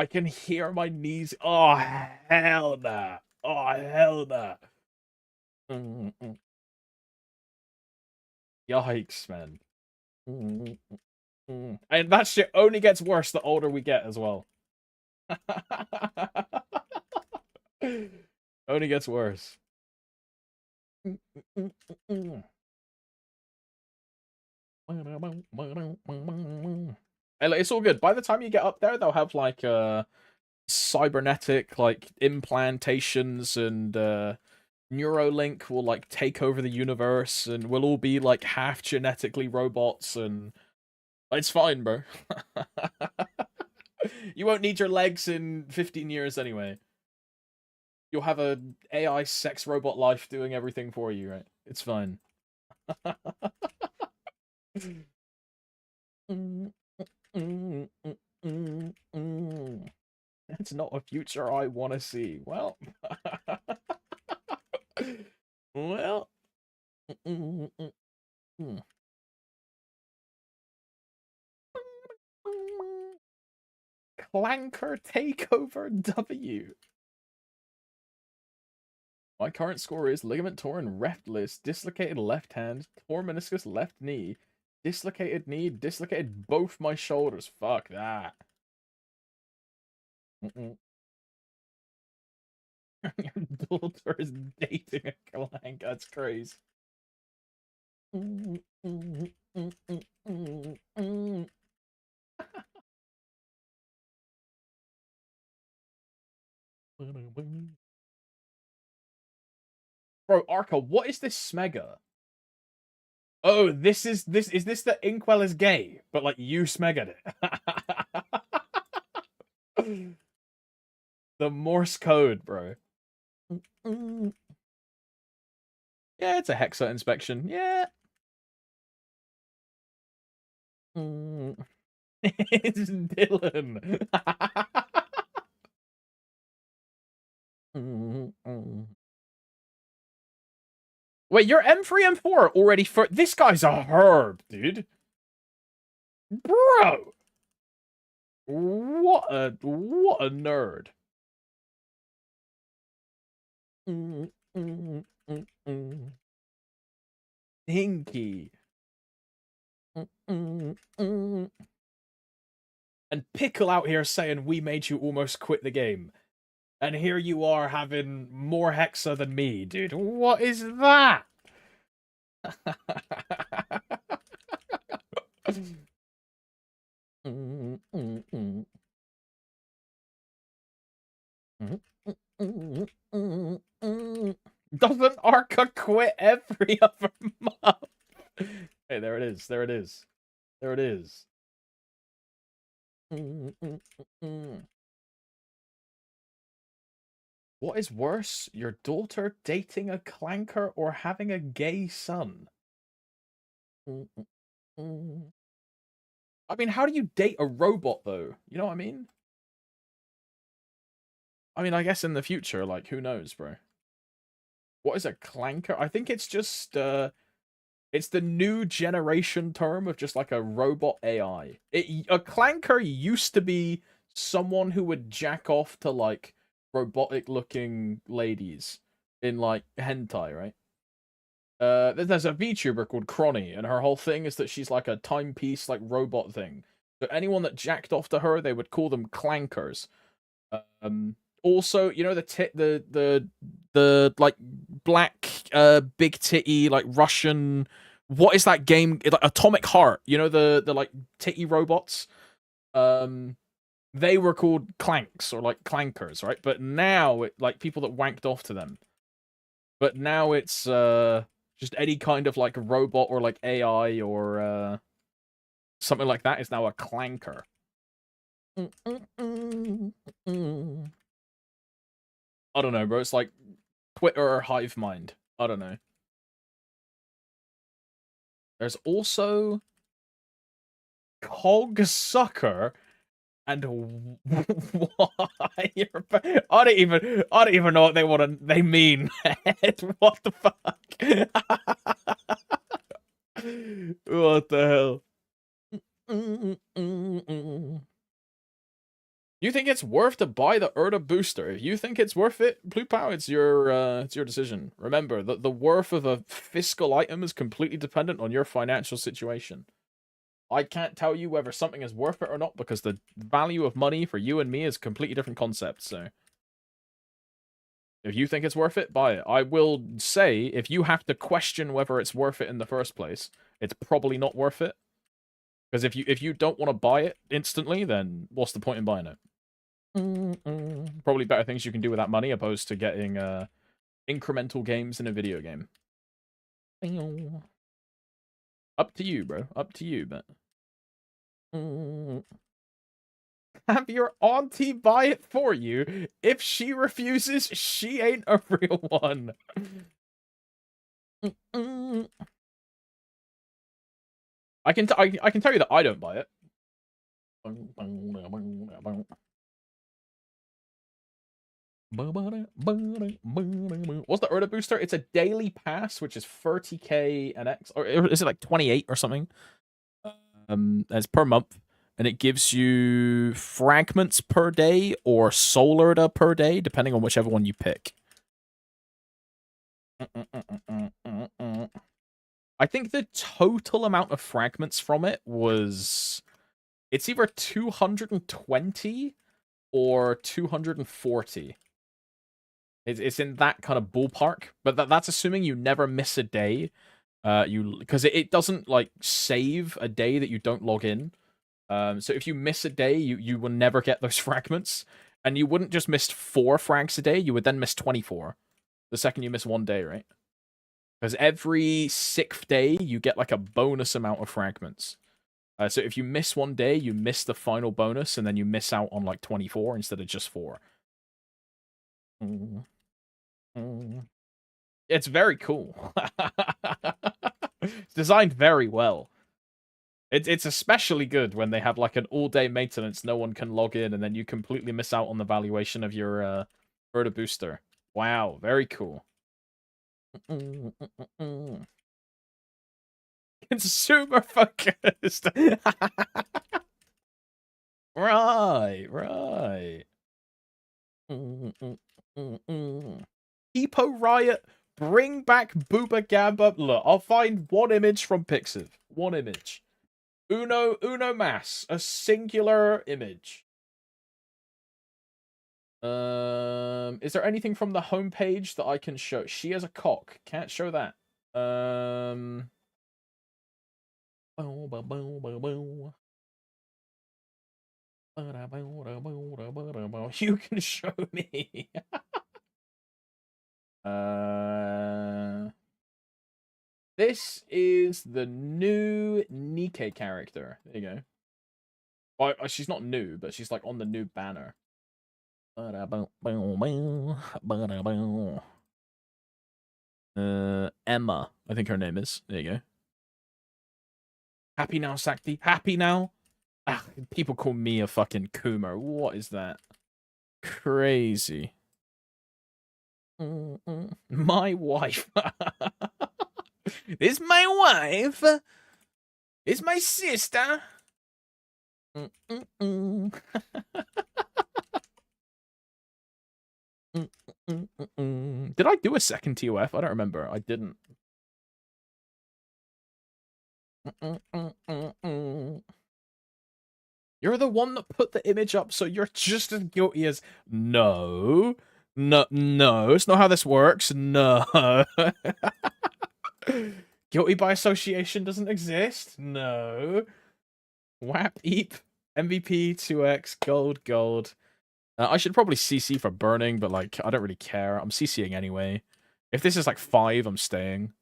can hear my knees. Oh hell nah! Oh hell nah! Yikes, man! And that shit only gets worse the older we get as well. Only gets worse. It's all good. By the time you get up there, they'll have like cybernetic like implantations, and Neuralink will like take over the universe, and we'll all be like half genetically robots, and it's fine, bro. You won't need your legs in 15 years anyway. You'll have a AI sex robot life doing everything for you, right? It's fine. That's not a future I want to see. Well, well. Clanker Takeover W. My current score is ligament torn left wrist, dislocated left hand, torn meniscus left knee, knee, dislocated both my shoulders. Fuck that. Your daughter is dating a clank. That's crazy. Bro, Arca, what is this smega? Oh, is this the Inkwell is gay, but like you smegged it. The Morse code, bro. Yeah, it's a hexa inspection. Yeah. It's Dylan. Wait, your M3, M4 already for this guy's a herb, dude. Bro. What a nerd. Stinky. And Pickle out here saying we made you almost quit the game. And here you are having more hexa than me, dude. What is that? Doesn't Arca quit every other month? Hey, there it is. There it is. There it is. What is worse, your daughter dating a clanker or having a gay son? I mean, how do you date a robot, though? You know what I mean? I mean, I guess in the future, like, who knows, bro? What is a clanker? I think it's just, it's the new generation term of just, like, a robot AI. A clanker used to be someone who would jack off to, like, robotic-looking ladies in, like, hentai, right? There's a VTuber called Cronny, and her whole thing is that she's like a timepiece, like robot thing. So anyone that jacked off to her, they would call them clankers. Also, you know the like black big titty like Russian. What is that game? Like Atomic Heart. You know the like titty robots. They were called clanks or like clankers, right? But now like people that wanked off to them. But now it's just any kind of like robot or like AI or something like that is now a clanker. I don't know, bro. It's like Twitter or Hive Mind. I don't know. There's also Cog Sucker and why you're... I don't even know what they mean. What the fuck? What the hell? You think it's worth to buy the Erda booster? If you think it's worth it, Blue Pow, it's your decision. Remember, the worth of a fiscal item is completely dependent on your financial situation. I can't tell you whether something is worth it or not because the value of money for you and me is a completely different concept, so... If you think it's worth it, buy it. I will say, if you have to question whether it's worth it in the first place, it's probably not worth it. Because if you don't want to buy it instantly, then what's the point in buying it? Probably better things you can do with that money opposed to getting incremental games in a video game. Up to you, bro. Up to you, but... Have your auntie buy it for you. If she refuses, she ain't a real one. I can tell you that I don't buy it. What's the Erda booster? It's a daily pass, which is 30k an X, or is it like 28 or something? It's per month. and it gives you fragments per day or solar per day, depending on whichever one you pick. I think the total amount of fragments from it was... It's either 220 or 240. It's in that kind of ballpark, but that's assuming you never miss a day. Because it doesn't like save a day that you don't log in. So if you miss a day, you will never get those fragments, and you wouldn't just miss 4 frags a day. You would then miss 24 the second you miss one day, right? Because every 6th day you get like a bonus amount of fragments. So if you miss one day, you miss the final bonus, and then you miss out on like 24 instead of just 4. It's very cool. It's designed very well. It's especially good when they have like an all-day maintenance, no one can log in, and then you completely miss out on the valuation of your Verta booster. Wow, very cool. Consumer focused. Right. Hippo Riot, bring back Booba Gamba. Look, I'll find one image from Pixiv. One image. Uno mas. A singular image. Is there anything from the homepage that I can show? She has a cock. Can't show that. You can show me. This is the new Nikke character. There you go. Well, she's not new, but she's like on the new banner. Emma, I think her name is. There you go. Happy now, Sakti? Happy now? Ah, people call me a fucking Coomer. What is that? Crazy. My wife. Is my wife? Is my sister? Did I do a second TOF? I don't remember. I didn't. You're the one that put the image up, so you're just as guilty as... No. No, it's not how this works. No. Guilty by association doesn't exist. No. Whap, eep, MVP, 2x, gold. I should probably CC for burning, but like, I don't really care. I'm CCing anyway. If this is like 5, I'm staying.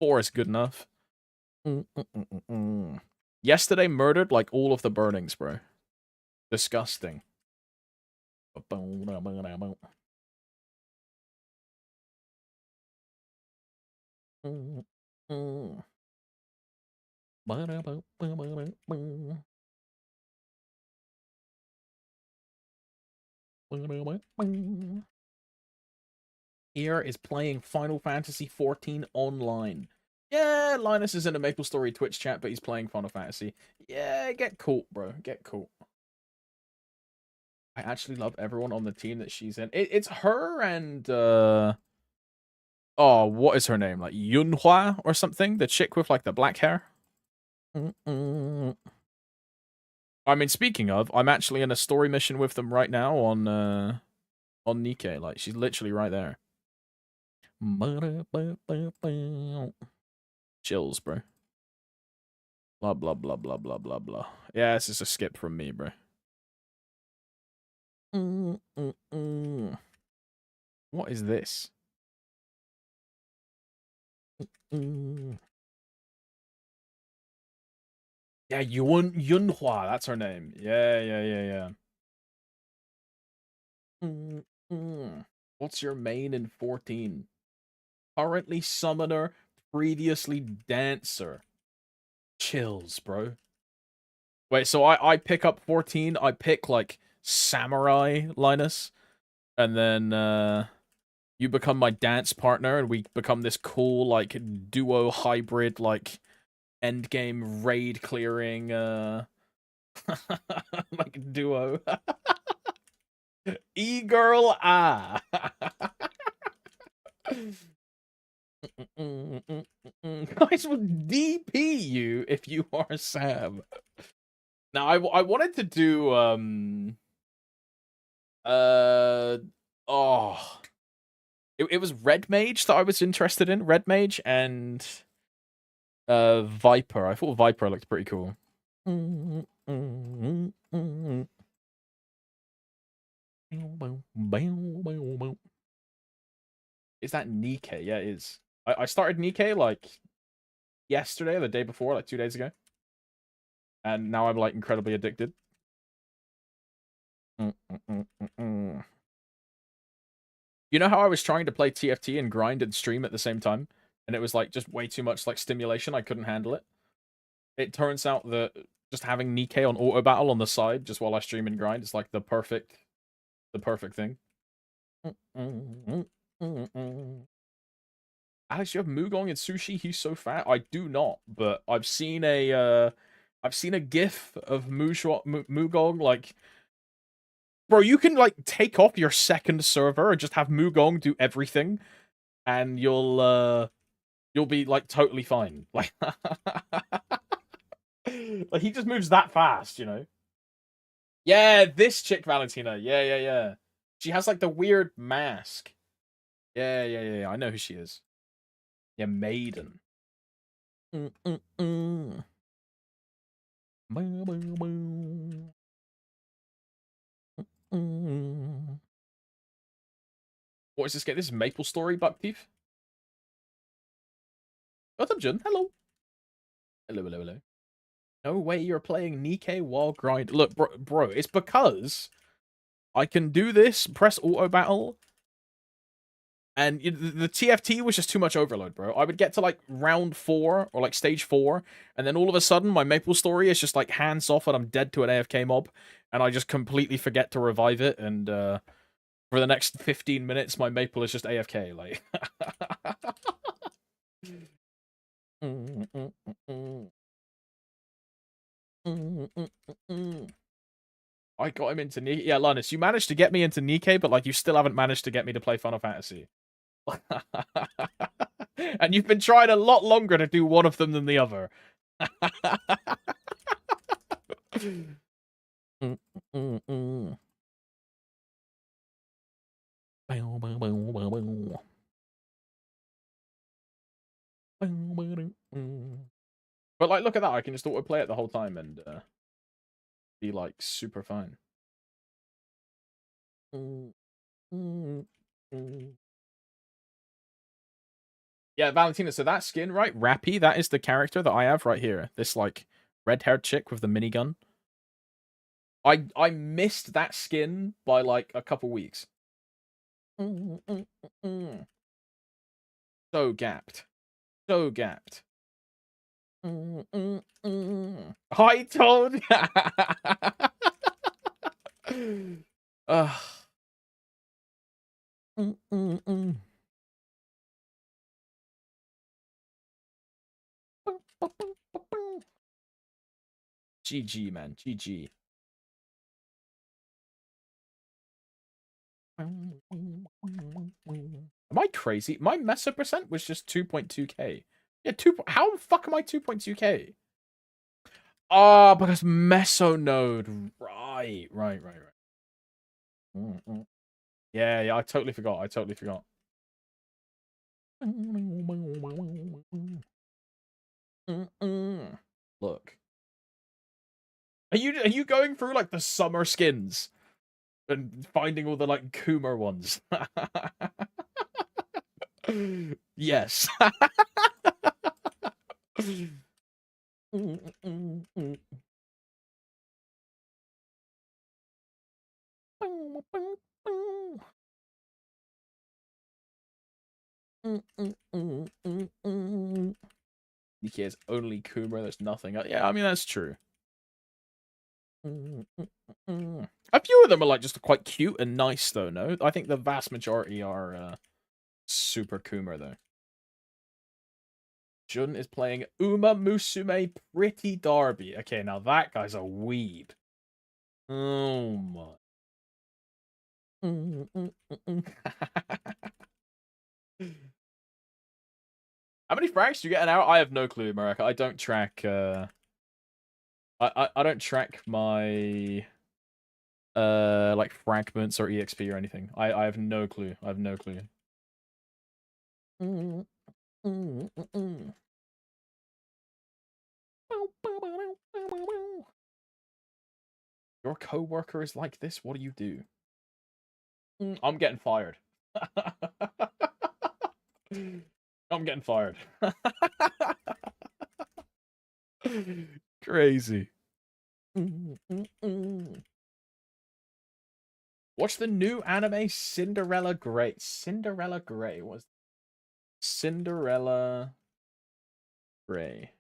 4 is good enough. Yesterday murdered like all of the burnings, bro. Disgusting. Here is playing Final Fantasy XIV online. Yeah, Linus is in a MapleStory Twitch chat, but he's playing Final Fantasy. Yeah, get caught, bro. Get caught. I actually love everyone on the team that she's in. It's her and oh, what is her name? Like Yunhua or something? The chick with like the black hair. I mean, speaking of, I'm actually in a story mission with them right now on Nikke. Like, she's literally right there. Chills, bro. Blah blah blah blah blah blah blah. Yeah, this is a skip from me, bro. What is this? Yeah, Yunhua, that's her name. Yeah. What's your main in 14? Currently summoner, previously dancer. Chills, bro. Wait, so I pick up 14, I pick like samurai Linus, and then you become my dance partner, and we become this cool like duo hybrid like endgame raid clearing Like duo. E-girl, ah. Guys will DP you if you are Sam. Now, I wanted to do, oh. It was Red Mage that I was interested in. Red Mage and Viper. I thought Viper looked pretty cool. Is that Nikkei? Yeah, it is. I started Nikkei like yesterday or the day before, like 2 days ago. And now I'm like incredibly addicted. You know how I was trying to play TFT and grind and stream at the same time? And it was like just way too much like stimulation. I couldn't handle it. It turns out that just having Nikkei on auto battle on the side just while I stream and grind is like the perfect thing. Alex, you have Mugong in sushi? He's so fat. I do not, but I've seen a GIF of Mugong. Like, bro, you can like take off your second server and just have Mugong do everything, and you'll be like totally fine. Like, like he just moves that fast, you know. Yeah, this chick Valentina. Yeah. She has like the weird mask. Yeah. I know who she is. Yeah, Maiden. What is this game? This is maplestory, Buckteeth. What's up, Jun? Hello. Hello. No way you're playing Nikkei while grind. Look, bro, it's because I can do this, press auto battle, and the TFT was just too much overload, bro. I would get to like round 4 or like stage 4, and then all of a sudden my maplestory is just like hands off and I'm dead to an AFK mob, and I just completely forget to revive it, and for the next 15 minutes my maple is just AFK, like. I got him into Nikkei. Yeah, Linus, you managed to get me into Nikkei, but like you still haven't managed to get me to play Final Fantasy. And you've been trying a lot longer to do one of them than the other. But like, look at that! I can just auto play it the whole time and be like super fine. Yeah, Valentina, so that skin, right? Rappy, that is the character that I have right here. This, like, red-haired chick with the minigun. I missed that skin by, like, a couple weeks. So gapped. So gapped. I told GG, man. GG. Am I crazy? My Meso percent was just 2.2k. Yeah, how the fuck am I 2.2k? Oh, because Meso node. Right. Yeah, I totally forgot. Look. Are you going through like the summer skins and finding all the like Kuma ones? Yes. Nikki has only Kuma, there's nothing else. Yeah, I mean, that's true. A few of them are like just quite cute and nice, though, no? I think the vast majority are super Kuma, though. Jun is playing Uma Musume Pretty Derby. Okay, now that guy's a weeb. Oh my. How many frags do you get an hour? I have no clue, America. I don't track I don't track my like fragments or EXP or anything. I have no clue. I have no clue. Your coworker is like this. What do you do? I'm getting fired. I'm getting fired. Crazy. What's the new anime? Cinderella Grey. Cinderella Grey was Cinderella Grey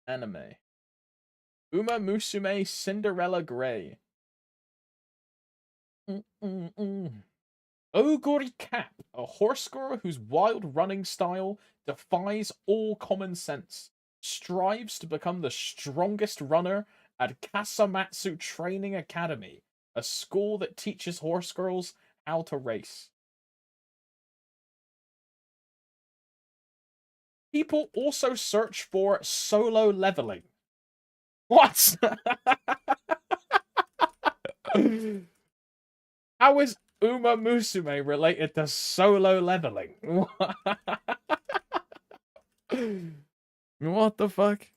anime. Uma Musume Cinderella Grey. Oguri Cap, a horse girl whose wild running style defies all common sense, strives to become the strongest runner at Kasamatsu Training Academy, a school that teaches horse girls how to race. People also search for solo leveling. What? How is Uma Musume related to solo leveling? What the fuck?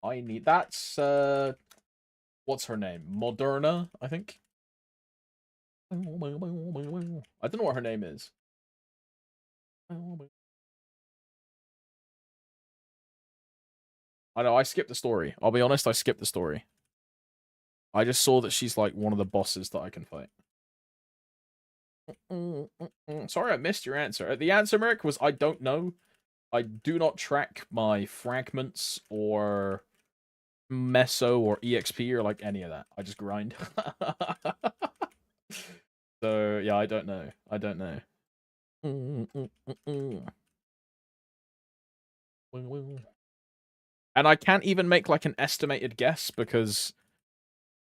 I need that's what's her name? Moderna, I think. I don't know what her name is. I know, I skipped the story. I'll be honest, I skipped the story. I just saw that she's like one of the bosses that I can fight. Sorry, I missed your answer. The answer, Merrick, was I don't know. I do not track my fragments or meso or EXP or like any of that. I just grind. So yeah, I don't know. I don't know. And I can't even make like an estimated guess because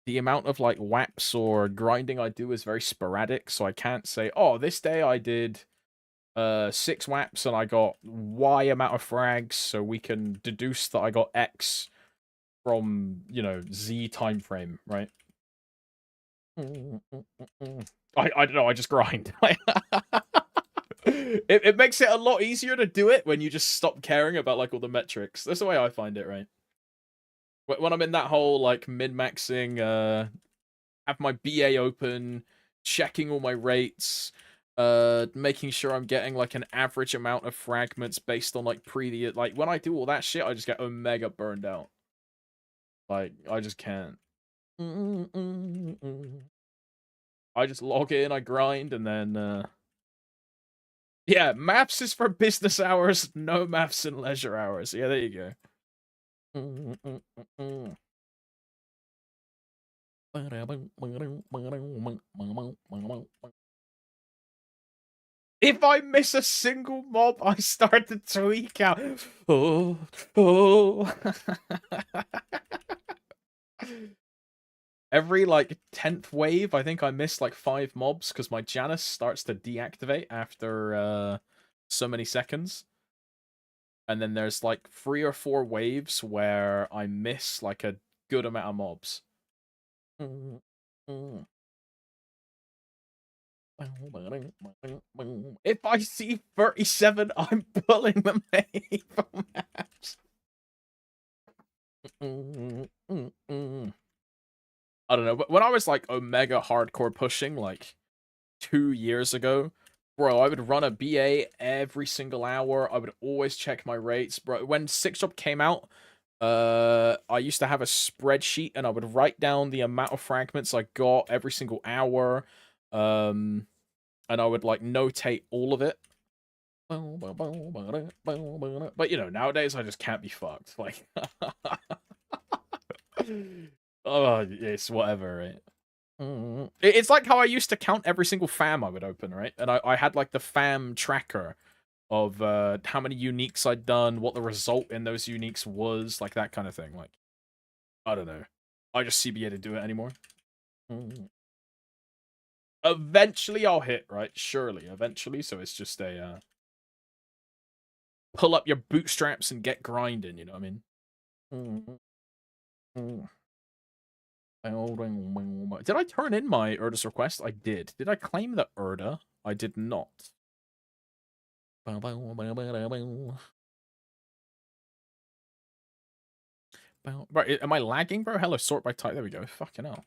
the amount of like WAPs or grinding I do is very sporadic. So I can't say, oh, this day I did 6 WAPs and I got Y amount of frags, so we can deduce that I got X from, you know, Z time frame, right? I don't know, I just grind. It makes it a lot easier to do it when you just stop caring about like all the metrics. That's the way I find it, right? When I'm in that whole like min-maxing, have my BA open, checking all my rates, making sure I'm getting like an average amount of fragments based on like previous, like when I do all that shit, I just get omega burned out. Like I just can't. I just log in, I grind, and then yeah, maths is for business hours, no maths in leisure hours. Yeah, there you go. If I miss a single mob, I start to tweak out. Oh. Every like 10th wave, I think I miss like 5 mobs because my Janus starts to deactivate after so many seconds. And then there's like 3 or 4 waves where I miss like a good amount of mobs. If I see 37, I'm pulling the maple maps. I don't know, but when I was like omega hardcore pushing like 2 years ago, bro, I would run a BA every single hour. I would always check my rates, bro. When 6-Drop came out, I used to have a spreadsheet and I would write down the amount of fragments I got every single hour. And I would like notate all of it. But you know, nowadays I just can't be fucked. Like Oh, it's whatever, right? It's like how I used to count every single fam I would open, right? And I had like the fam tracker of how many uniques I'd done, what the result in those uniques was, like that kind of thing. Like, I don't know. I just CBA to do it anymore. Eventually I'll hit, right? Surely, eventually. So it's just a pull up your bootstraps and get grinding, you know what I mean? Did I turn in my Urda's request? I did. Did I claim the Urda? I did not. Right, am I lagging, bro? Hello, sort by type. There we go. Fucking hell.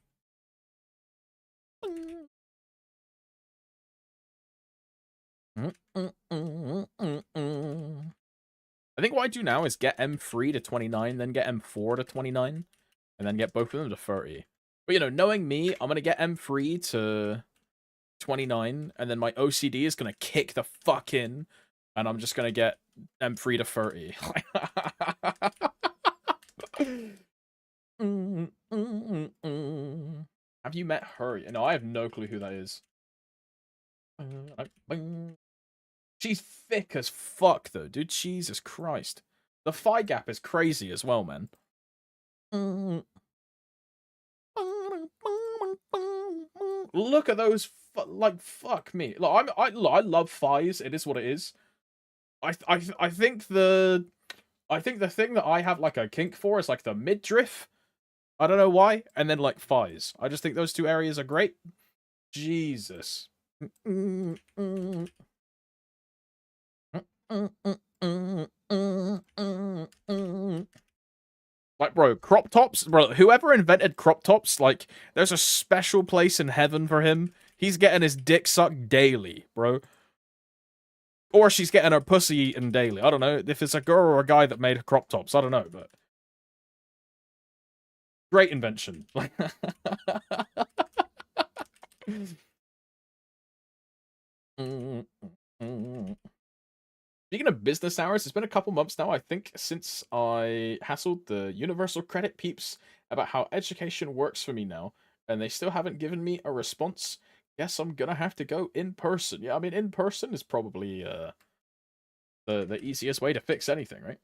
I think what I do now is get M3 to 29, then get M4 to 29, and then get both of them to 30. But, you know, knowing me, I'm going to get M3 to 29, and then my OCD is going to kick the fuck in, and I'm just going to get M3 to 30. Have you met her? No, I have no clue who that is. She's thick as fuck, though, dude. Jesus Christ. The thigh gap is crazy as well, man. Look at those, like, fuck me. Look, I love thighs. It is what it is. I think the thing that I have like a kink for is like the midriff. I don't know why, and then like thighs. I just think those two areas are great. Jesus. Like, bro, crop tops, bro, whoever invented crop tops, like, there's a special place in heaven for him. He's getting his dick sucked daily, bro. Or she's getting her pussy eaten daily. I don't know if it's a girl or a guy that made crop tops. I don't know, but great invention. Speaking of business hours, it's been a couple months now, I think, since I hassled the Universal Credit peeps about how education works for me now, and they still haven't given me a response. Guess I'm gonna have to go in person. Yeah, I mean, in person is probably the easiest way to fix anything, right?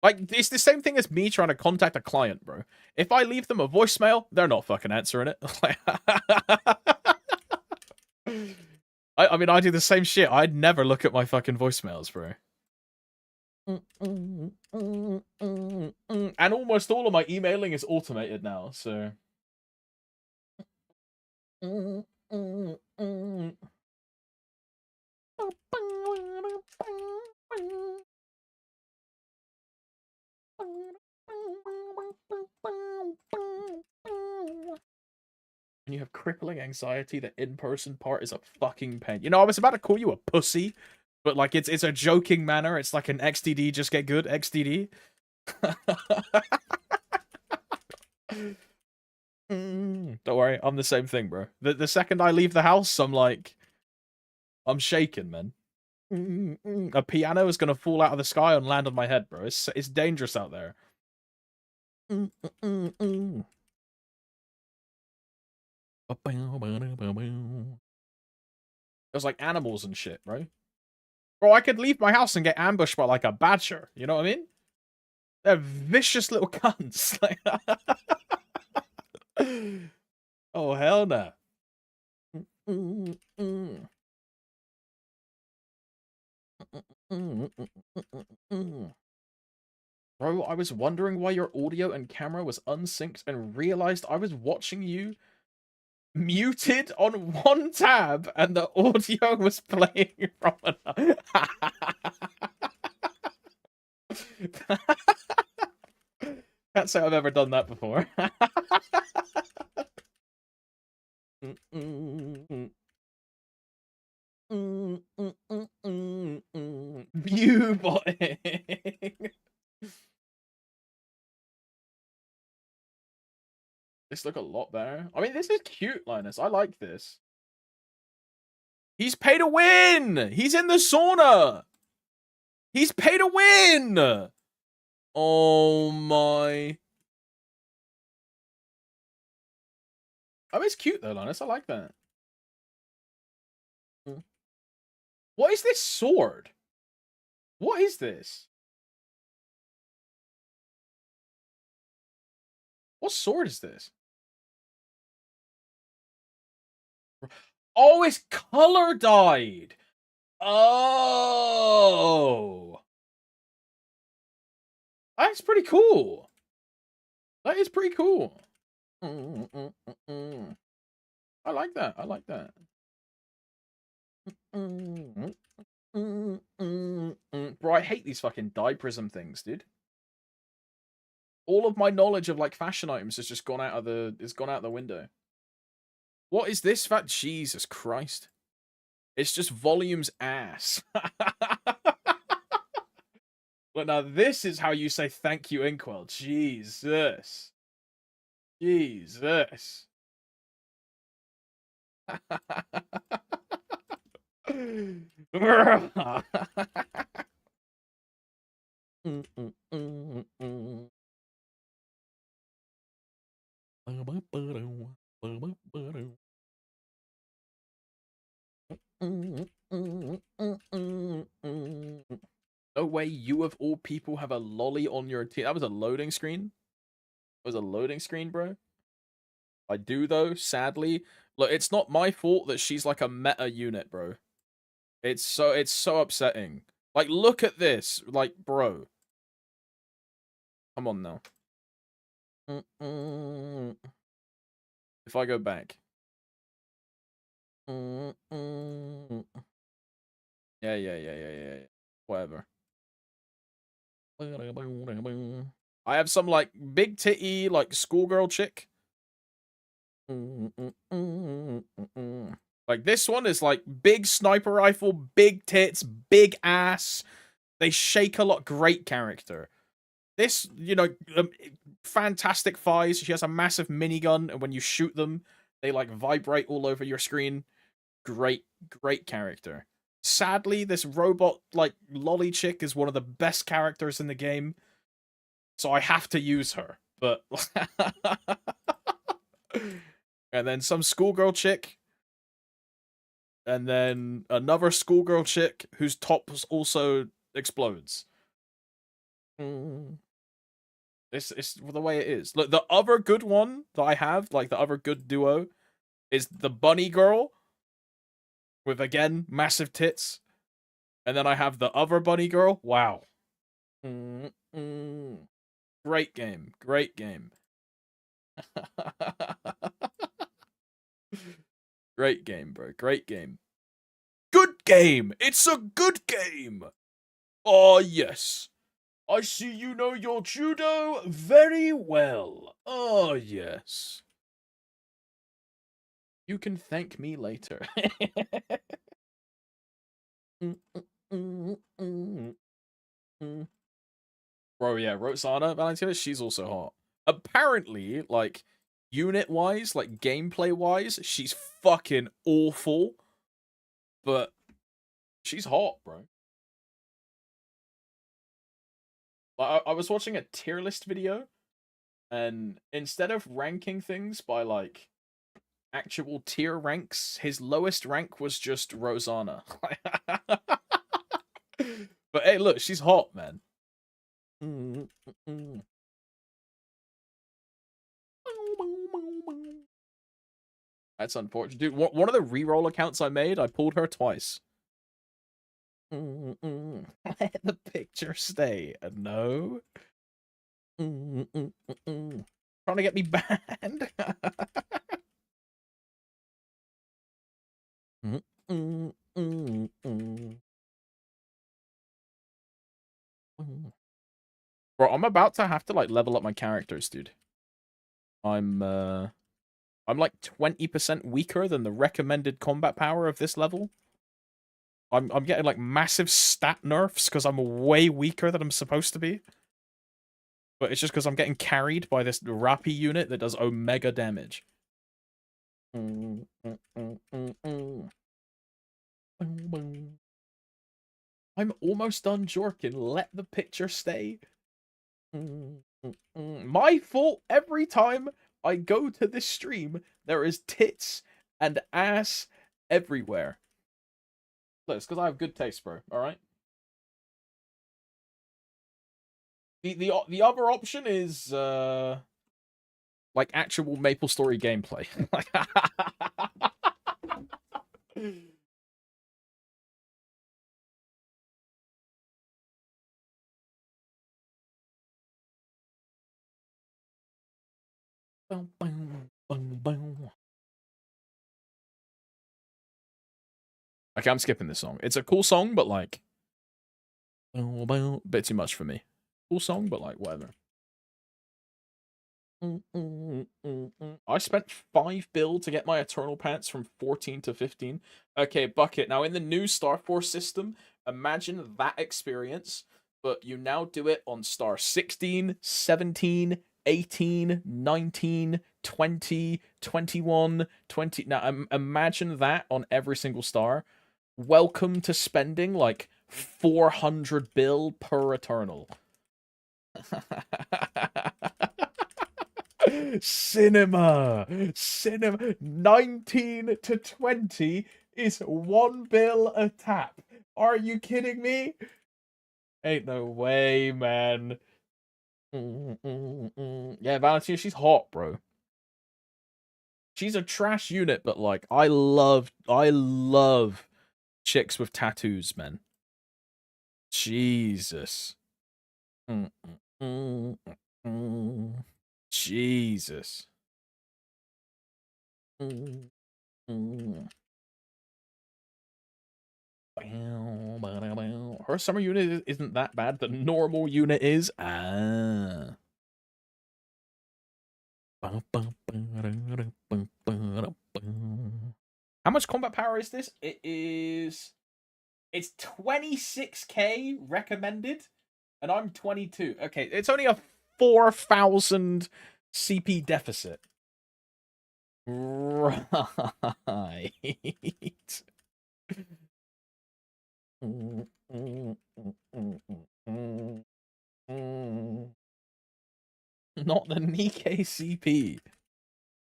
Like, it's the same thing as me trying to contact a client, bro. If I leave them a voicemail, they're not fucking answering it. I mean, I do the same shit. I'd never look at my fucking voicemails, bro. And almost all of my emailing is automated now, so... When you have crippling anxiety, the in-person part is a fucking pain. You know, I was about to call you a pussy, but like it's a joking manner. It's like an XDD, just get good XDD. Don't worry, I'm the same thing, bro. The second I leave the house, I'm shaking, man. A piano is gonna fall out of the sky and land on my head, bro. It's dangerous out there. There's like animals and shit, bro. Bro, I could leave my house and get ambushed by like a badger. You know what I mean? They're vicious little cunts. Oh, hell no. Bro, I was wondering why your audio and camera was unsynced and realized I was watching you muted on one tab and the audio was playing from another. Can't say I've ever done that before. View botting. This look a lot better. I mean, this is cute, Linus. I like this. He's paid to win! He's in the sauna! He's pay to win! Oh my. Oh, it's cute though, Linus. I like that. What is this sword? What is this? What sword is this? Oh, it's color dyed. Oh. That's pretty cool. That is pretty cool. I like that. I like that. Bro, I hate these fucking dye prism things, dude. All of my knowledge of like fashion items has just gone out of the window. What is this fat? Jesus Christ. It's just volume's ass. But now this is how you say thank you, Inkwell. Jesus. Jesus. No way you of all people have a lolly on your team. That was a loading screen. It was a loading screen, bro. I do though, sadly. Look, it's not my fault that she's like a meta unit, bro. It's so upsetting. Like, look at this. Like, bro. Come on now. If I go back. Yeah. Whatever. I have some, like, big titty, like, schoolgirl chick. Like, this one is, like, big sniper rifle, big tits, big ass. They shake a lot. Great character. This, you know, fantastic thighs. She has a massive minigun, and when you shoot them, they, like, vibrate all over your screen. Great character. Sadly, this robot, like, lolly chick is one of the best characters in the game. So I have to use her. But... and then some schoolgirl chick. And then another schoolgirl chick whose top also explodes. It's the way it is. Look, the other good one that I have, like the other good duo, is the bunny girl. With, again, massive tits. And then I have the other bunny girl. Wow. Great game. Great game. Great game, bro. Great game. Good game! It's a good game! Oh, yes. I see you know your judo very well. Oh, yes. You can thank me later. Bro, yeah, Roxana Valentina, she's also hot. Apparently, like, unit-wise, like, gameplay-wise, she's fucking awful. But she's hot, bro. I was watching a tier list video, and instead of ranking things by, like, actual tier ranks, his lowest rank was just Rosanna. But hey, look, she's hot, man. That's unfortunate. Dude, one of the reroll accounts I made, I pulled her twice. Let the picture stay. No. Trying to get me banned. Bro, I'm about to have to, like, level up my characters, dude. I'm like 20% weaker than the recommended combat power of this level. I'm getting, like, massive stat nerfs because I'm way weaker than I'm supposed to be. But it's just because I'm getting carried by this Rappi unit that does omega damage. I'm almost done jorking. Let the picture stay. My fault. Every time I go to this stream, there is tits and ass everywhere. Look, it's because I have good taste, bro. All right. The other option is like actual MapleStory gameplay. Okay, I'm skipping this song. It's a cool song, but like, bit too much for me. Cool song, but like, whatever. I spent 5 bill to get my Eternal Pants from 14 to 15. Okay, bucket. Now, in the new Star Force system, imagine that experience, but you now do it on star 16, 17, 18, 19, 20, 21, 20. Now, imagine that on every single star. Welcome to spending like 400 bill per Eternal. Cinema 19 to 20 is 1 bill a tap. Are you kidding me? Ain't no way, man. Yeah, Valentina, she's hot, bro. She's a trash unit, but like I love chicks with tattoos, man. Jesus. Jesus. Her summer unit isn't that bad. The normal unit is. How much combat power is this? It's 26k recommended, and I'm 22. Okay, it's only a 4,000 CP deficit. Right. Not the Nikkei CP.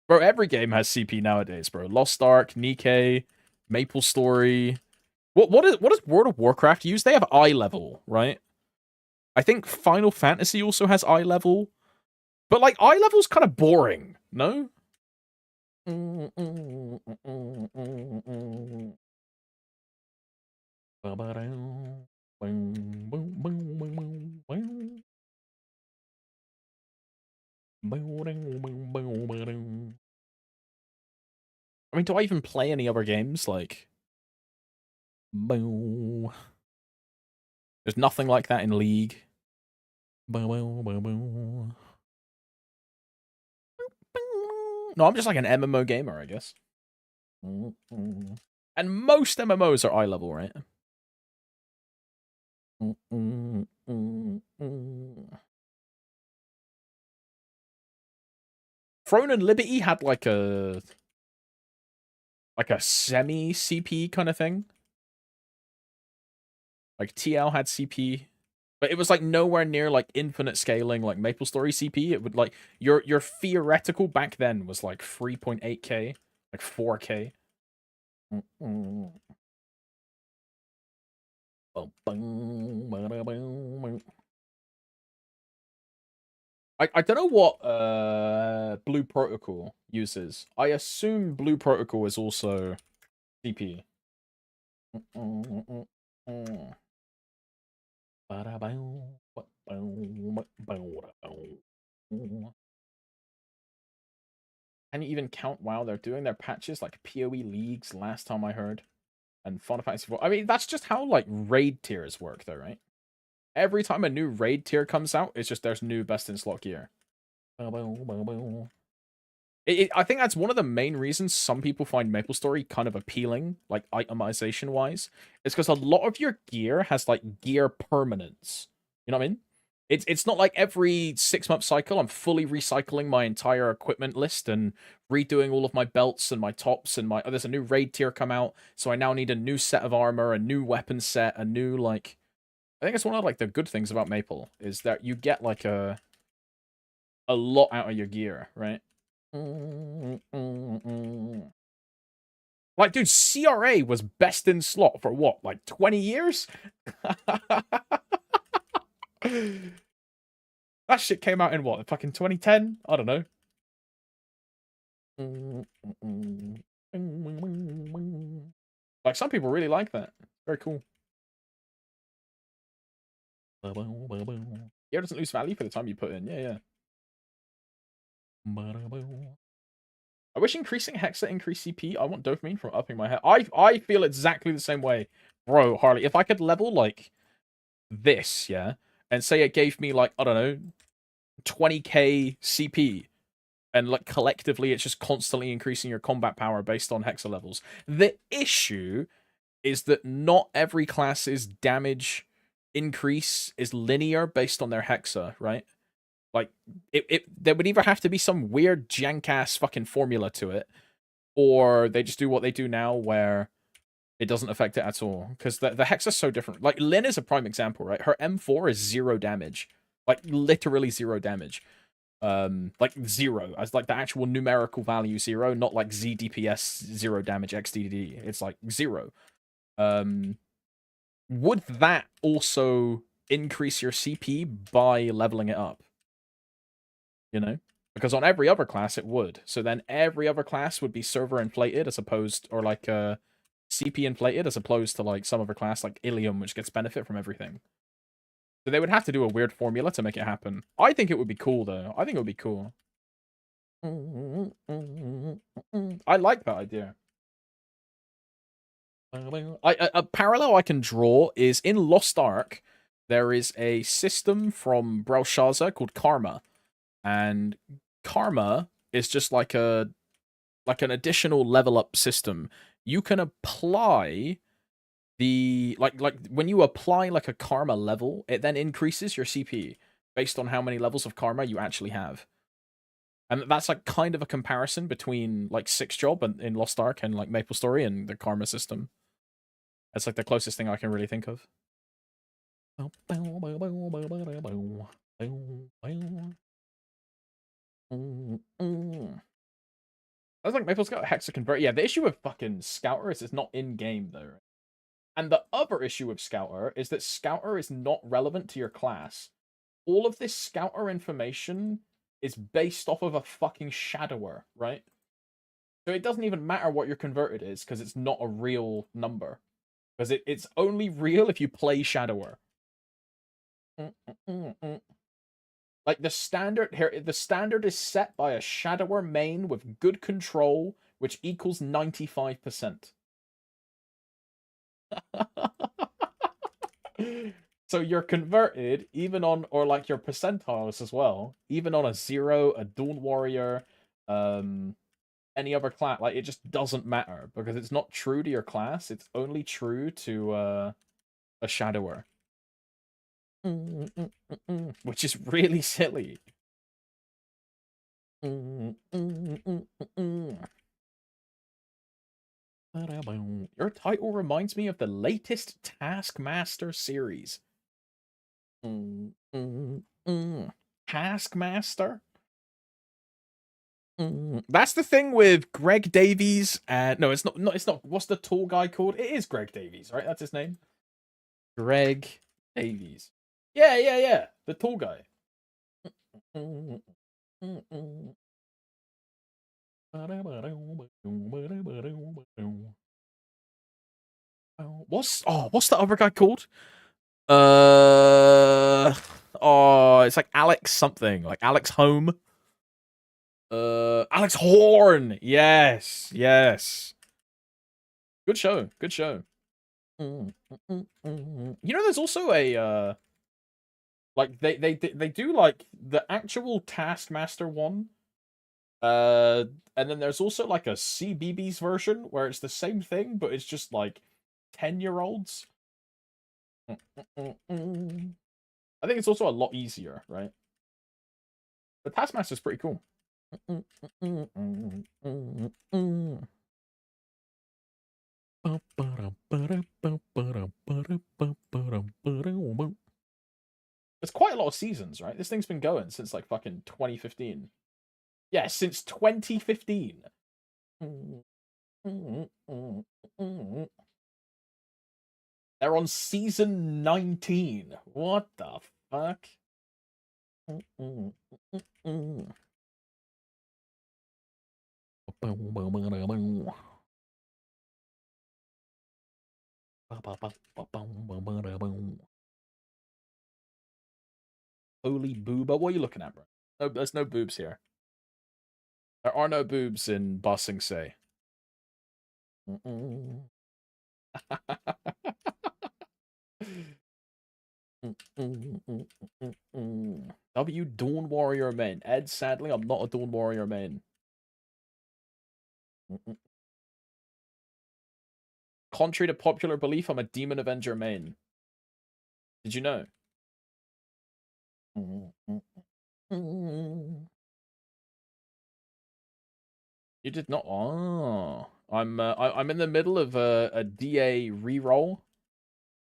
Bro, every game has CP nowadays, bro. Lost Ark, Nikkei, MapleStory. What does World of Warcraft use? They have eye level, right? I think Final Fantasy also has eye level. But like eye level's kind of boring, no? I mean, do I even play any other games? Like, there's nothing like that in League. No, I'm just like an MMO gamer, I guess. And most MMOs are eye level, right? Throne and Liberty had like a semi CP kind of thing. Like TL had CP, but it was like nowhere near like infinite scaling like MapleStory CP. It would like your theoretical back then was like 3.8k, like 4k. I don't know what Blue Protocol uses. I assume Blue Protocol is also CP. Can you even count WoW? They're doing their patches like PoE leagues last time I heard. And Final Fantasy 4. I mean, that's just how like raid tiers work though, right? Every time a new raid tier comes out, it's just there's new best in slot gear. I think that's one of the main reasons some people find MapleStory kind of appealing, like itemization wise. It's because a lot of your gear has like gear permanence. You know what I mean? It's not like every 6-month cycle I'm fully recycling my entire equipment list and redoing all of my belts and my tops and my there's a new raid tier come out, so I now need a new set of armor, a new weapon set, a new like I think it's one of like the good things about Maple is that you get like a lot out of your gear, right? Like, dude, CRA was best in slot for what, like 20 years? That shit came out in what, fucking 2010? I don't know. Like, some people really like that. Very cool. Gear doesn't lose value for the time you put in. Yeah, yeah. I wish increasing Hexa increased CP. I want dopamine from upping my health. I feel exactly the same way. Bro, Harley, if I could level, like, this, yeah, and say it gave me, like, I don't know, 20k CP, and, like, collectively it's just constantly increasing your combat power based on Hexa levels. The issue is that not every class's damage increase is linear based on their Hexa, right? Like, there would either have to be some weird jank-ass fucking formula to it, or they just do what they do now, where it doesn't affect it at all. Because the Hex is so different. Like, Lynn is a prime example, right? Her M4 is 0 damage. Like, literally 0 damage. Like, 0. As, like, the actual numerical value 0, not like ZDPS 0 damage XDD. It's, like, 0. Would that also increase your CP by leveling it up? You know? Because on every other class it would. So then every other class would be server inflated as opposed, or like CP inflated as opposed to like some other class like Ilium, which gets benefit from everything. So they would have to do a weird formula to make it happen. I think it would be cool though. I think it would be cool. I like that idea. A parallel I can draw is in Lost Ark, there is a system from Belshazzar called Karma. And Karma is just like an additional level up system. You can apply the like when you apply like a karma level, it then increases your CP based on how many levels of karma you actually have. And that's like kind of a comparison between like Six Job and in Lost Ark and like MapleStory and the karma system. That's like the closest thing I can really think of. I was like, Maple's got Hexa convert. Yeah, the issue with fucking Scouter is it's not in game though. And the other issue with Scouter is that Scouter is not relevant to your class. All of this Scouter information is based off of a fucking Shadower, right? So it doesn't even matter what your converted is, because it's not a real number. Because it's only real if you play Shadower. Like the standard here, the standard is set by a Shadower main with good control, which equals 95%. So you're converted even on, or like your percentiles as well, even on a 0, a Dawn Warrior, any other class. Like, it just doesn't matter because it's not true to your class. It's only true to a Shadower, which is really silly. Your title reminds me of the latest Taskmaster series. Taskmaster? That's the thing with Greg Davies and no, it's not. No, it's not. What's the tall guy called? It is Greg Davies, right? That's his name. Greg Davies. Yeah, yeah, yeah. The tall guy. What's the other guy called? It's like Alex something, like Alex Home. Alex Horn. Yes, yes. Good show. Good show. You know, there's also a like they do like the actual Taskmaster one. And then there's also like a CBBS version where it's the same thing, but it's just like 10-year-olds. I think it's also a lot easier, right? The Taskmaster's pretty cool. It's quite a lot of seasons, right? This thing's been going since like fucking 2015. Yeah, since 2015. They're on season 19. What the fuck? Holy booba. What are you looking at, bro? No, there's no boobs here. There are no boobs in Bossing Say. W Dawn Warrior main. Ed, sadly, I'm not a Dawn Warrior main. Contrary to popular belief, I'm a Demon Avenger main. Did you know? You did not. Oh, I'm in the middle of a DA reroll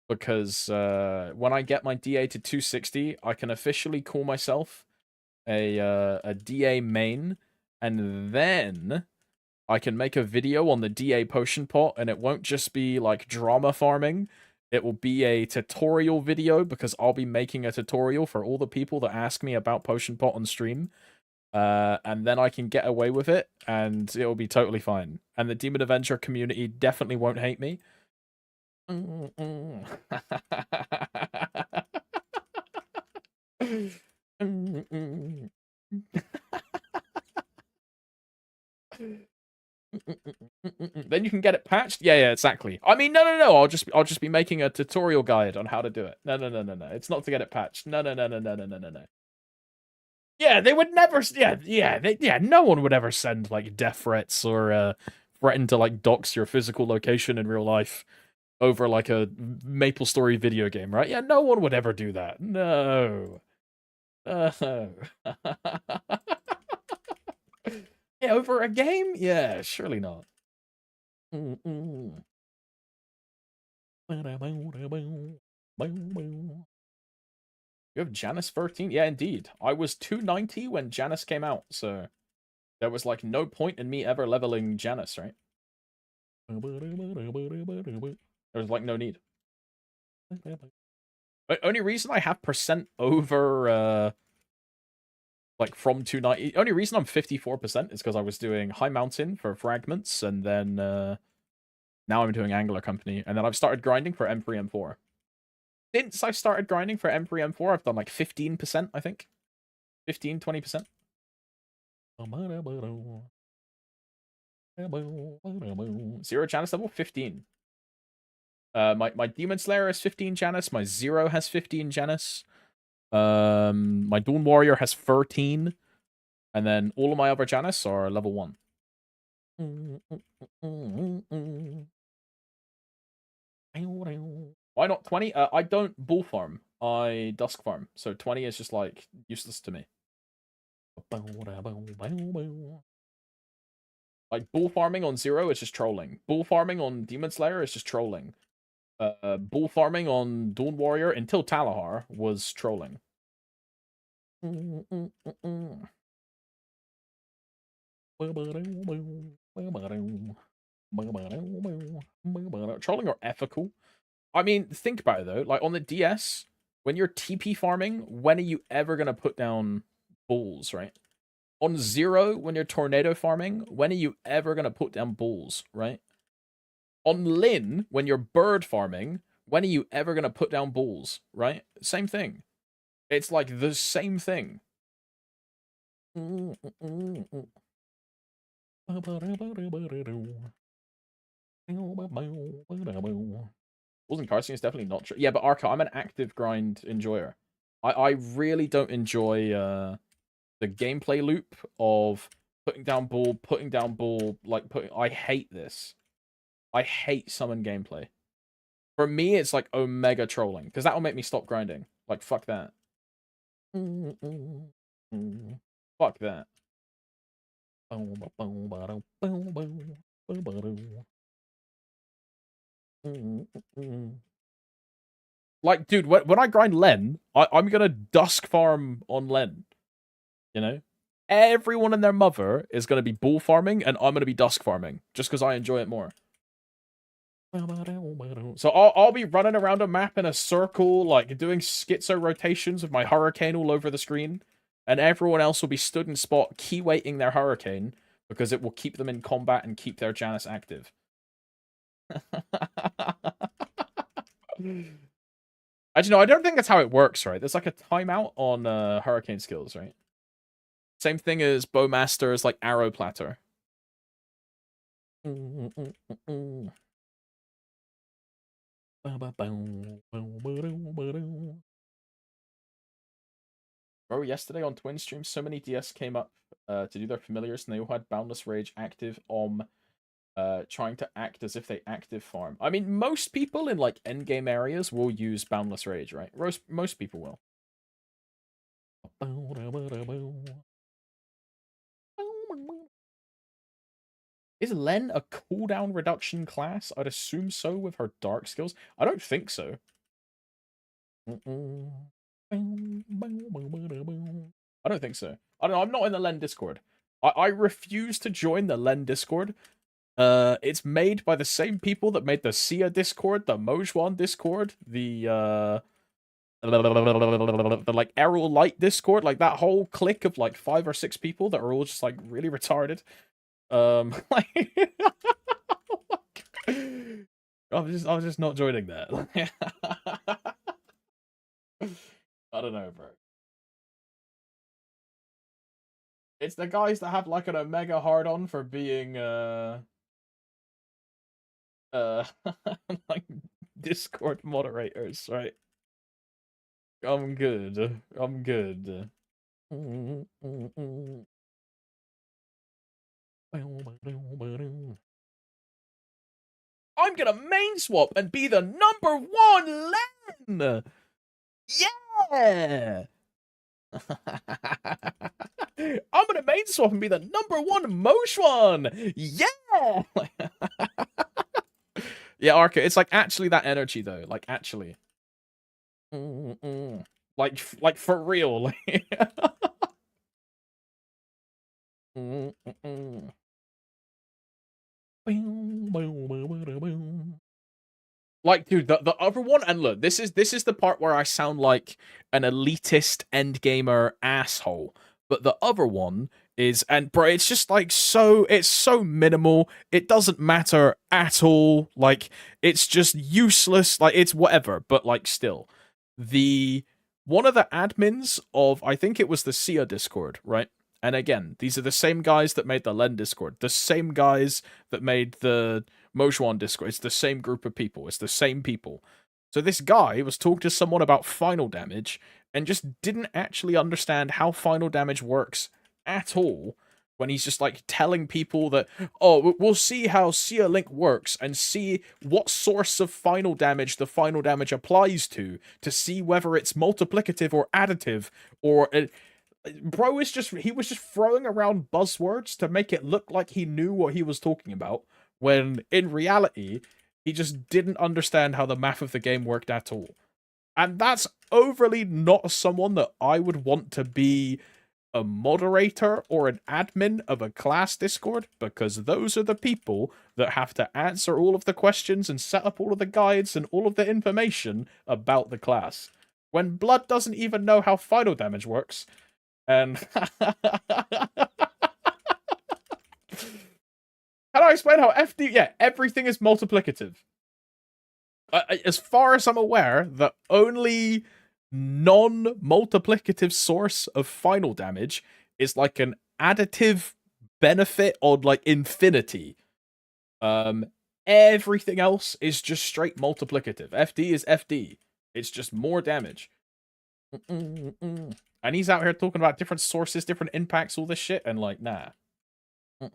because when I get my DA to 260, I can officially call myself a DA main, and then I can make a video on the DA potion pot, and it won't just be like drama farming. It will be a tutorial video because I'll be making a tutorial for all the people that ask me about potion pot on stream. And then I can get away with it, and it'll be totally fine. And the Demon Avenger community definitely won't hate me. Then you can get it patched. Yeah, exactly. I mean, no. I'll just be making a tutorial guide on how to do it. No. It's not to get it patched. No. Yeah, they would never. Yeah. No one would ever send like death threats or threaten to like dox your physical location in real life over like a MapleStory video game, right? Yeah, no one would ever do that. No. Yeah, over a game? Yeah, surely not. You have Janice 13? Yeah, indeed. I was 290 when Janice came out, so there was like no point in me ever leveling Janice, right? There was like no need. The only reason I have percent over like from 290, only reason I'm 54% is because I was doing High Mountain for fragments, and then now I'm doing Angler Company, and then I've started grinding for M3 M4. Since I started grinding for M3 M4, I've done like 15%, I think. 15, 20%. Zero Janus level 15. My Demon Slayer has 15 Janus. My Zero has 15 Janus. My Dawn Warrior has 13. And then all of my other Janus are level 1. Why not 20? I don't bull farm. I dusk farm. So 20 is just like useless to me. Like bull farming on Zero is just trolling. Bull farming on Demon Slayer is just trolling. Bull farming on Dawn Warrior until Talahar was trolling. Trolling are ethical. I mean, think about it though. Like on the DS, when you're TP farming, when are you ever gonna put down bulls, right? On Zero, when you're tornado farming, when are you ever gonna put down bulls, right? On Lin, when you're bird farming, when are you ever gonna put down bulls, right? Same thing. It's like the same thing. Wasn't Carson is definitely not true. Yeah, but Arca, I'm an active grind enjoyer. I really don't enjoy the gameplay loop of putting down ball, like I hate this. I hate summon gameplay. For me, it's like Omega trolling, because that'll make me stop grinding. Like, fuck that. Fuck that. Like, dude, when I grind Len, I'm gonna dusk farm on Len. You know? Everyone and their mother is gonna be bull farming, and I'm gonna be dusk farming, just because I enjoy it more. So I'll be running around a map in a circle, like, doing schizo rotations with my hurricane all over the screen, and everyone else will be stood in spot, key waiting their hurricane, because it will keep them in combat and keep their Janus active. Actually, no, I don't think that's how it works, right? There's like a timeout on hurricane skills, right? Same thing as Bowmaster's like arrow platter. Bro, yesterday on Twin Stream, so many DS came up to do their familiars, and they all had Boundless Rage active on trying to act as if they active farm. I mean, most people in like endgame areas will use Boundless Rage, right? Most people will. Is Len a cooldown reduction class? I'd assume so with her dark skills. I don't think so. I don't think so. I don't know. I'm not in the Len Discord. I refuse to join the Len Discord. It's made by the same people that made the Sia Discord, the Mojwan Discord, the like Errol Light Discord, like that whole clique of like 5 or 6 people that are all just like really retarded. Like I'm just not joining that. I don't know, bro. It's the guys that have like an Omega hard on for being like Discord moderators, right? I'm good. I'm good. I'm gonna main swap and be the #1 Len! Yeah! I'm gonna main swap and be the #1 Moshwan! Yeah! Yeah, Arca, it's like actually that energy though. Like actually. Like for real. Like, dude, the other one, and look, this is the part where I sound like an elitist endgamer asshole. But the other one is, and bro, it's just like it's so minimal. It doesn't matter at all. Like, it's just useless. Like, it's whatever. But like, still, the one of the admins of, I think it was the Sia Discord, right? And again, these are the same guys that made the Len Discord, the same guys that made the Mojuan Discord. It's the same group of people. It's the same people. So this guy was talking to someone about final damage and just didn't actually understand how final damage works at all. When he's just like telling people that, oh, we'll see how Sia Link works and see what source of final damage the final damage applies to see whether it's multiplicative or additive or. Bro is he was just throwing around buzzwords to make it look like he knew what he was talking about, when in reality, he just didn't understand how the math of the game worked at all. And that's overly not someone that I would want to be a moderator or an admin of a class Discord, because those are the people that have to answer all of the questions and set up all of the guides and all of the information about the class. When Blood doesn't even know how final damage works, and how do I explain how FD? Yeah, everything is multiplicative. As far as I'm aware, the only non-multiplicative source of final damage is like an additive benefit on like infinity. Everything else is just straight multiplicative. FD is FD. It's just more damage. And he's out here talking about different sources, different impacts, all this shit, and like, nah. I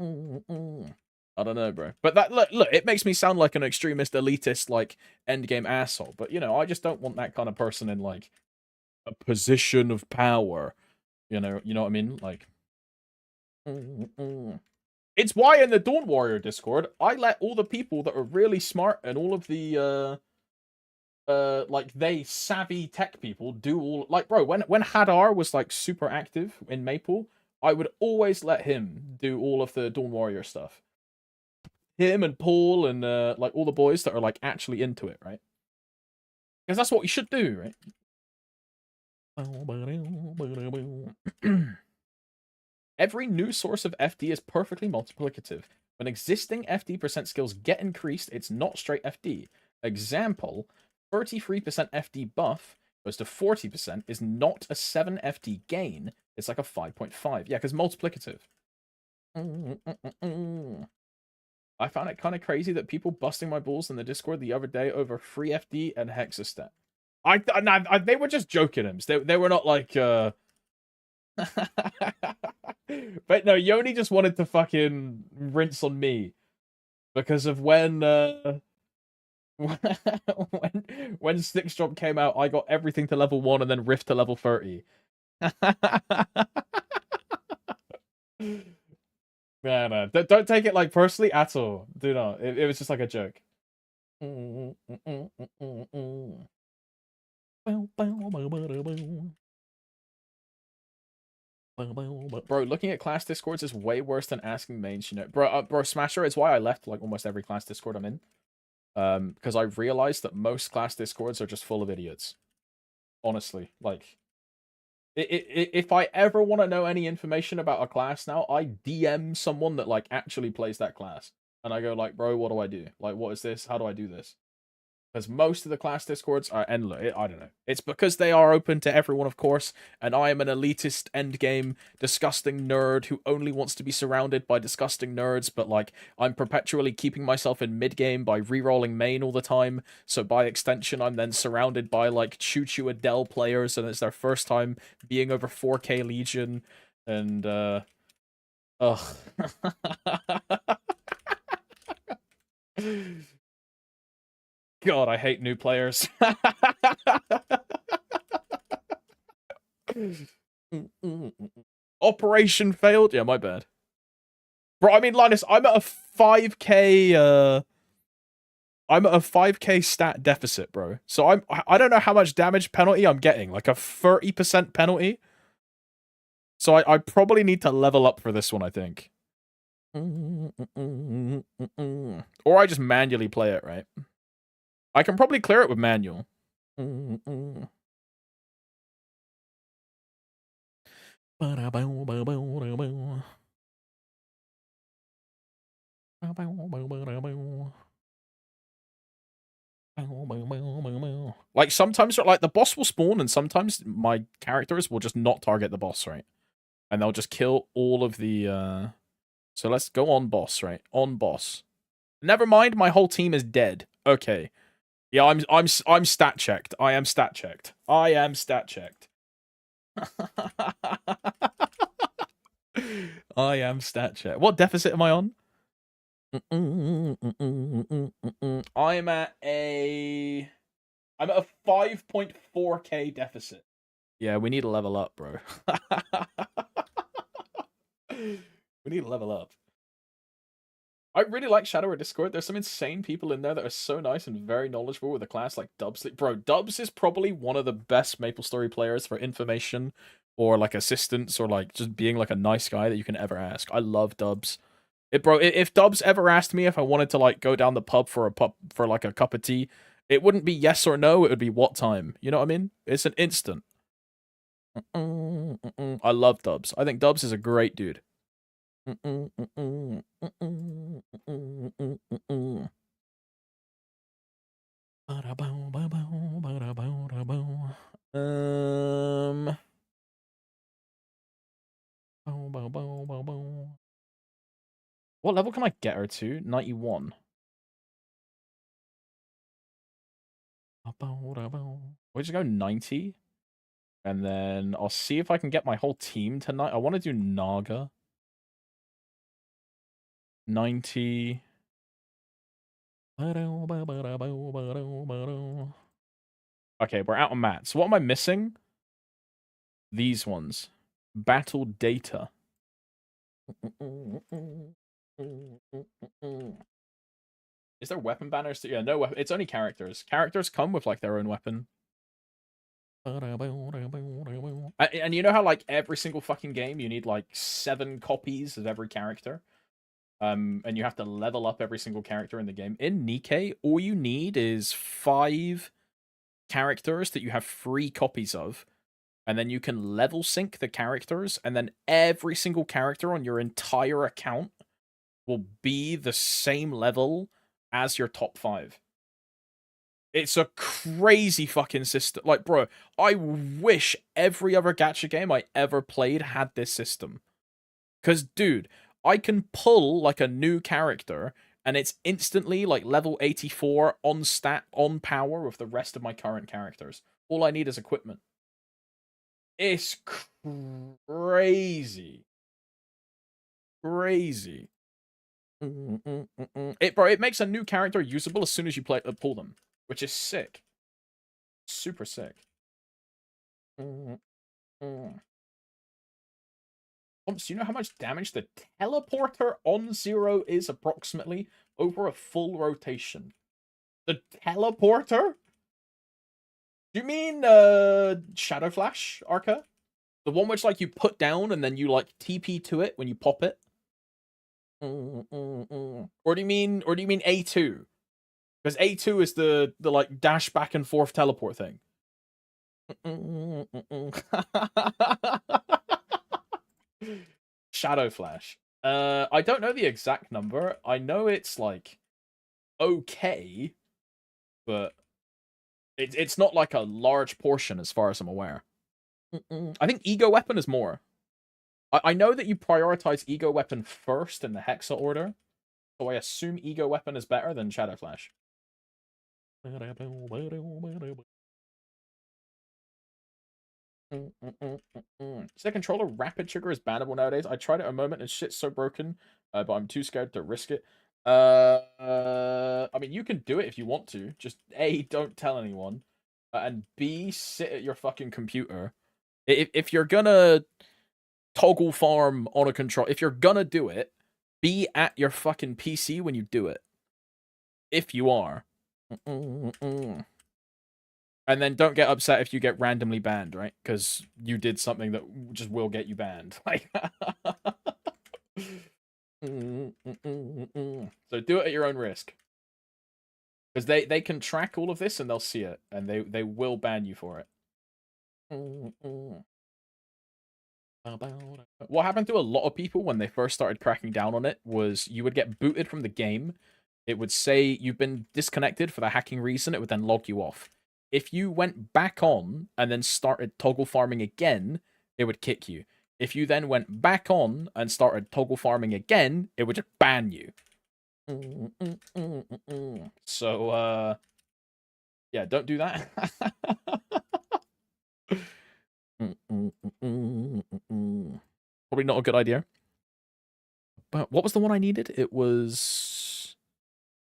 don't know, bro. But that look, it makes me sound like an extremist, elitist, like endgame asshole. But you know, I just don't want that kind of person in like a position of power. You know what I mean? Like, It's why in the Dawn Warrior Discord, I let all the people that are really smart and all of the like they savvy tech people do all like bro, when Hadar was like super active in Maple, I would always let him do all of the Dawn Warrior stuff. Him and Paul and like all the boys that are like actually into it, right? Because that's what you should do, right? Every new source of FD is perfectly multiplicative. When existing FD percent skills get increased, it's not straight FD. Example, 33% FD buff goes to 40% is not a 7 FD gain. It's like a 5.5. Yeah, because multiplicative. I found it kind of crazy that people busting my balls in the Discord the other day over free FD and Hexastat. They were just joking him. They were not like but no, Yoni just wanted to fucking rinse on me because of when when Six Drop came out, I got everything to level 1 and then Rift to level 30. No, don't take it like personally at all. Do not. It was just like a joke. Bro, looking at class discords is way worse than asking mains, you know. Bro, Smasher is why I left like almost every class discord I'm in. Because I realized that most class discords are just full of idiots. Honestly, like, if I ever want to know any information about a class now, I DM someone that like actually plays that class, and I go like, bro, what do I do? Like, what is this? How do I do this? Because most of the class discords are endless. I don't know. It's because they are open to everyone, of course, and I am an elitist endgame disgusting nerd who only wants to be surrounded by disgusting nerds, but like I'm perpetually keeping myself in mid-game by re-rolling main all the time, so by extension I'm then surrounded by like Choo-Choo Adele players, and it's their first time being over 4K Legion, and ugh. God, I hate new players. Operation failed? Yeah, my bad. Bro, I mean, Linus, I'm at a 5k, I'm at a 5k stat deficit, bro. So I don't know how much damage penalty I'm getting, like a 30% penalty. So I probably need to level up for this one, I think. Or I just manually play it, right? I can probably clear it with manual. Like sometimes like the boss will spawn and sometimes my characters will just not target the boss, right? And they'll just kill all of the so let's go on boss, right? On boss. Never mind, my whole team is dead. Okay. Yeah, I'm stat checked. I am stat checked. I am stat checked. I am stat checked. What deficit am I on? I'm at a 5.4k deficit. Yeah, we need to level up, bro. We need to level up. I really like Shadow Discord. There's some insane people in there that are so nice and very knowledgeable with a class like Dubs. Bro, Dubs is probably one of the best MapleStory players for information or like assistance or like just being like a nice guy that you can ever ask. I love Dubs. Bro, if Dubs ever asked me if I wanted to like go down the pub for like a cup of tea, it wouldn't be yes or no. It would be what time. You know what I mean? It's an instant. I love Dubs. I think Dubs is a great dude. What level can I get her to? 91. We'll just go 90. And then I'll see if I can get my whole team tonight. I want to do Naga. 90. Okay, we're out of mats. So what am I missing? These ones. Battle data. Is there weapon banners? Yeah, no weapon. It's only characters. Characters come with like their own weapon. And you know how like every single fucking game you need like 7 copies of every character? And you have to level up every single character in the game. In Nikkei, all you need is 5 characters that you have 3 copies of, and then you can level sync the characters, and then every single character on your entire account will be the same level as your top 5. It's a crazy fucking system. Like, bro, I wish every other gacha game I ever played had this system. Because, dude, I can pull, like, a new character, and it's instantly, like, level 84 on stat, on power with the rest of my current characters. All I need is equipment. It's crazy. Crazy. It makes a new character usable as soon as you pull them, which is sick. Super sick. Thomas, do you know how much damage the teleporter on 0 is approximately over a full rotation? The teleporter? Do you mean Shadow Flash, Arca? The one which like you put down and then you like TP to it when you pop it? Or do you mean A2? Because A2 is the like dash back and forth teleport thing. Shadow Flash. I don't know the exact number. I know it's like okay, but it's not like a large portion as far as I'm aware. I think Ego Weapon is more. I know that you prioritize Ego Weapon first in the Hexa order, so I assume Ego Weapon is better than Shadow Flash. Is the controller rapid trigger is bannable nowadays? I tried it a moment and shit's so broken, but I'm too scared to risk it. I mean, you can do it if you want to. Just A, don't tell anyone, and B, sit at your fucking computer. If you're gonna toggle farm on a control, if you're gonna do it, be at your fucking PC when you do it. If you are. And then don't get upset if you get randomly banned, right? Because you did something that just will get you banned. Like, so do it at your own risk. Because they can track all of this and they'll see it, and they will ban you for it. What happened to a lot of people when they first started cracking down on it was you would get booted from the game. It would say you've been disconnected for the hacking reason. It would then log you off. If you went back on and then started toggle farming again, it would kick you. If you then went back on and started toggle farming again, it would just ban you. So, yeah, don't do that. Probably not a good idea. But what was the one I needed? It was...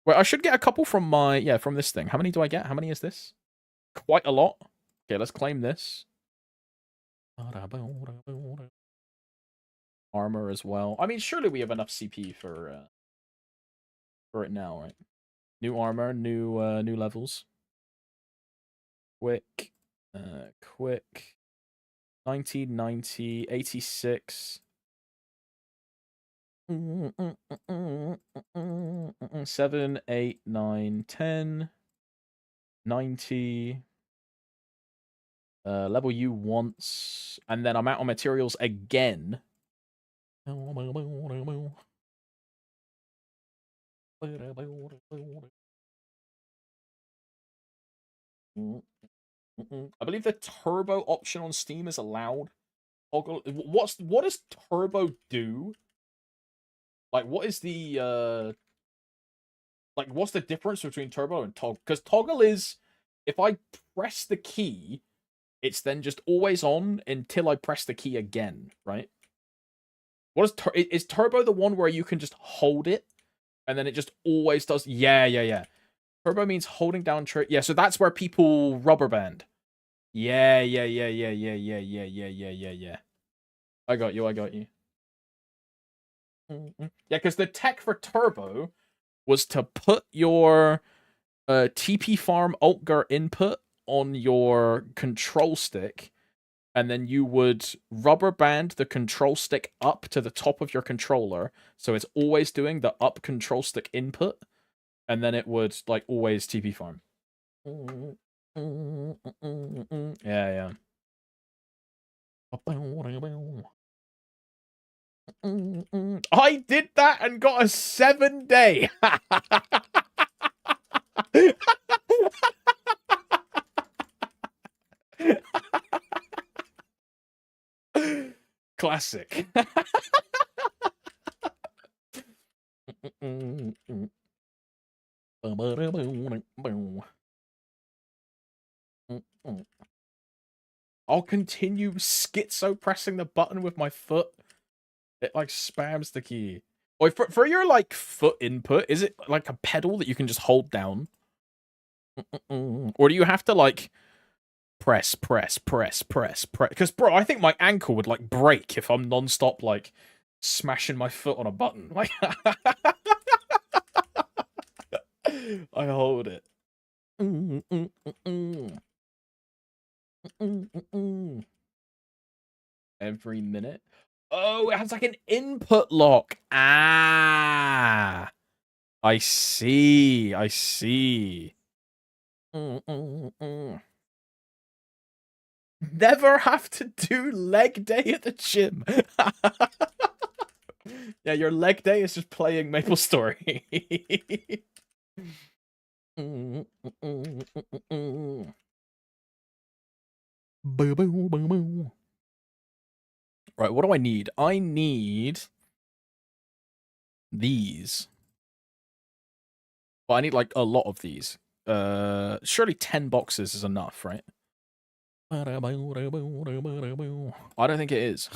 Well, I should get a couple from my... Yeah, from this thing. How many do I get? How many is this? Quite a lot. Okay, let's claim this. Armor as well. I mean, surely we have enough CP for it now, right? New armor, new levels. Quick. Quick. 90, 90, 86. 7, 8, 9, 10. 90. Level U once. And then I'm out on materials again. I believe the turbo option on Steam is allowed. What does turbo do? Like, what is the like, what's the difference between turbo and toggle? Because toggle is, if I press the key, it's then just always on until I press the key again, right? What is turbo the one where you can just hold it and then it just always does? Yeah. Turbo means holding down yeah, so that's where people rubber band. Yeah. I got you. Yeah, because the tech for turbo was to put your TP farm Altgar input on your control stick, and then you would rubber band the control stick up to the top of your controller, so it's always doing the up control stick input, and then it would like always TP farm. Yeah. I did that and got a 7-day. Classic. I'll continue schizo pressing the button with my foot. It like spams the key. Or for your like foot input, is it like a pedal that you can just hold down? Or do you have to like press? Because bro, I think my ankle would like break if I'm non-stop like smashing my foot on a button. Like I hold it. Every minute. Oh, it has like an input lock. Ah, I see. Never have to do leg day at the gym. Yeah, your leg day is just playing MapleStory. Right, what do I need? I need these. Well, I need like a lot of these. Surely 10 boxes is enough, right? I don't think it is.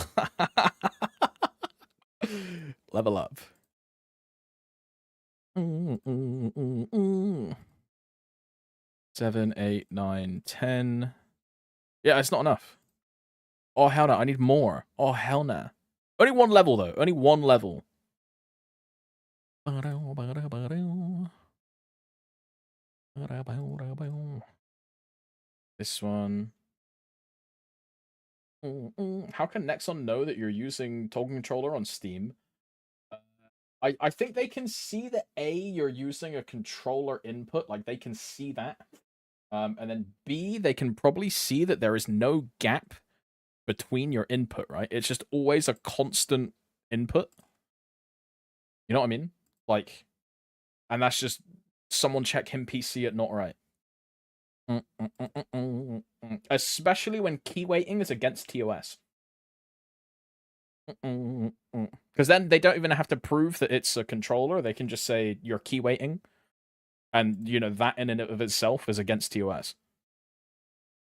Level up. 7, 8, 9, 10. Yeah, it's not enough. Oh, hell no. I need more. Oh, hell no. Only one level, though. Only one level. This one. How can Nexon know that you're using Token Controller on Steam? I think they can see that A, you're using a controller input. Like, they can see that. And then B, they can probably see that there is no gap between your input, right? It's just always a constant input. You know what I mean? Like, and that's just someone check him PC at not right. Especially when key weighting is against TOS. Because then they don't even have to prove that it's a controller. They can just say you're key weighting. And, you know, that in and of itself is against TOS.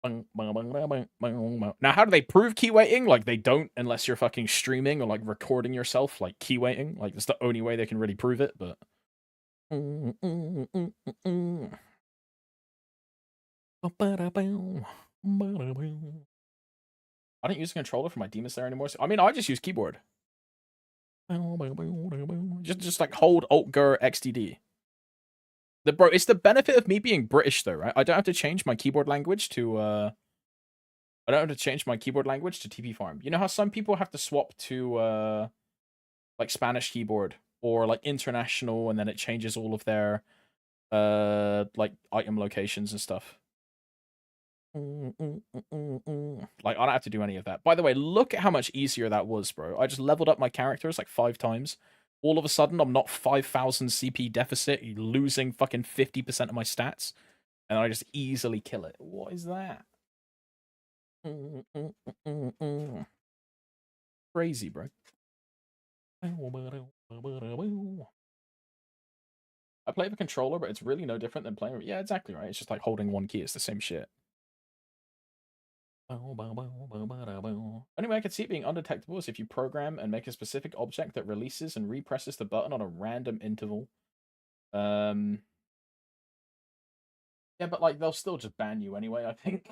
Now, how do they prove key weighting? Like, they don't unless you're fucking streaming or, like, recording yourself, like, key weighting. Like, it's the only way they can really prove it, but... I don't use a controller for my Demon Slayer anymore. So, I mean, I just use keyboard. Just like hold Alt-Ger XDD. Bro, it's the benefit of me being British, though, right? I don't have to change my keyboard language to TP Farm. You know how some people have to swap to like Spanish keyboard or like international, and then it changes all of their like item locations and stuff. Like, I don't have to do any of that. By the way, look at how much easier that was, bro. I just leveled up my characters like 5 times. All of a sudden, I'm not 5,000 CP deficit, losing fucking 50% of my stats, and I just easily kill it. What is that? Crazy, bro. I play with a controller, but it's really no different than playing. Yeah, exactly right. It's just like holding one key. It's the same shit. Only way I could see it being undetectable is if you program and make a specific object that releases and represses the button on a random interval. Yeah, but like they'll still just ban you anyway, I think.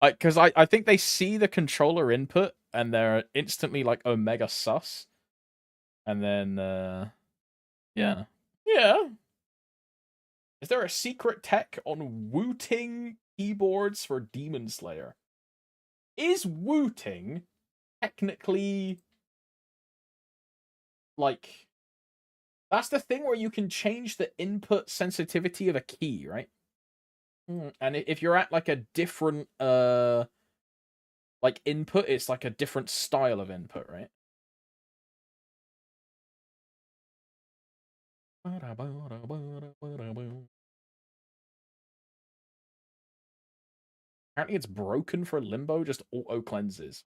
Because I think they see the controller input and they're instantly like omega sus. And then yeah. Yeah. Is there a secret tech on wooting keyboards for Demon Slayer? Is wooting technically like that's the thing where you can change the input sensitivity of a key, right? And if you're at like a different like input, it's like a different style of input, right? Apparently it's broken for limbo, just auto cleanses.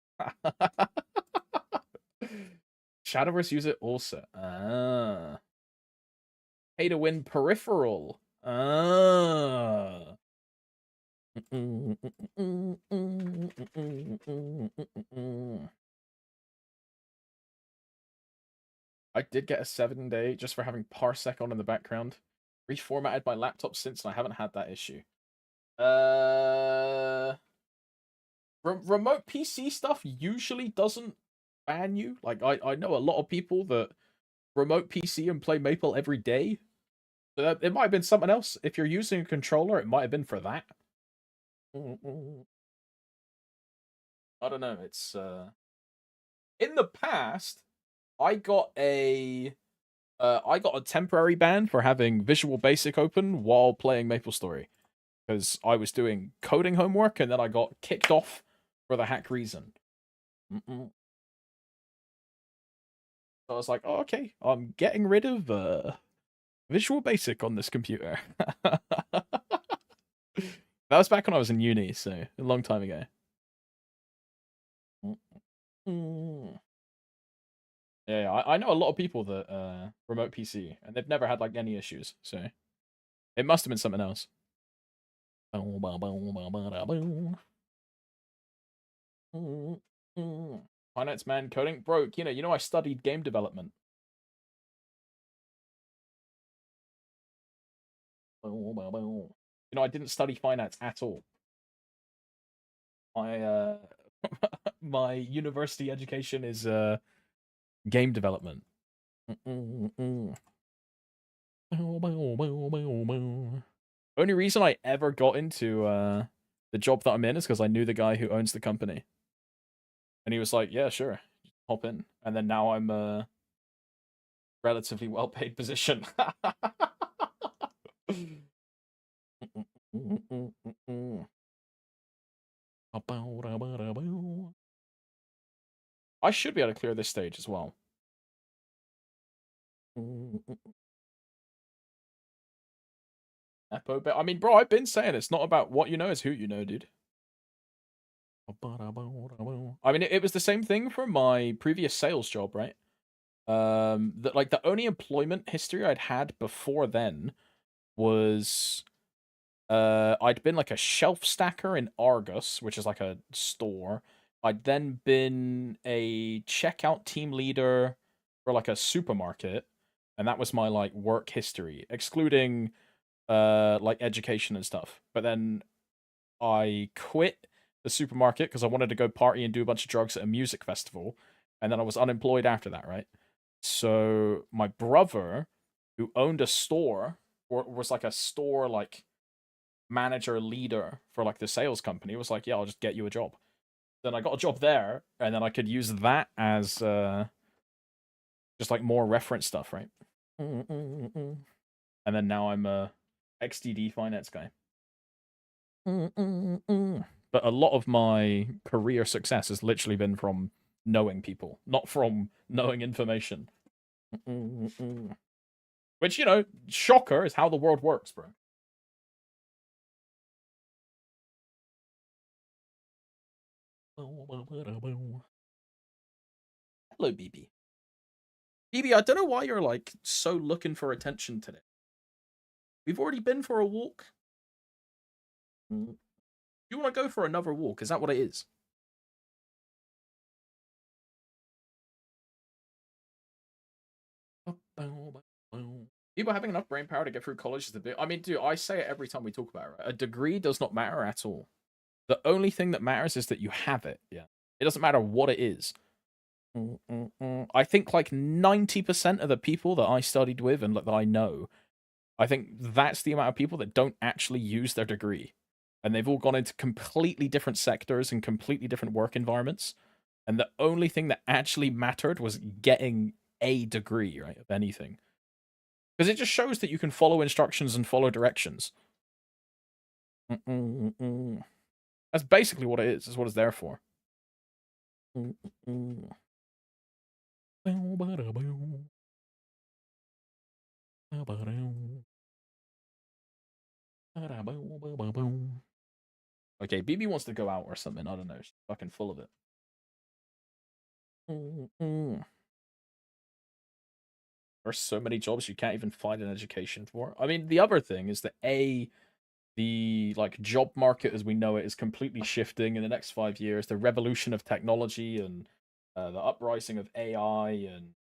Shadowverse use it also. Ah. Pay to win peripheral. Ah. I did get a 7-day just for having Parsec on in the background. Reformatted my laptop since, and I haven't had that issue. Remote PC stuff usually doesn't ban you. Like, I know a lot of people that remote PC and play Maple every day. So it might have been something else. If you're using a controller, it might have been for that. I don't know. It's in the past, I got a temporary ban for having Visual Basic open while playing MapleStory because I was doing coding homework and then I got kicked off for the hack reason. So I was like, oh, okay, I'm getting rid of Visual Basic on this computer. That was back when I was in uni, so a long time ago. Yeah, I know a lot of people that remote PC, and they've never had like any issues. So it must have been something else. Finance man coding broke. You know, I studied game development. You know, I didn't study finance at all. My my university education is game development. Only reason I ever got into the job that I'm in is because I knew the guy who owns the company, and he was like, "Yeah, sure, hop in." And then now I'm a relatively well-paid position. I should be able to clear this stage as well. Epo, but I mean, bro, I've been saying it's not about what you know, it's who you know, dude. I mean, it was the same thing for my previous sales job, right? That like the only employment history I'd had before then was I'd been like a shelf stacker in Argus, which is like a store. I'd then been a checkout team leader for like a supermarket, and that was my like work history, excluding like education and stuff. But then I quit the supermarket because I wanted to go party and do a bunch of drugs at a music festival, and then I was unemployed after that, right? So my brother, who owned a store, or was like a store like manager leader for like the sales company, was like, "Yeah, I'll just get you a job." Then I got a job there, and then I could use that as just like more reference stuff, right? And then now I'm a XDD finance guy. But a lot of my career success has literally been from knowing people, not from knowing information. Which, you know, shocker, is how the world works, bro. Hello, BB. BB, I don't know why you're like so looking for attention today. We've already been for a walk. You want to go for another walk? Is that what it is? People having enough brain power to get through college is the bit. I mean, dude, I say it every time we talk about it. Right? A degree does not matter at all. The only thing that matters is that you have it. Yeah. It doesn't matter what it is. I think like 90% of the people that I studied with and that I know, I think that's the amount of people that don't actually use their degree. And they've all gone into completely different sectors and completely different work environments. And the only thing that actually mattered was getting a degree, right, of anything. Because it just shows that you can follow instructions and follow directions. That's basically what it is. That's what it's there for. Okay, BB wants to go out or something. I don't know. She's fucking full of it. There's so many jobs you can't even find an education for. I mean, the other thing is that the like job market as we know it is completely shifting in the next 5 years. The revolution of technology and the uprising of AI and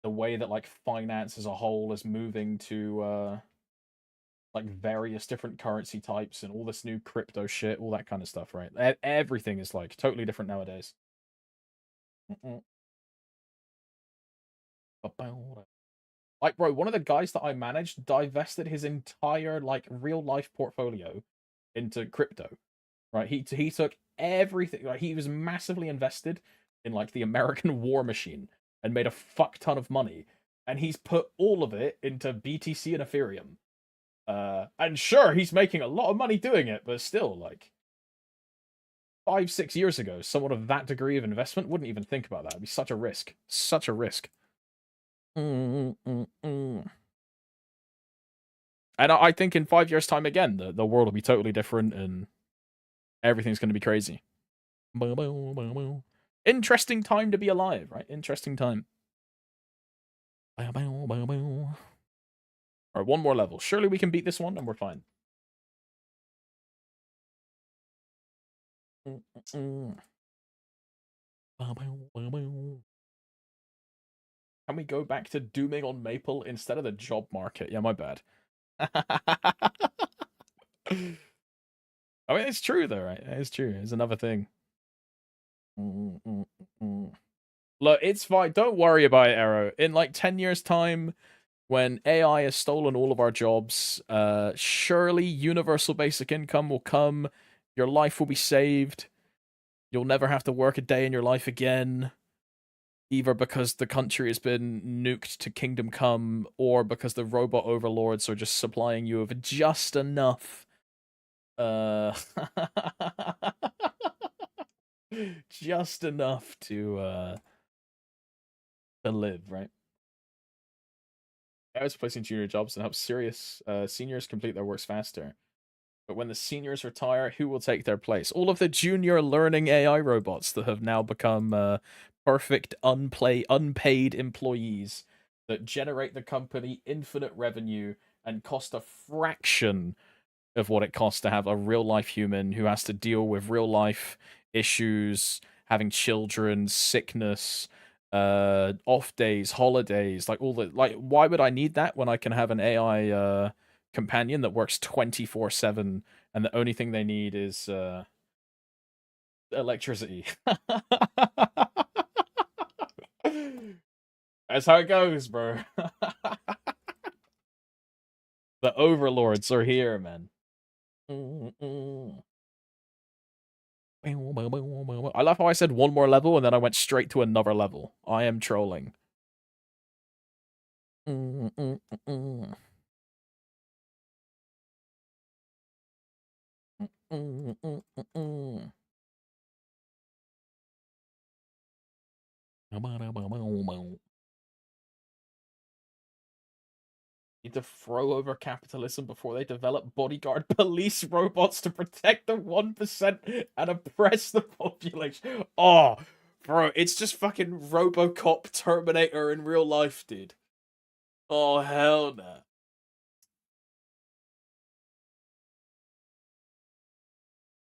the way that like finance as a whole is moving to like various different currency types and all this new crypto shit, all that kind of stuff, right? Everything is like totally different nowadays. Like, bro, one of the guys that I managed divested his entire like real life portfolio into crypto. Right? He took everything. Like, he was massively invested in like the American war machine and made a fuck ton of money. And he's put all of it into BTC and Ethereum. And sure, he's making a lot of money doing it, but still, like 5-6 years ago, someone of that degree of investment wouldn't even think about that. It'd be such a risk. Such a risk. And I think in 5 years' time, again, the world will be totally different and everything's going to be crazy. Interesting time to be alive, right? Interesting time. Alright, one more level. Surely we can beat this one and we're fine. Can we go back to dooming on Maple instead of the job market? Yeah, my bad. I mean, it's true though, right? It's true. It's another thing. Look, it's fine. Don't worry about it, Arrow. In like 10 years' time, when AI has stolen all of our jobs, surely universal basic income will come. Your life will be saved. You'll never have to work a day in your life again. Either because the country has been nuked to kingdom come, or because the robot overlords are just supplying you with just enough. Just enough to live, right? I was placing junior jobs and help serious seniors complete their works faster. But when the seniors retire, who will take their place? All of the junior learning AI robots that have now become perfect unpaid employees that generate the company infinite revenue and cost a fraction of what it costs to have a real life human who has to deal with real life issues, having children, sickness, off days, holidays, like all the like. Why would I need that when I can have an AI companion that works 24/7 and the only thing they need is electricity? That's how it goes, bro. The overlords are here, man. I love how I said one more level and then I went straight to another level. I am trolling. Need to throw over capitalism before they develop bodyguard police robots to protect the 1% and oppress the population. Oh, bro, it's just fucking RoboCop Terminator in real life, dude. Oh, hell no.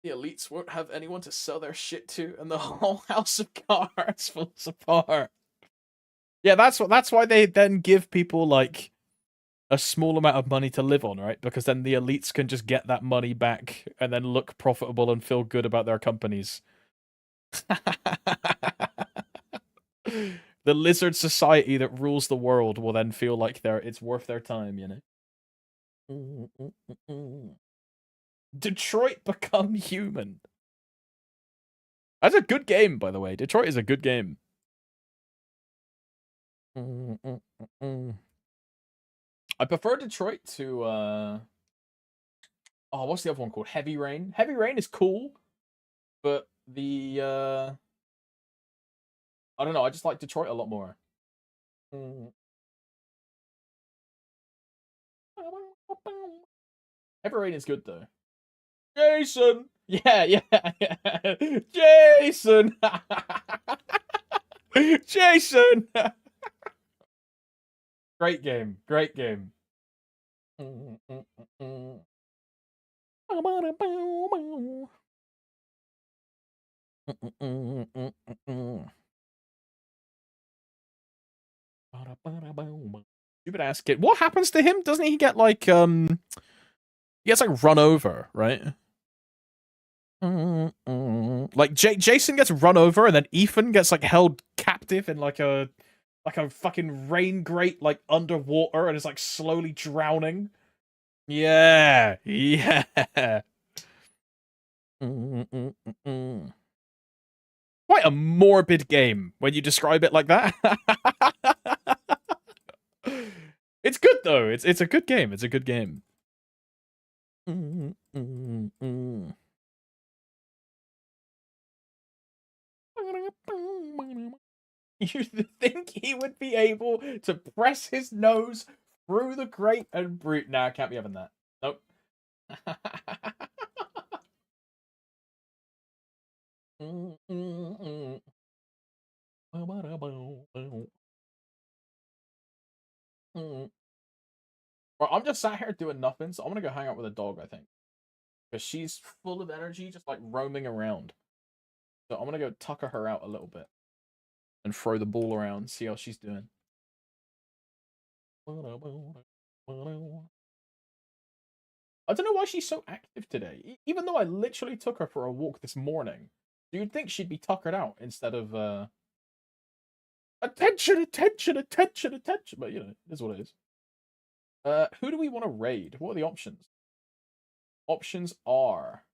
The elites won't have anyone to sell their shit to, and the whole house of cards falls apart. Yeah, that's why they then give people like a small amount of money to live on, right? Because then the elites can just get that money back and then look profitable and feel good about their companies. The lizard society that rules the world will then feel like it's worth their time, you know? Detroit Become Human. That's a good game, by the way. Detroit is a good game. I prefer Detroit to oh, what's the other one called? Heavy Rain. Heavy Rain is cool, but the I don't know, I just like Detroit a lot more. Heavy Rain is good though. Jason! Yeah, yeah. Jason! Jason! Great game. Great game. Stupid ass kid. What happens to him? Doesn't he get like he gets like run over, right? Like Jason gets run over, and then Ethan gets like held captive in like a fucking rain grate, like underwater, and is like slowly drowning. Yeah, yeah. Quite a morbid game when you describe it like that. It's good though. It's a good game. It's a good game. You think he would be able to press his nose through the grate and brute? Nah, can't be having that. Nope. Well, I'm just sat here doing nothing, so I'm gonna go hang out with a dog, I think. Because she's full of energy, just like roaming around. So I'm gonna go tucker her out a little bit. And throw the ball around, see how she's doing. I don't know why she's so active today. Even though I literally took her for a walk this morning. You'd think she'd be tuckered out instead of attention, attention, attention, attention. But you know, it is what it is. Who do we want to raid? What are the options? Options are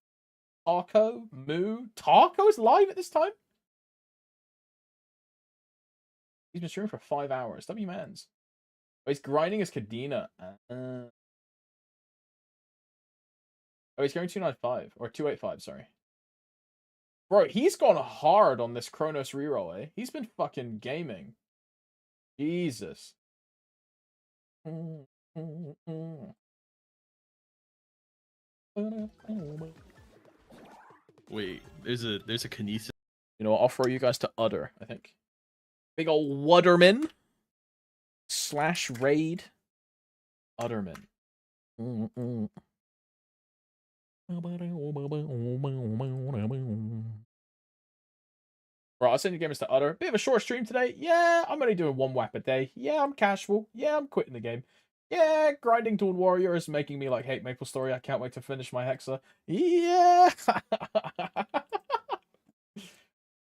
Taco, Moo. Taco's live at this time? He's been streaming for 5 hours. W mans. Oh, he's grinding as Kadena. Oh, he's going 295 or 285, sorry. Bro, he's gone hard on this Kronos reroll, eh? He's been fucking gaming. Jesus. Wait, there's a kinesis. You know what? I'll throw you guys to Udder, I think. Big ol' Wudderman. / raid. Udderman. Right, I'll send you gamers to Udder. Bit of a short stream today. Yeah, I'm only doing 1 WAP a day. Yeah, I'm casual. Yeah, I'm quitting the game. Yeah, grinding Dawn Warrior is making me like hate MapleStory. I can't wait to finish my Hexa. Yeah. I'm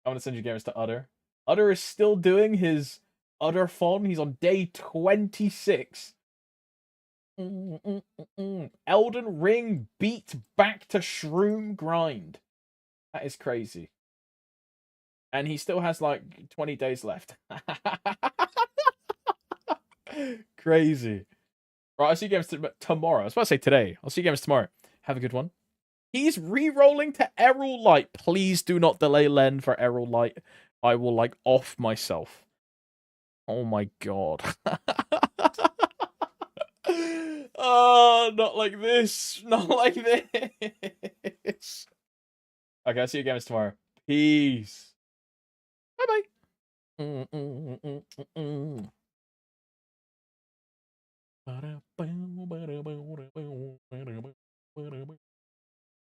gonna send you gamers to Udder. Udder is still doing his Udder Fon. He's on day 26. Elden Ring beat back to Shroom grind. That is crazy. And he still has like 20 days left. Crazy. Right, I'll see you games tomorrow. I was about to say today. I'll see you games tomorrow. Have a good one. He's re-rolling to Errol Light. Please do not delay Len for Errol Light. I will like off myself. Oh my god. Oh, not like this. Not like this. Okay, I'll see you games tomorrow. Peace. Bye-bye.